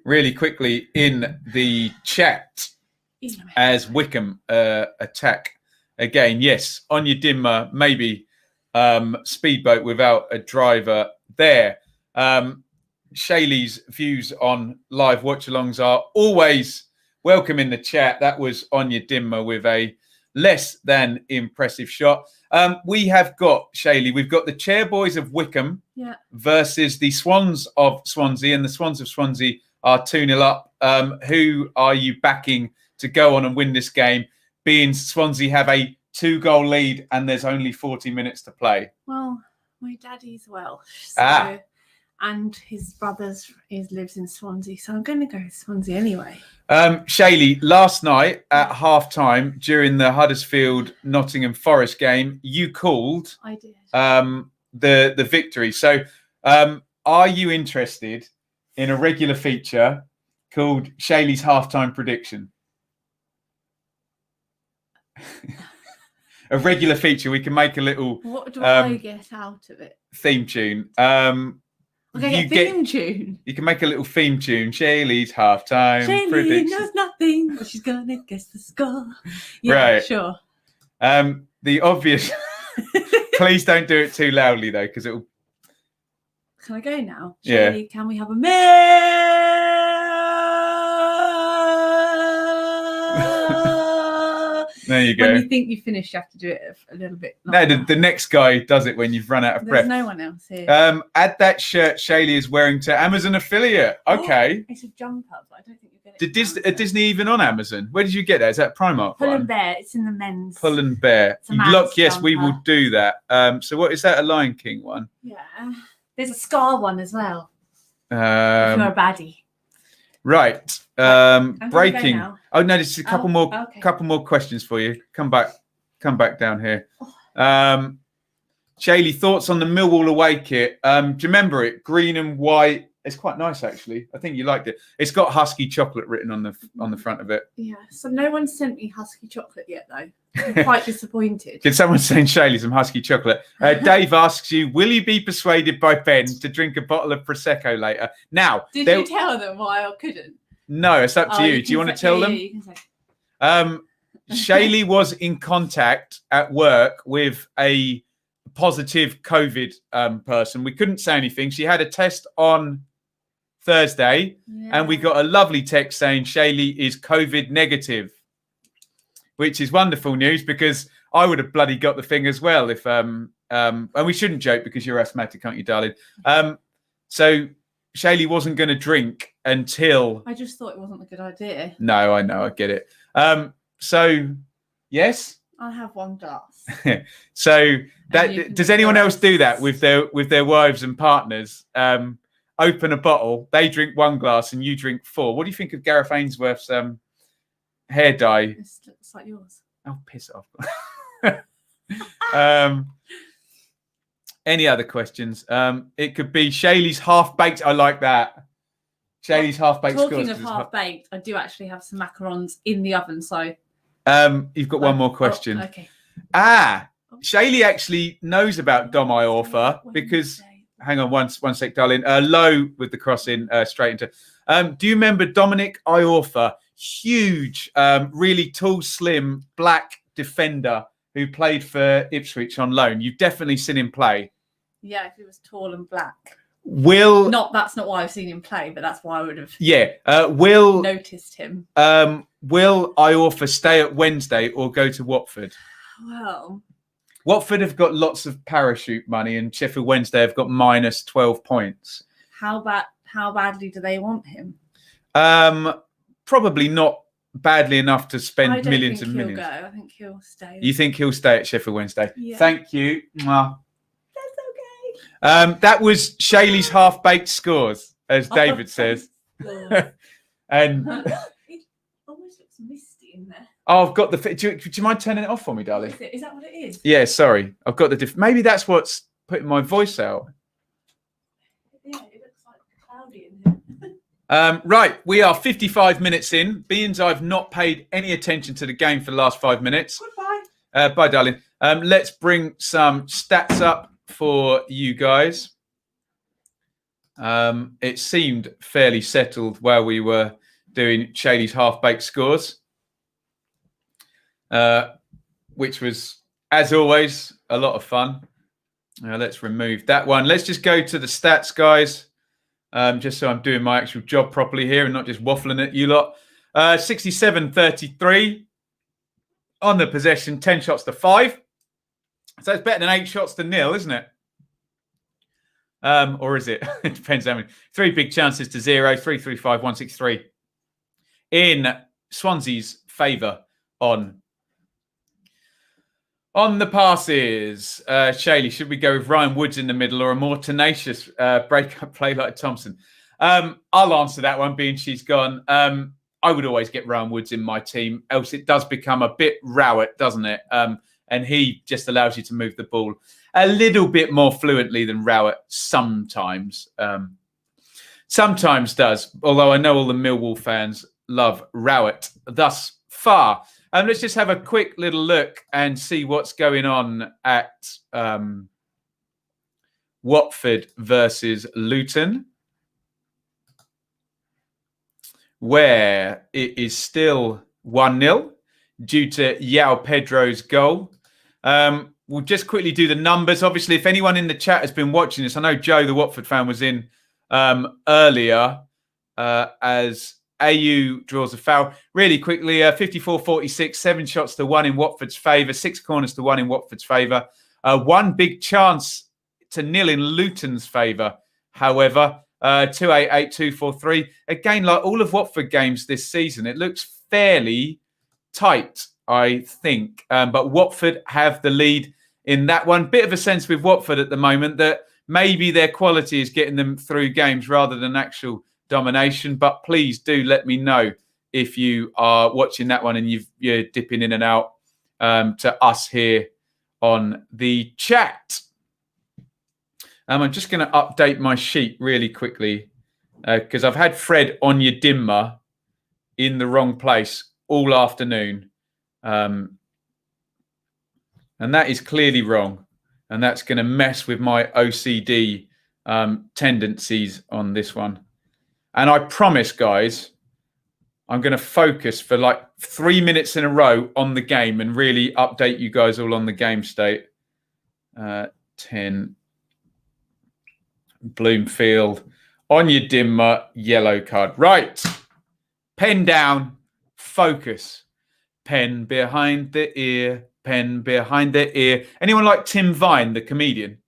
really quickly in the chat as Wycombe attack again. Yes, on your dimmer, maybe speedboat without a driver there. Shaylee's views on live watch-alongs are always welcome in the chat. That was on your dimmer with a less than impressive shot. We have got, Shaylee, we've got the Chairboys of Wycombe versus the Swans of Swansea, and the Swans of Swansea are 2-0 up. Who are you backing to go on and win this game, being Swansea have a 2-goal lead and there's only 40 minutes to play? Well, my daddy's Welsh, so, and his brother's lives in Swansea, so I'm going to go with Swansea anyway. Shaylee, last night at half-time during the Huddersfield-Nottingham Forest game, you called I did. The victory. So are you interested in a regular feature called Shaylee's Half-Time Prediction? A regular feature. We can make a little... What do I get out of it? Theme tune. Okay, theme tune. You can make a little theme tune. Shaylee's Half-Time Prediction. Shaylee knows nothing, but she's going to guess the score. Yeah, right. Sure. The obvious... Please don't do it too loudly, though, because it'll... Can I go now? Shaylee, yeah. Can we have a mail? There you go. When you think you finished, you have to do it a little bit No, longer. the next guy does it when you've run out of breath. There's no one else here. Add that shirt Shaylee is wearing to Amazon affiliate. Okay. It's a jumper, but I don't think you're Did Disney even on Amazon? Where did you get that? Is that Primark? Pull and Bear. It's in the men's. Pull and Bear. Yes, we will do that. So what is that? A Lion King one? Yeah. There's a Scar one as well. If you're a baddie. Right. Breaking. Oh no, there's a couple more. Okay. Couple more questions for you. Come back down here. Shaylee, thoughts on the Millwall away kit? Do you remember it? Green and white, It's quite nice, actually. I think you liked it. It's got husky chocolate written on the front of it. Yeah. So no one sent me husky chocolate yet, though. I'm quite disappointed. Can someone send Shaylee some husky chocolate? Dave asks you, will you be persuaded by Ben to drink a bottle of Prosecco later? Now, did you tell them why I couldn't? No, it's up to you. Do you want to tell them? You can say. Shaylee was in contact at work with a positive COVID person. We couldn't say anything. She had a test on Thursday, and we got a lovely text saying Shaylee is COVID negative, which is wonderful news because I would have bloody got the thing as well if and we shouldn't joke because you're asthmatic, aren't you, darling? So Shaylee wasn't going to drink until I just thought it wasn't a good idea. No, I know, I get it. So yes, I have one glass. So that does anyone else do that with their wives and partners? Open a bottle, they drink one glass, and you drink four. What do you think of Gareth Ainsworth's hair dye? This looks like yours. Oh, piss off. Any other questions? It could be Shaylee's half-baked. I like that. Shaylee's half-baked. Talking of half-baked, I do actually have some macarons in the oven, so... you've got one more question. Oh, okay. Shaylee actually knows about Dom Iorfa because... Hang on one sec, darling. Low with the crossing straight into... do you remember Dominic Iorfa? Huge, really tall, slim, black defender who played for Ipswich on loan. You've definitely seen him play. Yeah, if he was tall and black. That's not why I've seen him play, but that's why I would have noticed him. Will Iorfa stay at Wednesday or go to Watford? Well, Watford have got lots of parachute money and Sheffield Wednesday have got minus 12 points. How badly do they want him? Probably not badly enough to spend millions and millions. Go. I think he'll stay. You think he'll stay at Sheffield Wednesday? Yeah. Thank you. Mwah. That's okay. That was Shaylee's half-baked scores, as David says. And it almost looks misty in there. Oh, I've got the... Do you mind turning it off for me, darling? Is that what it is? Yeah, sorry. I've got the... Maybe that's what's putting my voice out. Yeah, it looks like cloudy in here. Right, we are 55 minutes in. Beans, I've not paid any attention to the game for the last 5 minutes. Goodbye. Bye, darling. Let's bring some stats up for you guys. It seemed fairly settled while we were doing Shaylee's half-baked scores. Which was, as always, a lot of fun. Let's remove that one. Let's just go to the stats, guys, just so I'm doing my actual job properly here and not just waffling at you lot. 67-33 on the possession, 10 shots to 5. So it's better than 8 shots to 0, isn't it? Or is it? It depends how many. 3 big chances to 0, 3-3-5, 1-6-3. In Swansea's favour on the passes. Shaylee, should we go with Ryan Woods in the middle or a more tenacious breakup play like Thompson? I'll answer that one, being she's gone. I would always get Ryan Woods in my team, else it does become a bit Rowett, doesn't it? And he just allows you to move the ball a little bit more fluently than Rowett sometimes. Sometimes does, although I know all the Millwall fans love Rowett thus far. Let's just have a quick little look and see what's going on at Watford versus Luton, where it is still 1-0 due to João Pedro's goal. We'll just quickly do the numbers. Obviously, if anyone in the chat has been watching this, I know Joe, the Watford fan, was in earlier as AU draws a foul. Really quickly, 54-46, 7 shots to 1 in Watford's favour, 6 corners to 1 in Watford's favour. 1 big chance to 0 in Luton's favour, however. 2-8-8, 2-4-3. Again, like all of Watford games this season, it looks fairly tight, I think. But Watford have the lead in that one. Bit of a sense with Watford at the moment that maybe their quality is getting them through games rather than actual domination. But please do let me know if you are watching that one and you're dipping in and out to us here on the chat. I'm just going to update my sheet really quickly because I've had Fred on your dimmer in the wrong place all afternoon. And that is clearly wrong. And that's going to mess with my OCD tendencies on this one. And I promise, guys, I'm going to focus for like 3 minutes in a row on the game and really update you guys all on the game state. 10. Bloomfield. On your dimmer, yellow card. Right. Pen down. Focus. Pen behind the ear. Pen behind the ear. Anyone like Tim Vine, the comedian?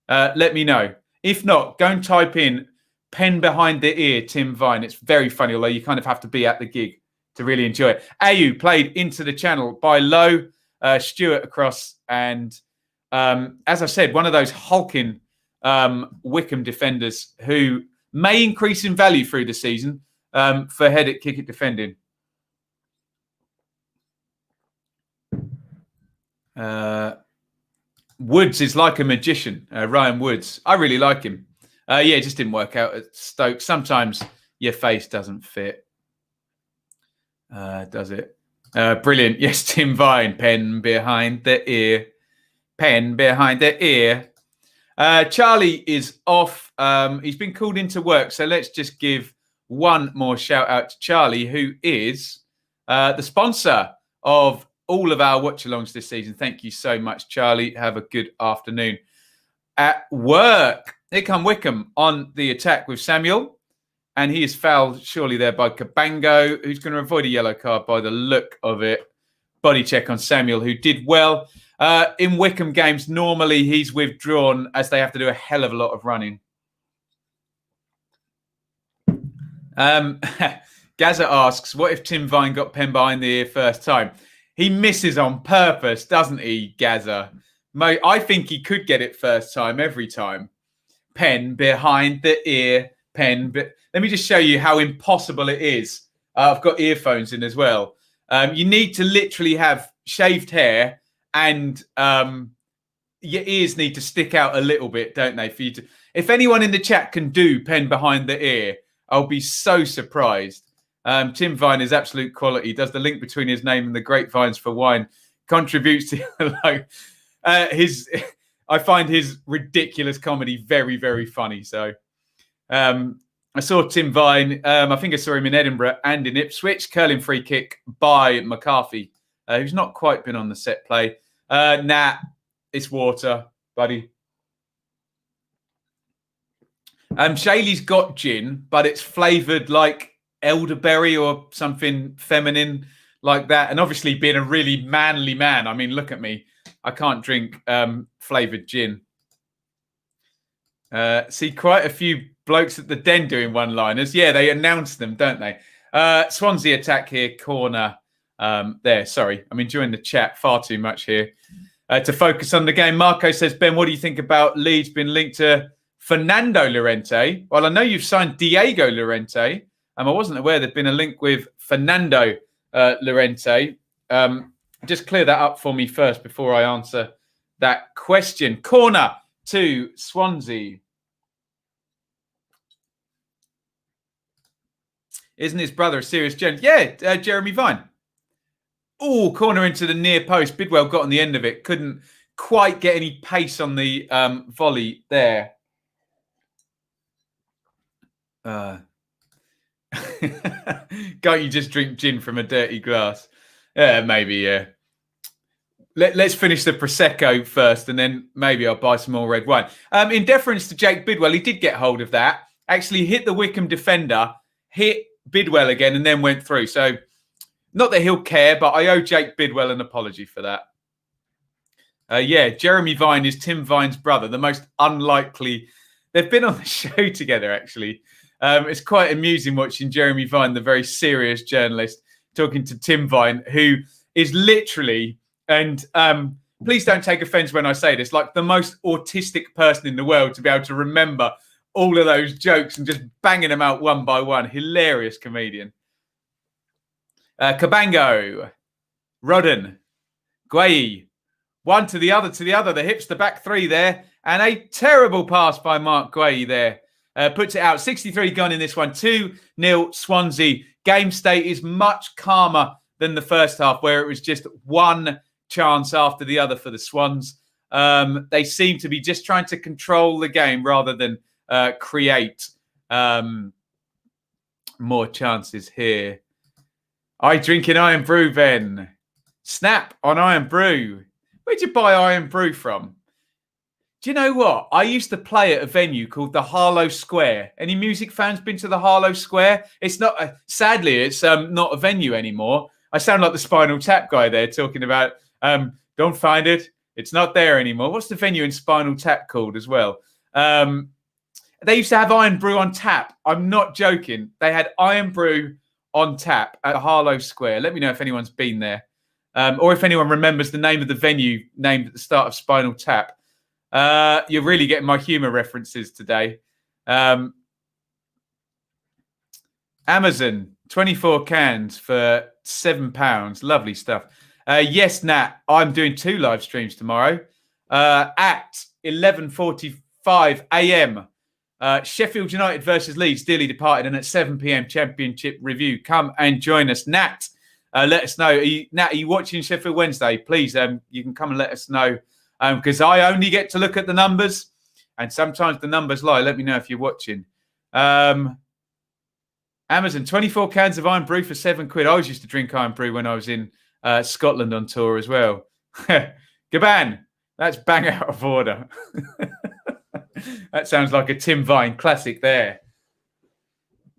Let me know. If not, go and type in pen behind the ear, Tim Vine. It's very funny, although you kind of have to be at the gig to really enjoy it. AU played into the channel by Low, Stewart across, and as I said, one of those hulking Wycombe defenders who may increase in value through the season for head it, kick it defending. Woods is like a magician, Ryan Woods. I really like him. Yeah, it just didn't work out at Stoke. Sometimes your face doesn't fit. Does it? Brilliant. Yes, Tim Vine. Pen behind the ear. Pen behind the ear. Charlie is off. He's been called into work. So let's just give one more shout out to Charlie, who is the sponsor of all of our watch-alongs this season. Thank you so much, Charlie. Have a good afternoon. At work, here come Wycombe on the attack with Samuel. And he is fouled surely there by Cabango, who's going to avoid a yellow card by the look of it. Body check on Samuel, who did well. In Wycombe games, normally he's withdrawn as they have to do a hell of a lot of running. Gaza asks, what if Tim Vine got pen behind the ear first time? He misses on purpose, doesn't he, Gaza? I think he could get it first time, every time. Pen behind the ear, pen. Let me just show you how impossible it is. I've got earphones in as well. You need to literally have shaved hair and your ears need to stick out a little bit, don't they? For you to, if anyone in the chat can do pen behind the ear, I'll be so surprised. Tim Vine is absolute quality. Does the link between his name and the grapevines for wine contributes to like his. I find his ridiculous comedy very, very funny. So I saw Tim Vine. I think I saw him in Edinburgh and in Ipswich. Curling free kick by McCarthy, who's not quite been on the set play. Nah, it's water, buddy. Shaylee's got gin, but it's flavoured like elderberry or something feminine like that. And obviously being a really manly man, I mean, look at me. I can't drink flavoured gin. See quite a few blokes at the Den doing one-liners. Yeah, they announce them, don't they? Swansea attack here, corner there. Sorry, I'm enjoying the chat far too much here. To focus on the game, Marco says, Ben, what do you think about Leeds being linked to Fernando Llorente? Well, I know you've signed Diego Llorente. I wasn't aware there'd been a link with Fernando Llorente. Just clear that up for me first before I answer that question. Corner to Swansea. Isn't his brother a serious gent? Yeah, Jeremy Vine. Oh, corner into the near post. Bidwell got on the end of it. Couldn't quite get any pace on the volley there. Can't you just drink gin from a dirty glass? Yeah, maybe, yeah. Let's finish the Prosecco first, and then maybe I'll buy some more red wine. In deference to Jake Bidwell, he did get hold of that. Actually hit the Wycombe defender, hit Bidwell again, and then went through. So, not that he'll care, but I owe Jake Bidwell an apology for that. Yeah, Jeremy Vine is Tim Vine's brother, the most unlikely. They've been on the show together, actually. It's quite amusing watching Jeremy Vine, the very serious journalist, talking to Tim Vine, who is literally, and please don't take offense when I say this, like the most autistic person in the world to be able to remember all of those jokes and just banging them out one by one. Hilarious comedian. Cabango, Rodden, Guay, one to the other, the hips, the back three there, and a terrible pass by Mark Guay there. puts it out. 63 gone in this one. 2-0 Swansea. Game state is much calmer than the first half, where it was just one chance after the other for the Swans. They seem to be just trying to control the game rather than create more chances here. I drink an Iron Brew, then. Snap on Iron Brew. Where'd you buy Iron Brew from? Do you know what? I used to play at a venue called the Harlow Square. Any music fans been to the Harlow Square? It's not, sadly, it's not a venue anymore. I sound like the Spinal Tap guy there talking about, don't find it. It's not there anymore. What's the venue in Spinal Tap called as well? They used to have Iron Brew on tap. I'm not joking. They had Iron Brew on tap at the Harlow Square. Let me know if anyone's been there. Or if anyone remembers the name of the venue named at the start of Spinal Tap. You're really getting my humour references today. Amazon, 24 cans for £7. Lovely stuff. Yes, Nat, I'm doing 2 live streams tomorrow at 11:45 a.m. Sheffield United versus Leeds, dearly departed, and at 7 p.m. Championship review. Come and join us. Nat, let us know. Nat, are you watching Sheffield Wednesday? Please, you can come and let us know. Because I only get to look at the numbers, and sometimes the numbers lie. Let me know if you're watching. Amazon, 24 cans of Iron Brew for £7. I always used to drink Iron Brew when I was in Scotland on tour as well. Gaban, that's bang out of order. That sounds like a Tim Vine classic there.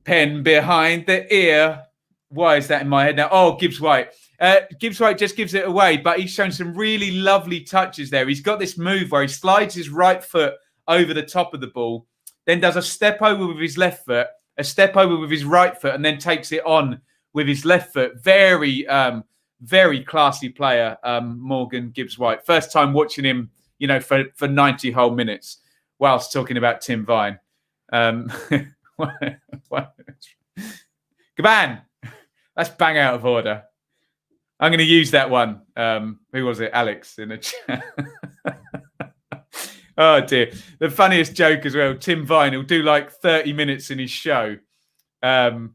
Pen behind the ear. Why is that in my head now? Oh, Gibbs White. Gibbs White just gives it away, but he's shown some really lovely touches there. He's got this move where he slides his right foot over the top of the ball, then does a step over with his left foot, a step over with his right foot, and then takes it on with his left foot. Very, very classy player, Morgan Gibbs White. First time watching him, for 90 whole minutes whilst talking about Tim Vine. Gaban, that's bang out of order. I'm going to use that one. Who was it? Alex in the chat. Oh, dear. The funniest joke as well, Tim Vine will do like 30 minutes in his show. And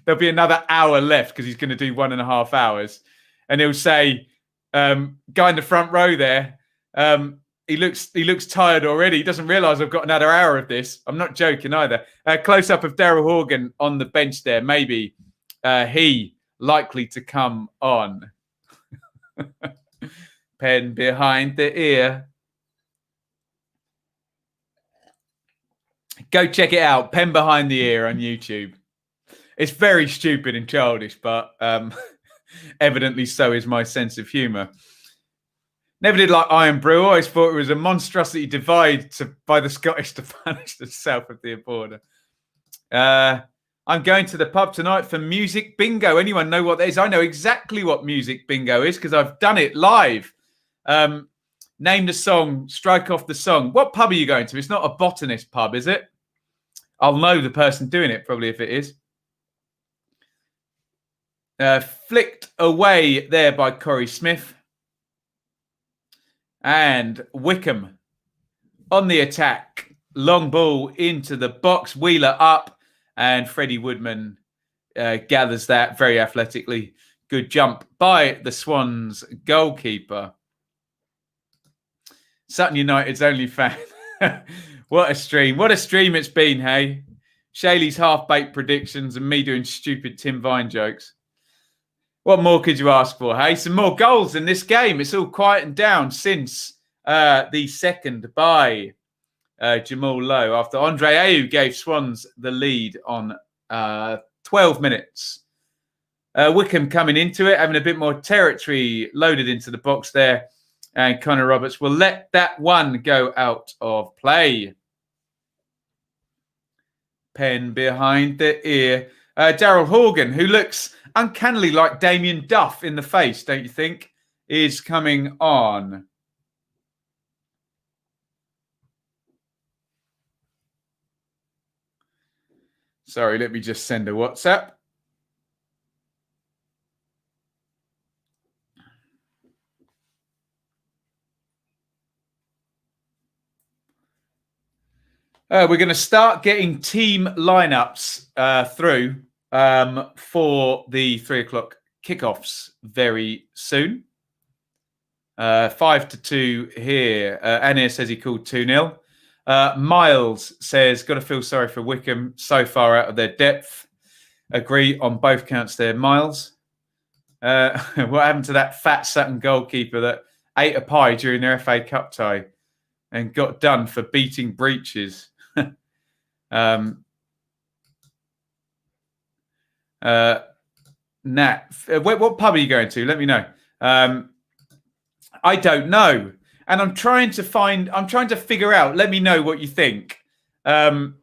there'll be another hour left because he's going to do 1.5 hours. And he'll say, guy in the front row there, he looks tired already. He doesn't realise I've got another hour of this. I'm not joking either. Close up of Daryl Horgan on the bench there. Maybe he likely to come on. Pen behind the ear. Go check it out. Pen behind the ear on YouTube. It's very stupid and childish, but evidently so is my sense of humour. Never did like Iron Brew. Always thought it was a monstrosity divide by the Scottish to punish the south of the border. I'm going to the pub tonight for music bingo. Anyone know what that is? I know exactly what music bingo is because I've done it live. Name the song, strike off the song. What pub are you going to? It's not a botanist pub, is it? I'll know the person doing it probably if it is. Flicked away there by Corey Smith. And Wycombe on the attack. Long ball into the box. Wheeler up. And Freddie Woodman gathers that very athletically. Good jump by the Swans goalkeeper. Sutton United's only fan. What a stream. What a stream it's been, hey? Shaylee's half-baked predictions and me doing stupid Tim Vine jokes. What more could you ask for, hey? Some more goals in this game. It's all quietened down since the second by Jamal Lowe after Andre Ayew gave Swans the lead on 12 minutes. Wycombe coming into it, having a bit more territory loaded into the box there. And Connor Roberts will let that one go out of play. Pen behind the ear. Daryl Horgan, who looks uncannily like Damien Duff in the face, don't you think, is coming on. Sorry, let me just send a WhatsApp. We're going to start getting team lineups through for the 3 o'clock kickoffs very soon. 5-2 here. Anir says he called 2-0. Miles says, got to feel sorry for Wycombe, so far out of their depth. Agree on both counts there, Miles. What happened to that fat Sutton goalkeeper that ate a pie during their FA Cup tie and got done for beating breaches? Nat, what pub are you going to? Let me know. I don't know. And I'm trying to figure out, let me know what you think. Whether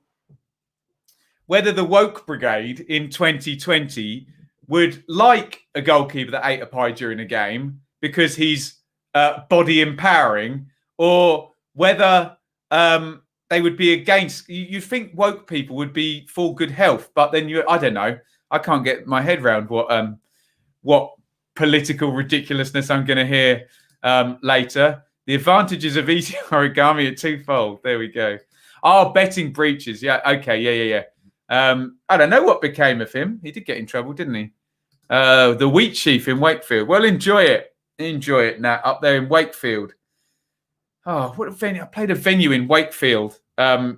the woke brigade in 2020 would like a goalkeeper that ate a pie during a game because he's body empowering, or whether they would be against. You think woke people would be for good health, but then I don't know. I can't get my head around what political ridiculousness I'm going to hear later. The advantages of eating origami are twofold. There we go. Oh, betting breaches. Yeah. Okay. Yeah. I don't know what became of him. He did get in trouble, didn't he? The Wheat Sheaf in Wakefield. Well, enjoy it. Enjoy it, Nat, up there in Wakefield. Oh, what a venue. I played a venue in Wakefield. I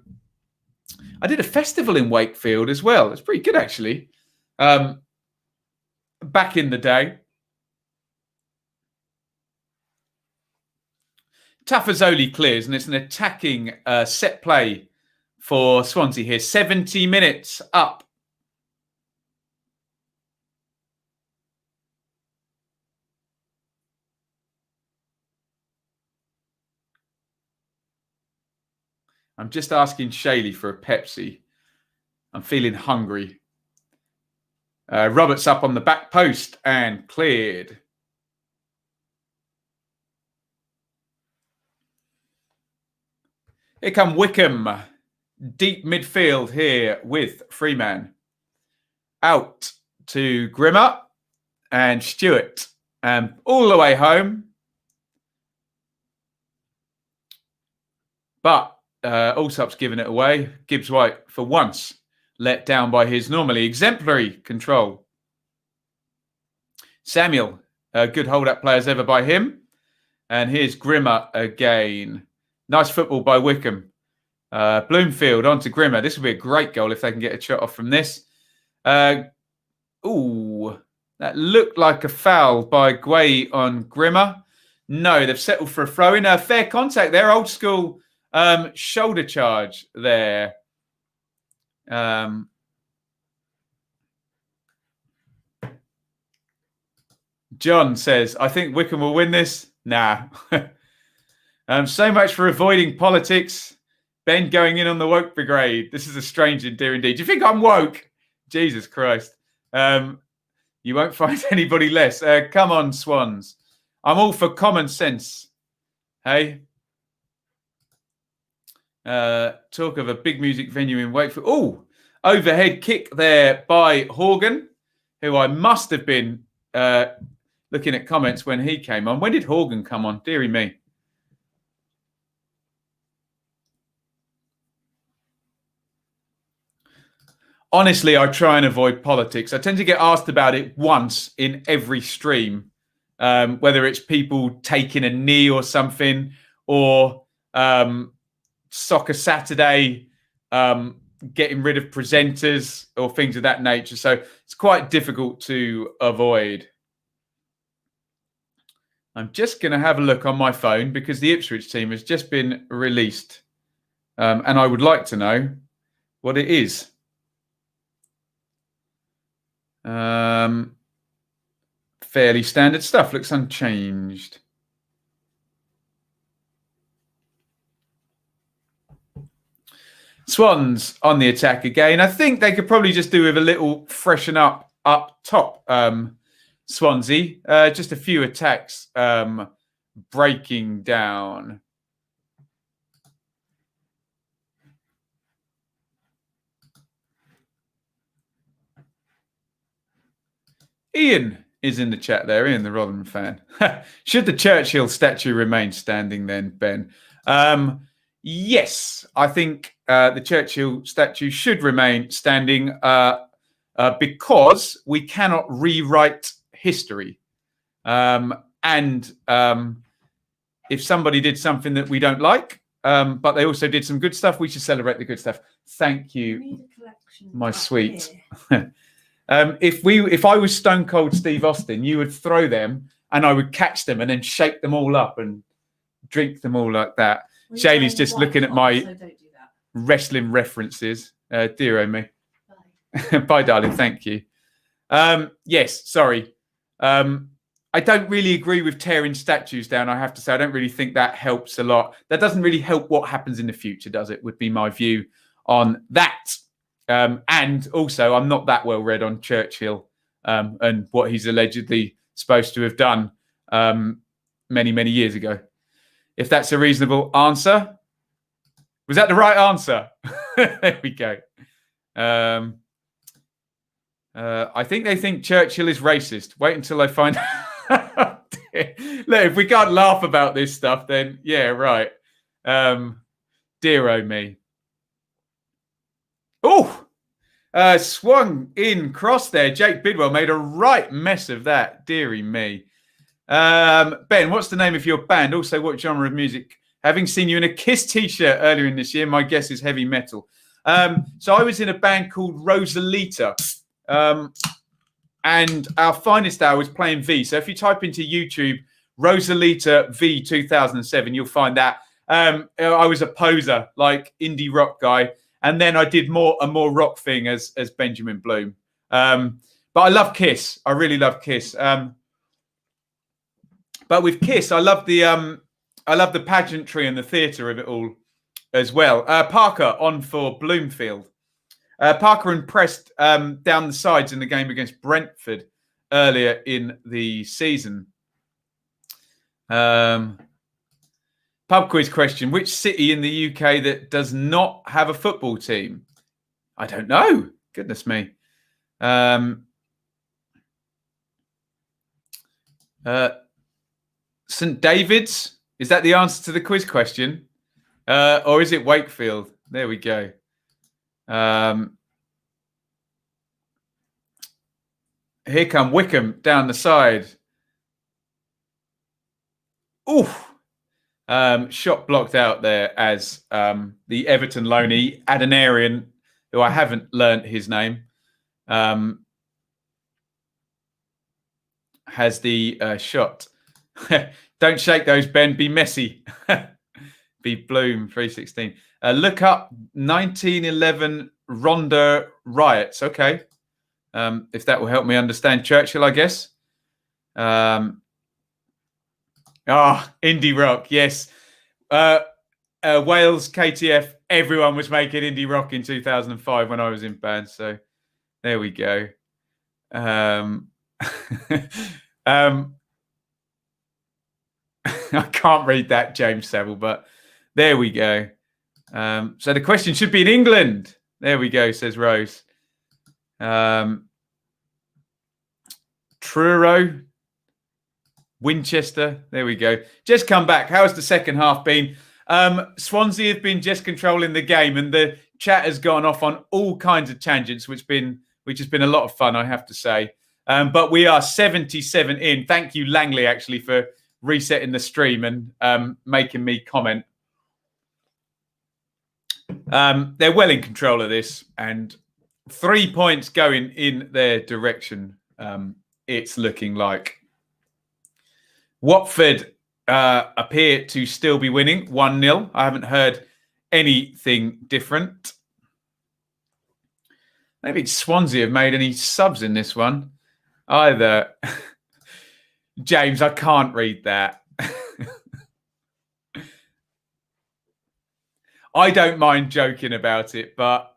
did a festival in Wakefield as well. It's pretty good, actually. Back in the day. Tafazoli clears, and it's an attacking set play for Swansea here. 70 minutes up. I'm just asking Shaylee for a Pepsi. I'm feeling hungry. Roberts up on the back post and cleared. Here come Wycombe. Deep midfield here with Freeman. Out to Grimmer and Stewart. All the way home. But Allsop's given it away. Gibbs White, for once, let down by his normally exemplary control. Samuel, good hold-up play as ever by him. And here's Grimmer again. Nice football by Wycombe. Bloomfield onto Grimmer. This will be a great goal if they can get a shot off from this. Ooh, that looked like a foul by Guay on Grimmer. No, they've settled for a throw-in. Fair contact there. Old school shoulder charge there. John says, I think Wycombe will win this. Nah. So much for avoiding politics. Ben going in on the woke brigade. This is a strange endear indeed. Do you think I'm woke? Jesus Christ. You won't find anybody less. Come on, Swans. I'm all for common sense. Hey? Talk of a big music venue in Wakefield. Oh, overhead kick there by Horgan, who I must have been looking at comments when he came on. When did Horgan come on? Deary me. Honestly, I try and avoid politics. I tend to get asked about it once in every stream, whether it's people taking a knee or something, or Soccer Saturday, getting rid of presenters or things of that nature. So it's quite difficult to avoid. I'm just going to have a look on my phone because the Ipswich team has just been released. And I would like to know what it is. Fairly standard stuff. Looks unchanged. Swans on the attack again. I think they could probably just do with a little freshen up top. Swansea. Just a few attacks breaking down. Iain is in the chat there. Iain, the Rotherham fan. Should the Churchill statue remain standing then, Ben? Yes, I think the Churchill statue should remain standing because we cannot rewrite history. And if somebody did something that we don't like, but they also did some good stuff, we should celebrate the good stuff. Thank you, my sweet. If I was Stone Cold Steve Austin, you would throw them and I would catch them and then shake them all up and drink them all like that. Shaylee's just looking at my wrestling references. Dear oh me. Bye. Bye, darling. Thank you. Yes, sorry. I don't really agree with tearing statues down, I have to say. I don't really think that helps a lot. That doesn't really help what happens in the future, does it? Would be my view on that. And also, I'm not that well read on Churchill and what he's allegedly supposed to have done many, many years ago. If that's a reasonable answer. Was that the right answer? There we go. I think they think Churchill is racist. Wait until I find out. Look, if we can't laugh about this stuff, then yeah, right. Dear oh me. Oh, swung in cross there. Jake Bidwell made a right mess of that. Deary me. Ben, what's the name of your band? Also, what genre of music? Having seen you in a Kiss t-shirt earlier in this year, my guess is heavy metal. So I was in a band called Rosalita. And our finest hour was playing V. So if you type into YouTube, Rosalita V 2007, you'll find that. I was a poser, like indie rock guy. And then I did a more rock thing as Benjamin Bloom. But I love Kiss. I really love Kiss. But with Kiss, I love the pageantry and the theatre of it all as well. Parker on for Bloomfield. Parker impressed down the sides in the game against Brentford earlier in the season. Pub quiz question. Which city in the UK that does not have a football team? I don't know. Goodness me. St David's? Is that the answer to the quiz question? Or is it Wakefield? There we go. Here come Wycombe down the side. Oof. Shot blocked out there as the Everton loanee, Adenarian, who I haven't learnt his name, has the shot. Don't shake those, Ben. Be messy. Be Bloom 316. Look up 1911 Ronda riots. Okay. If that will help me understand Churchill, I guess. Indie rock. Yes. Wales, KTF, everyone was making indie rock in 2005 when I was in band. So there we go. I can't read that, James Saville, but there we go. So the question should be in England. There we go, says Rose. Truro, Winchester. There we go. Just come back. How's the second half been? Swansea have been just controlling the game, and the chat has gone off on all kinds of tangents, which has been a lot of fun, I have to say. But we are 77 in. Thank you, Langley, actually, for resetting the stream and making me comment. They're well in control of this, and 3 points going in their direction. It's looking like Watford appear to still be winning 1-0. I haven't heard anything different. Maybe Swansea have made any subs in this one either. James, I can't read that. I don't mind joking about it, but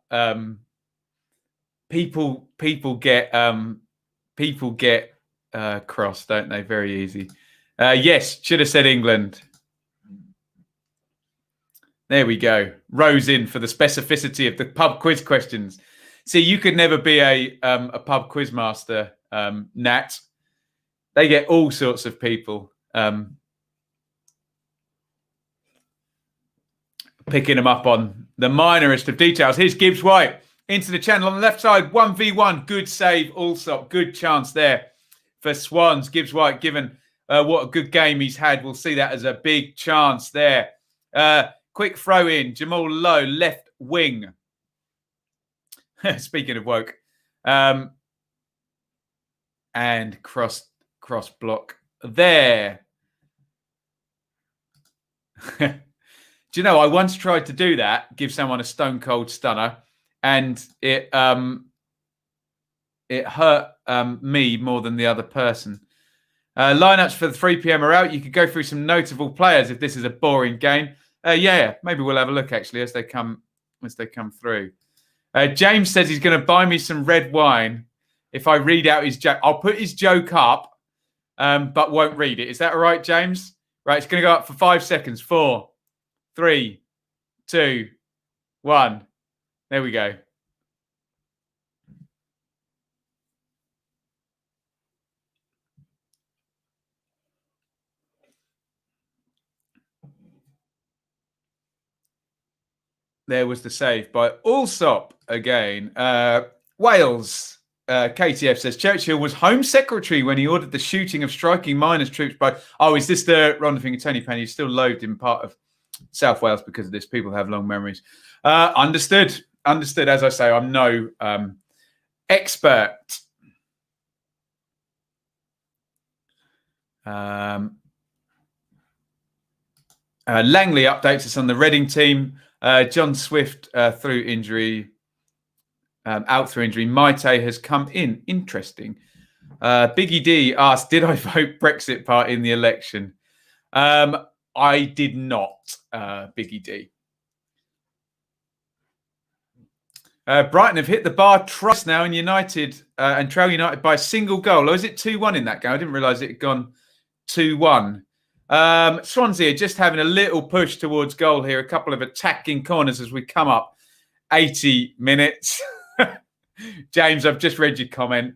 people get cross, don't they? Very easy. Yes, should have said England. There we go. Rose in for the specificity of the pub quiz questions. See, you could never be a pub quiz master, Nat. They get all sorts of people. picking them up on the minorest of details. Here's Gibbs White into the channel on the left side. 1v1. Good save. Allsop. Good chance there for Swans. Gibbs White, given what a good game he's had, we'll see that as a big chance there. Quick throw in. Jamal Lowe, left wing. Speaking of woke. And cross block there. Do you know, I once tried to do that, give someone a stone cold stunner, and it hurt me more than the other person. Lineups for the 3 p.m. are out. You could go through some notable players if this is a boring game. Yeah, maybe we'll have a look actually as they come through. James says he's going to buy me some red wine if I read out his joke. I'll put his joke up, but won't read it. Is that all right, James? Right, it's going to go up for 5 seconds. 4, 3, 2, 1. There we go. There was the save by Allsop again. Wales. KTF says Churchill was Home Secretary when he ordered the shooting of striking miners troops by... Oh, is this the Ronald Finger Tony Penny? He's still loathed in part of South Wales because of this. People have long memories. Understood. Understood. As I say, I'm no expert. Langley updates us on the Reading team. John Swift through injury, out through injury. Maite has come in. Interesting. Biggie D asked, did I vote Brexit Party in the election? I did not, Biggie D. Brighton have hit the bar twice now in United and trail United by a single goal. Oh, is it 2-1 in that game? I didn't realise it had gone 2-1. Swansea just having a little push towards goal here. A couple of attacking corners as we come up 80 minutes. James, I've just read your comment.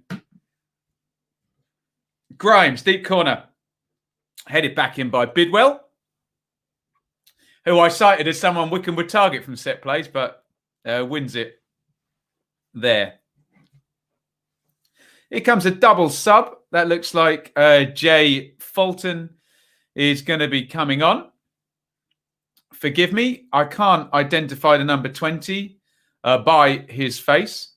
Grimes, deep corner. Headed back in by Bidwell, who I cited as someone Wycombe would target from set plays, but wins it there. Here comes a double sub. That looks like Jay Fulton is going to be coming on. Forgive me, I can't identify the number 20 by his face.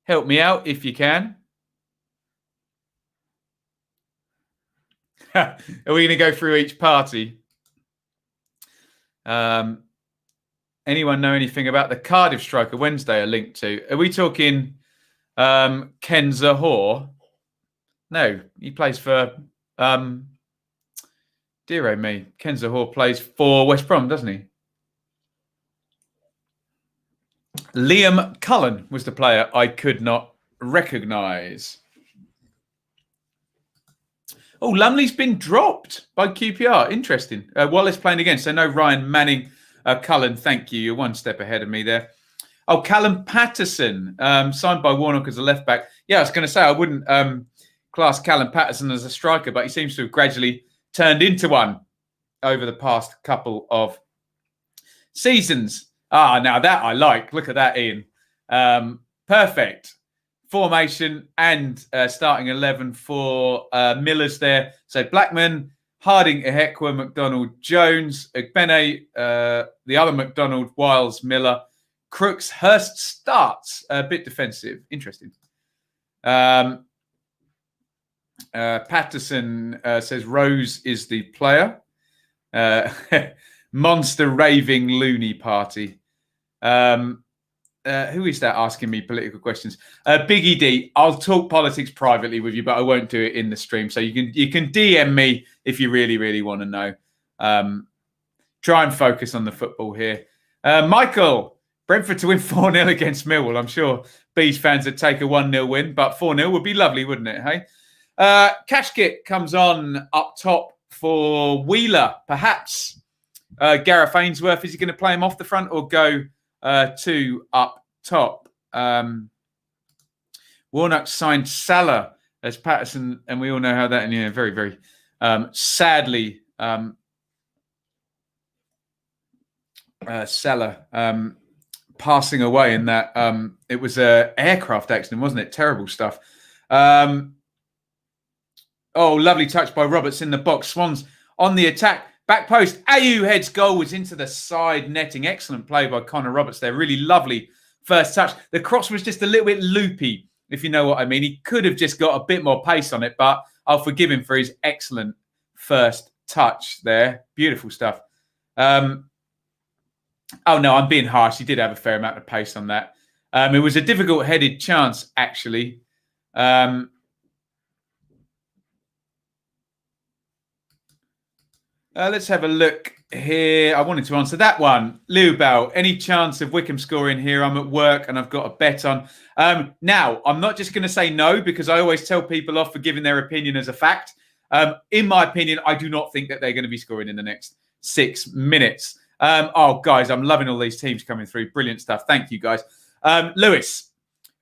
Help me out if you can. Are we going to go through each party? Anyone know anything about the Cardiff striker Wednesday are linked to? Are we talking Ken Zahor? No, he plays for... dear me, Ken Zahor plays for West Brom, doesn't he? Liam Cullen was the player I could not recognise. Oh, Lumley's been dropped by QPR. Interesting. Wallace playing again, so no Ryan Manning. Cullen, thank you. You're one step ahead of me there. Oh, Callum Patterson, signed by Warnock as a left back. Yeah, I was going to say I wouldn't class Callum Patterson as a striker, but he seems to have gradually turned into one over the past couple of seasons. Now that I like. Look at that, Iain. Perfect formation and starting 11 for Millers there. So Blackman, Harding, Ehekwa, McDonald, Jones, Ogbene, the other McDonald, Wiles, Miller, Crooks, Hurst starts. A bit defensive. Interesting. Patterson says Rose is the player. Monster raving loony party. Who is that asking me political questions? Biggie D. I'll talk politics privately with you, but I won't do it in the stream. So you can DM me if you really, really want to know. Try and focus on the football here. Michael, Brentford to win 4-0 against Millwall. I'm sure Bees fans would take a 1-0 win, but 4-0 would be lovely, wouldn't it? Hey, Cashkit comes on up top for Wheeler, perhaps. Gareth Ainsworth, is he going to play him off the front or go two up top? Warnock signed Salah as Patterson, and we all know how that, and very, very sadly Salah passing away in that. It was an aircraft accident, wasn't it? Terrible stuff. Lovely touch by Roberts in the box. Swans on the attack. Back post. Mayhew heads goal was into the side netting. Excellent play by Connor Roberts there. Really lovely first touch. The cross was just a little bit loopy, if you know what I mean. He could have just got a bit more pace on it, but I'll forgive him for his excellent first touch there. Beautiful stuff. Oh, no, I'm being harsh. He did have a fair amount of pace on that. It was a difficult headed chance, actually. Let's have a look here. I wanted to answer that one. Liubel, any chance of Wycombe scoring here? I'm at work and I've got a bet on. Now, I'm not just going to say no because I always tell people off for giving their opinion as a fact. In my opinion, I do not think that they're going to be scoring in the next 6 minutes. Guys, I'm loving all these teams coming through. Brilliant stuff. Thank you, guys. Lewis,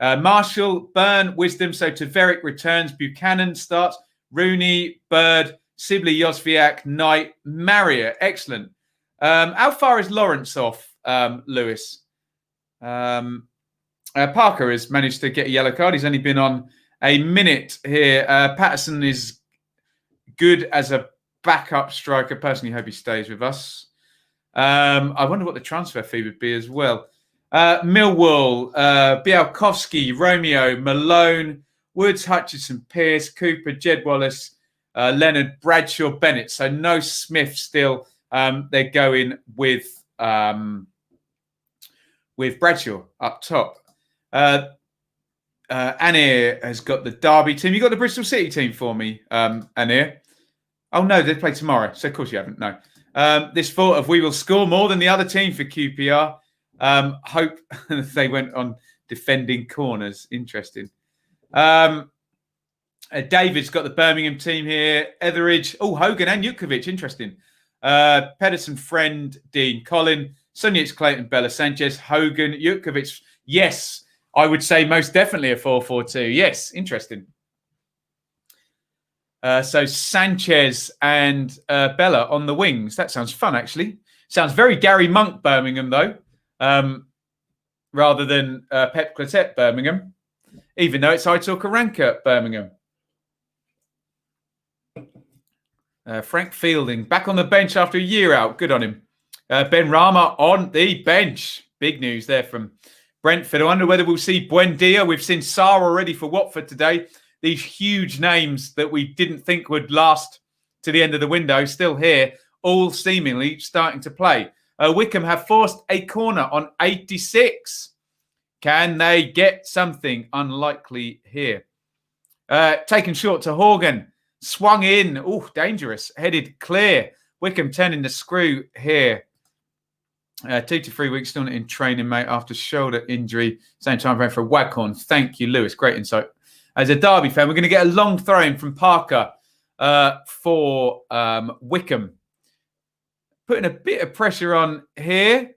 Marshall, Byrne, Wisdom. So Taverick returns. Buchanan starts. Rooney, Bird, Sibley, Josviak, Knight, Marriott. Excellent. How far is Lawrence off, Lewis? Parker has managed to get a yellow card. He's only been on a minute here. Patterson is good as a backup striker. Personally, hope he stays with us. I wonder what the transfer fee would be as well. Millwall, Bialkowski, Romeo, Malone, Woods, Hutchinson, Pearce, Cooper, Jed Wallace, Leonard, Bradshaw, Bennett. So no Smith still. They're going with Bradshaw up top. Anir has got the Derby team. You got the Bristol City team for me, Anir? Oh, no, they play tomorrow. So, of course, you haven't. No. This thought of we will score more than the other team for QPR. Hope they went on defending corners. Interesting. David's got the Birmingham team here. Etheridge. Oh, Hogan and Jutkovic. Interesting. Pedersen, Friend, Dean, Colin, Sunjic, Clayton, Bella, Sanchez, Hogan, Jutkovic. Yes, I would say most definitely a 4-4-2. Yes, interesting. So Sanchez and Bella on the wings. That sounds fun, actually. Sounds very Gary Monk Birmingham, though, rather than Pep Clotet Birmingham, even though it's Aitor Karanka Birmingham. Frank Fielding back on the bench after a year out. Good on him. Ben Rama on the bench. Big news there from Brentford. I wonder whether we'll see Buendia. We've seen Sarr already for Watford today. These huge names that we didn't think would last to the end of the window, still here, all seemingly starting to play. Wycombe have forced a corner on 86. Can they get something? Unlikely here. Taken short to Horgan. Swung in. Oh, dangerous. Headed clear. Wycombe turning the screw here. 2 to 3 weeks still in training, mate, after shoulder injury. Same time frame for Waghorn. Thank you, Lewis. Great insight. As a Derby fan, we're going to get a long throw in from Parker for Wycombe. Putting a bit of pressure on here.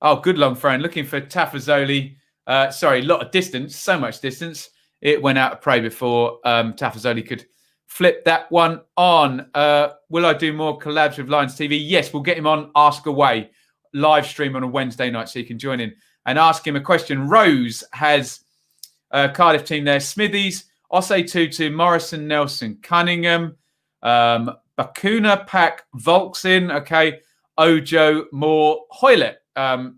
Oh, good long throw in. Looking for Tafazoli. Sorry, a lot of distance. So much distance. It went out of play before Tafazoli could flip that one on. Will I do more collabs with Lions TV? Yes, we'll get him on Ask Away live stream on a Wednesday night so you can join in and ask him a question. Rose has Cardiff team there. Smithies, Osei Tutu, Morrison, Nelson, Cunningham, Bakuna, Pack, Volksin, okay, Ojo, Moore, Hoylett,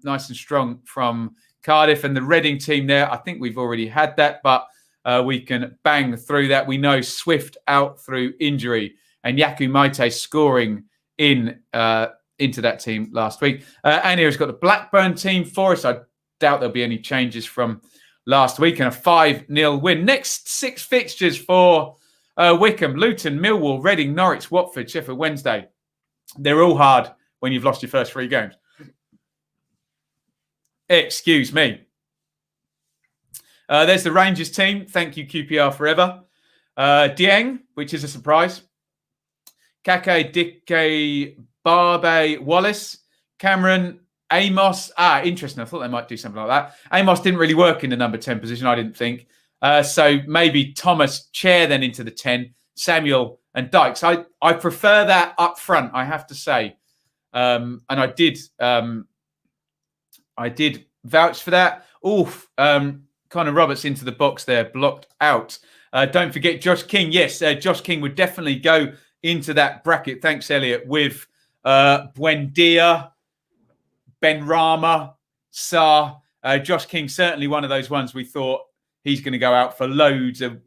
nice and strong from Cardiff. And the Reading team there, I think we've already had that, but we can bang through that. We know Swift out through injury and Yaku Maite scoring into that team last week. Anier's got the Blackburn team for us. I doubt there'll be any changes from last week, and a 5-0 win. Next 6 fixtures for Wycombe: Luton, Millwall, Reading, Norwich, Watford, Sheffield Wednesday. They're all hard when you've lost your first 3 games. Excuse me. There's the Rangers team. Thank you, QPR forever. Dieng, which is a surprise. Kake, Dike, Barbe, Wallace, Cameron, Amos. Interesting. I thought they might do something like that. Amos didn't really work in the number 10 position, I didn't think. So maybe Thomas Chair then into the 10, Samuel and Dykes. I prefer that up front, I have to say. And I did I did vouch for that. Oof. Connor Roberts into the box there, blocked out. Don't forget Josh King. Yes, Josh King would definitely go into that bracket. Thanks, Elliot, with Buendia, Ben Rama, Sa. Josh King, certainly one of those ones we thought he's going to go out for loads of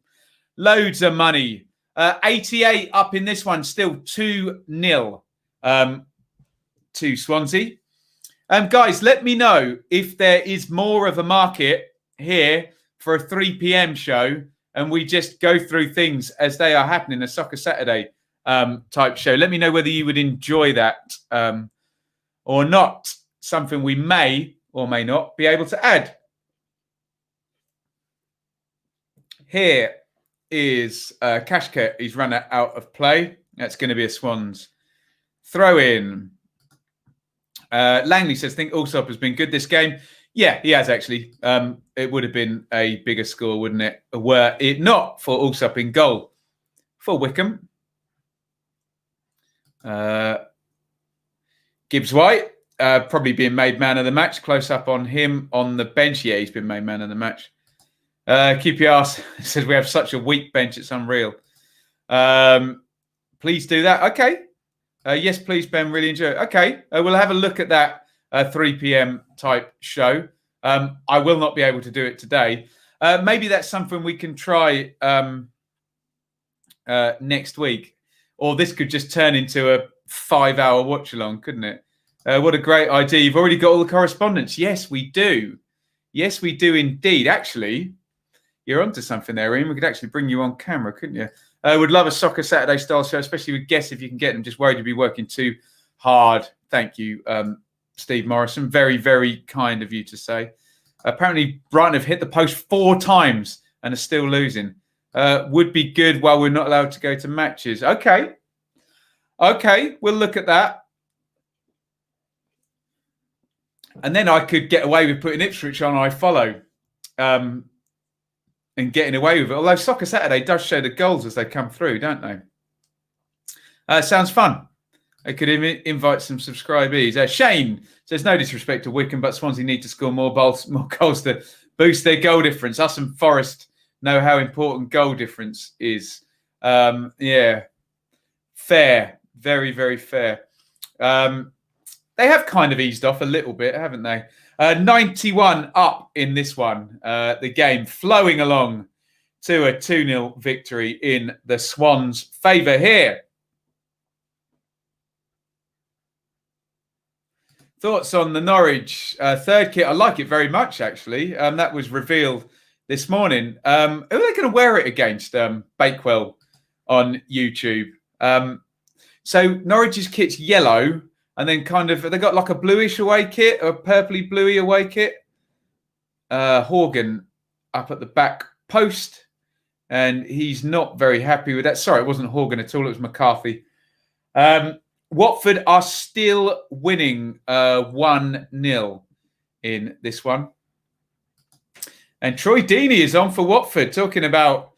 money. 88 up in this one, still 2-0 to Swansea. Guys, let me know if there is more of a market here for a 3 p.m. show and we just go through things as they are happening, a Soccer Saturday type show. Let me know whether you would enjoy that or not. Something we may or may not be able to add. Here is Kashka. He's run out of play. That's going to be a Swans throw in. Langley says, think Allsop has been good this game. Yeah, he has actually. It would have been a bigger score, wouldn't it? Were it not for Allsop in goal for Wycombe. Gibbs White, probably being made man of the match. Close up on him on the bench. Yeah, he's been made man of the match. QPR says we have such a weak bench, it's unreal. Please do that. Okay. Yes, please, Ben. Really enjoy it. Okay. We'll have a look at that 3 p.m. type show. I will not be able to do it today. Maybe that's something we can try next week. Or this could just turn into a 5-hour watch along, couldn't it? What a great idea. You've already got all the correspondence. Yes, we do. Yes, we do indeed. Actually, you're onto something there, Iain. We could actually bring you on camera, couldn't you? Would love a Soccer Saturday style show, especially with guests if you can get them. Just worried you'd be working too hard. Thank you, Steve Morrison. Very, very kind of you to say. Apparently, Brighton have hit the post 4 times and are still losing. Would be good while we're not allowed to go to matches. Okay. Okay, we'll look at that. And then I could get away with putting Ipswich on I follow. And getting away with it. Although Soccer Saturday does show the goals as they come through, don't they? Sounds fun. I could invite some subscribees. Shane says, no disrespect to Wycombe, but Swansea need to score more goals to boost their goal difference. Us and Forest know how important goal difference is. Yeah, fair. Very, very fair. They have kind of eased off a little bit, haven't they? 91 up in this one. The game flowing along to a 2-0 victory in the Swans' favour here. Thoughts on the Norwich third kit? I like it very much, actually. That was revealed this morning. Who are they going to wear it against? Bakewell on YouTube. So Norwich's kit's yellow. And then kind of, they got like a bluish away kit, a purpley bluey away kit. Horgan up at the back post. And he's not very happy with that. Sorry, it wasn't Horgan at all. It was McCarthy. Watford are still winning 1-0 in this one. And Troy Deeney is on for Watford, talking about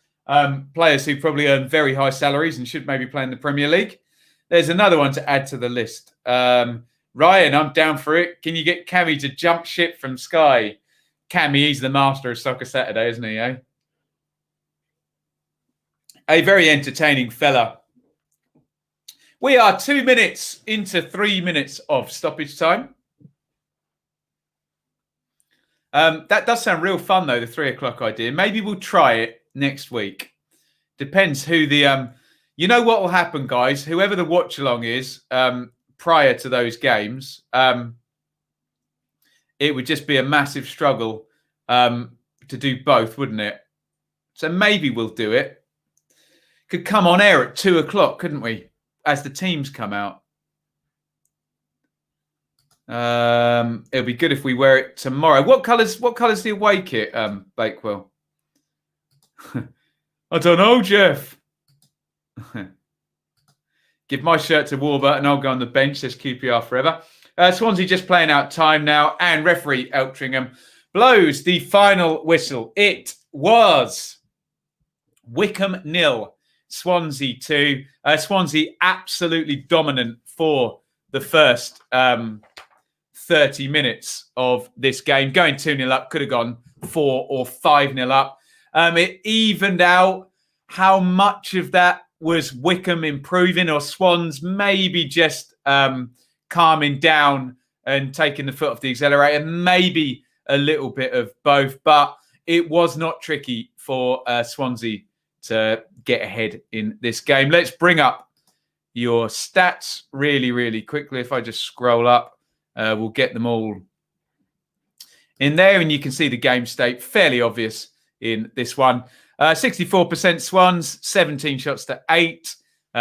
players who probably earn very high salaries and should maybe play in the Premier League. There's another one to add to the list. Ryan, I'm down for it. Can you get Cammy to jump ship from Sky? Cammy, he's the master of Soccer Saturday, isn't he, eh? A very entertaining fella. We are 2 minutes into 3 minutes of stoppage time. That does sound real fun, though, the 3 o'clock idea. Maybe we'll try it next week. Depends who the... You know what will happen, guys? Whoever the watch-along is prior to those games, it would just be a massive struggle to do both, wouldn't it? So maybe we'll do it. Could come on air at 2 o'clock, couldn't we? As the teams come out. It'll be good if we wear it tomorrow. What colour's the away kit, Bakewell? I don't know, Jeff. Give my shirt to Warburton and I'll go on the bench, says QPR forever. Swansea just playing out time now, and referee Eltringham blows the final whistle. It was Wycombe 0, Swansea 2. Swansea absolutely dominant for the first 30 minutes of this game. Going 2-0 up, could have gone 4 or 5-0 up. It evened out. How much of that was Wycombe improving or Swans maybe just calming down and taking the foot off the accelerator? Maybe a little bit of both, but it was not tricky for Swansea to get ahead in this game. Let's bring up your stats really, really quickly. If I just scroll up, we'll get them all in there, and you can see the game state fairly obvious in this one. 64% Swans, 17 shots to 8,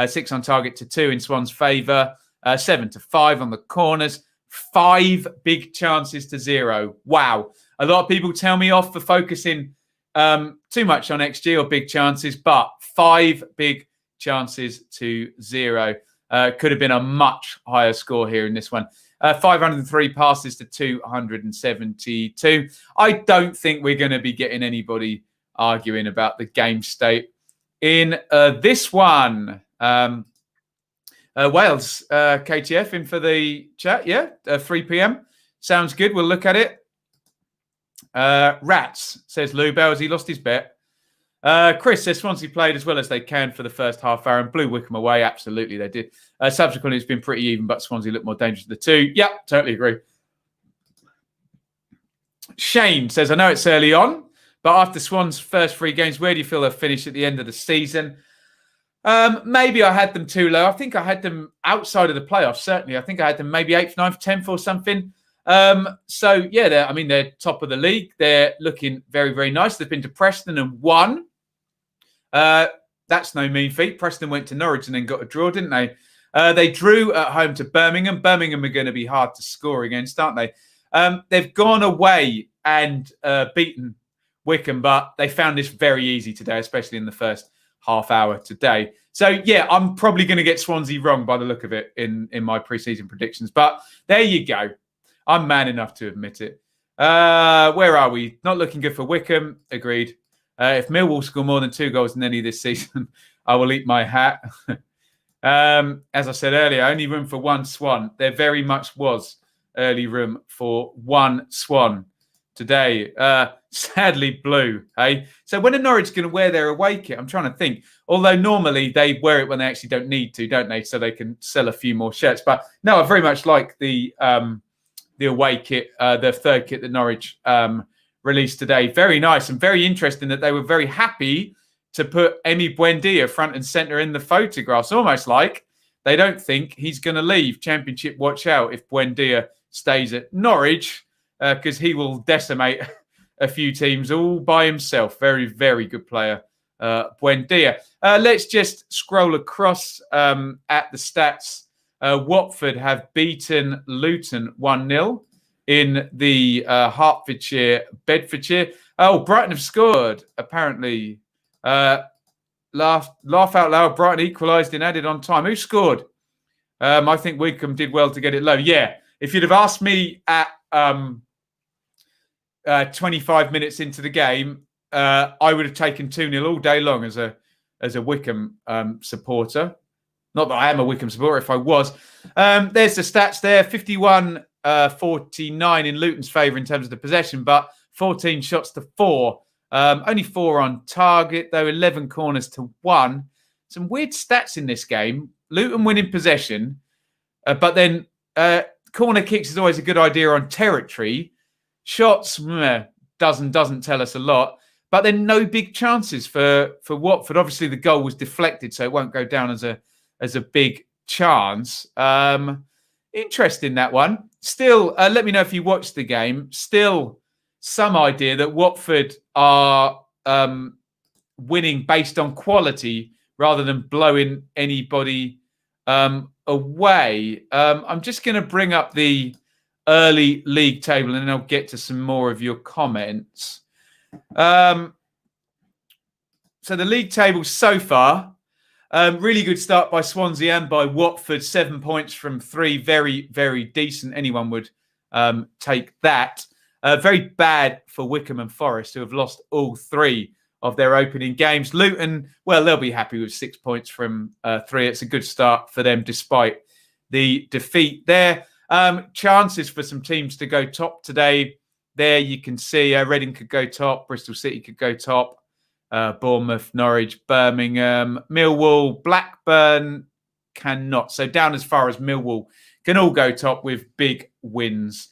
6 on target to 2 in Swans' favour, 7 to 5 on the corners, 5 big chances to 0. Wow. A lot of people tell me off for focusing too much on XG or big chances, but 5 big chances to 0. Could have been a much higher score here in this one. 503 passes to 272. I don't think we're going to be getting anybody arguing about the game state in this one. Wales, KTF in for the chat. Yeah, 3 p.m. Sounds good. We'll look at it. Rats, says Lou Bell, has he lost his bet? Chris says Swansea played as well as they can for the first half hour and blew Wycombe away. Absolutely, they did. Subsequently, it's been pretty even, but Swansea looked more dangerous of the two. Yeah, totally agree. Shane says, I know it's early on, but after Swans' first 3 games, where do you feel they'll finish at the end of the season? Maybe I had them too low. I think I had them outside of the playoffs, certainly. I think I had them maybe 8th, 9th, 10th or something. So, yeah, they're top of the league. They're looking very, very nice. They've been to Preston and won. That's no mean feat. Preston went to Norwich and then got a draw, didn't they? They drew at home to Birmingham. Birmingham are going to be hard to score against, aren't they? They've gone away and beaten Wycombe, but they found this very easy today, especially in the first half hour today. So, yeah, I'm probably going to get Swansea wrong by the look of it in my pre-season predictions. But there you go. I'm man enough to admit it. Where are we? Not looking good for Wycombe. Agreed. If Millwall score more than 2 goals in any this season, I will eat my hat. As I said earlier, only room for 1 Swan. There very much was early room for 1 Swan today. Sadly blue. Hey? So when are Norwich going to wear their away kit? I'm trying to think. Although normally they wear it when they actually don't need to, don't they? So they can sell a few more shirts. But no, I very much like the away kit, the 3rd kit that Norwich released today. Very nice and very interesting that they were very happy to put Emi Buendia front and centre in the photographs. Almost like they don't think he's going to leave. Championship, watch out if Buendia stays at Norwich, because he will decimate a few teams all by himself. Very, very good player, Buendia. Let's just scroll across at the stats. Watford have beaten Luton 1-0 in the Hertfordshire-Bedfordshire. Oh, Brighton have scored, apparently. Laugh out loud. Brighton equalised in added on time. Who scored? I think Wycombe did well to get it low. Yeah, if you'd have asked me at 25 minutes into the game, I would have taken 2-0 all day long as a Wycombe supporter. Not that I am a Wycombe supporter. If I was, there's the stats there: 51-49 in Luton's favour in terms of the possession, but 14 shots to 4. Only 4 on target, though. 11 corners to 1. Some weird stats in this game. Luton winning possession, but then corner kicks is always a good idea on territory. Shots doesn't tell us a lot. But then no big chances for Watford. Obviously, the goal was deflected, so it won't go down as a big chance. Interesting, that one. Still, let me know if you watched the game. Still, some idea that Watford are winning based on quality rather than blowing anybody away. I'm just going to bring up the early league table and then I'll get to some more of your comments. So the league table so far, really good start by Swansea and by Watford. 7 points from 3. Very, very decent. Anyone would take that. Very bad for Wycombe and Forest, who have lost all 3 of their opening games. Luton, well, they'll be happy with 6 points from 3. It's a good start for them, despite the defeat there. Chances for some teams to go top today. There you can see Reading could go top, Bristol City could go top, Bournemouth, Norwich, Birmingham, Millwall, Blackburn cannot. So down as far as Millwall can all go top with big wins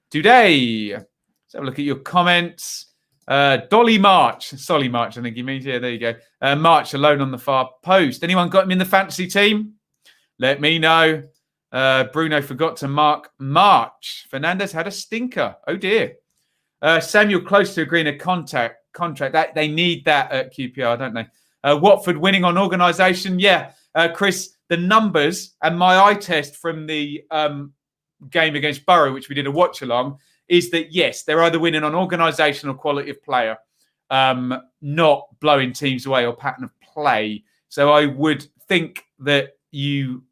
today. Let's have a look at your comments. Solly March, I think he means. Yeah, there you go. March alone on the far post. Anyone got him in the fantasy team? Let me know. Bruno forgot to mark March. Fernandez had a stinker. Oh dear. Samuel close to agreeing a contract. That they need that at QPR, don't they? Watford winning on organisation. Yeah, Chris, the numbers and my eye test from the game against Borough, which we did a watch along, is that yes, they're either winning on organisation or quality of player, not blowing teams away or pattern of play. So I would think that your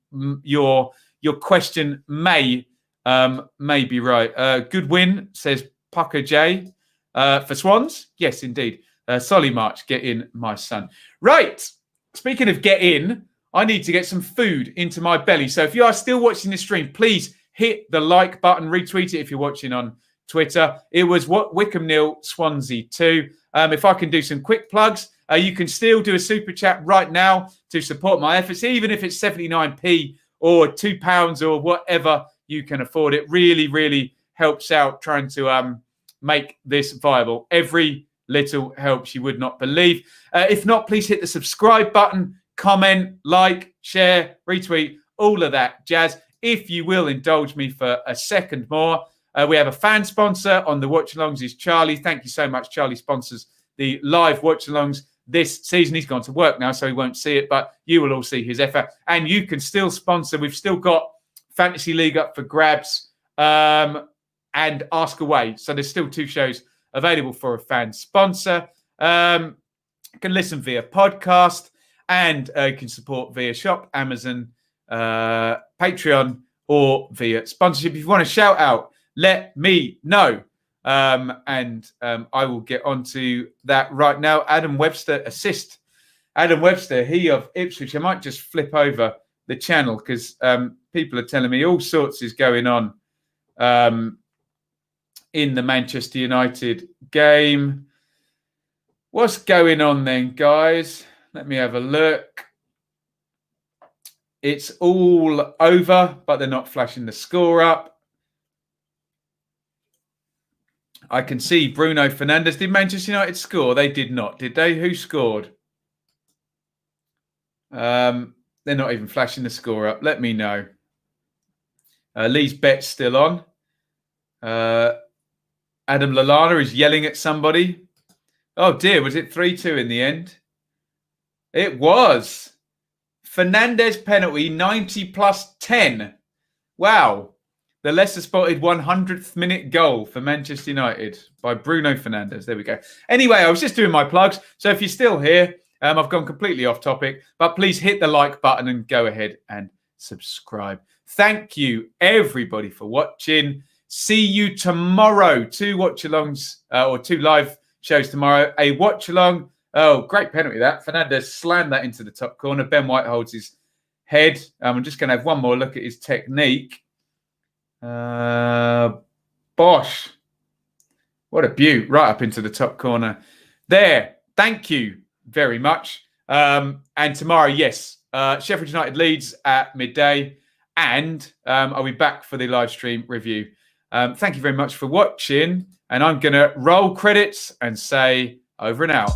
question may be right. Good win, says Pucker J. For Swans? Yes, indeed. Solly March, get in, my son. Right. Speaking of get in, I need to get some food into my belly. So if you are still watching the stream, please hit the like button, retweet it if you're watching on Twitter. It was Wycombe 0, Swansea 2. If I can do some quick plugs, you can still do a super chat right now to support my efforts, even if it's 79p or £2 or whatever you can afford. It really, really helps out trying to make this viable. Every little helps, you would not believe. If not, please hit the subscribe button, comment, like, share, retweet, all of that jazz. If you will indulge me for a second more, we have a fan sponsor on the watch-alongs is Charlie. Thank you so much. Charlie sponsors the live watch-alongs this season. He's gone to work now, so he won't see it, but you will all see his effort. And you can still sponsor. We've still got Fantasy League up for grabs and Ask Away. So there's still 2 shows available for a fan sponsor. You can listen via podcast and you can support via shop, Amazon, Patreon, or via sponsorship. If you want to shout out, let me know. And I will get onto that right now. Adam Webster, assist. Adam Webster, he of Ipswich. I might just flip over the channel because people are telling me all sorts is going on in the Manchester United game. What's going on then, guys? Let me have a look. It's all over, but they're not flashing the score up. I can see Bruno Fernandes. Did Manchester United score? They did not, did they? Who scored? They're not even flashing the score up. Let me know. Lee's bet's still on. Adam Lallana is yelling at somebody. Oh dear, was it 3-2 in the end? It was. Fernandes penalty, 90 plus 10. Wow. The lesser spotted 100th minute goal for Manchester United by Bruno Fernandes. There we go. Anyway, I was just doing my plugs. So if you're still here, I've gone completely off topic, but please hit the like button and go ahead and subscribe. Thank you, everybody, for watching. See you tomorrow. 2 watch-alongs or 2 live shows tomorrow. A watch-along. Oh, great penalty that. Fernandes slammed that into the top corner. Ben White holds his head. I'm just going to have one more look at his technique. Bosh. What a beaut. Right up into the top corner. There. Thank you very much. And tomorrow, yes, Sheffield United Leeds at midday. And I'll be back for the live stream review. Thank you very much for watching. And I'm going to roll credits and say over and out.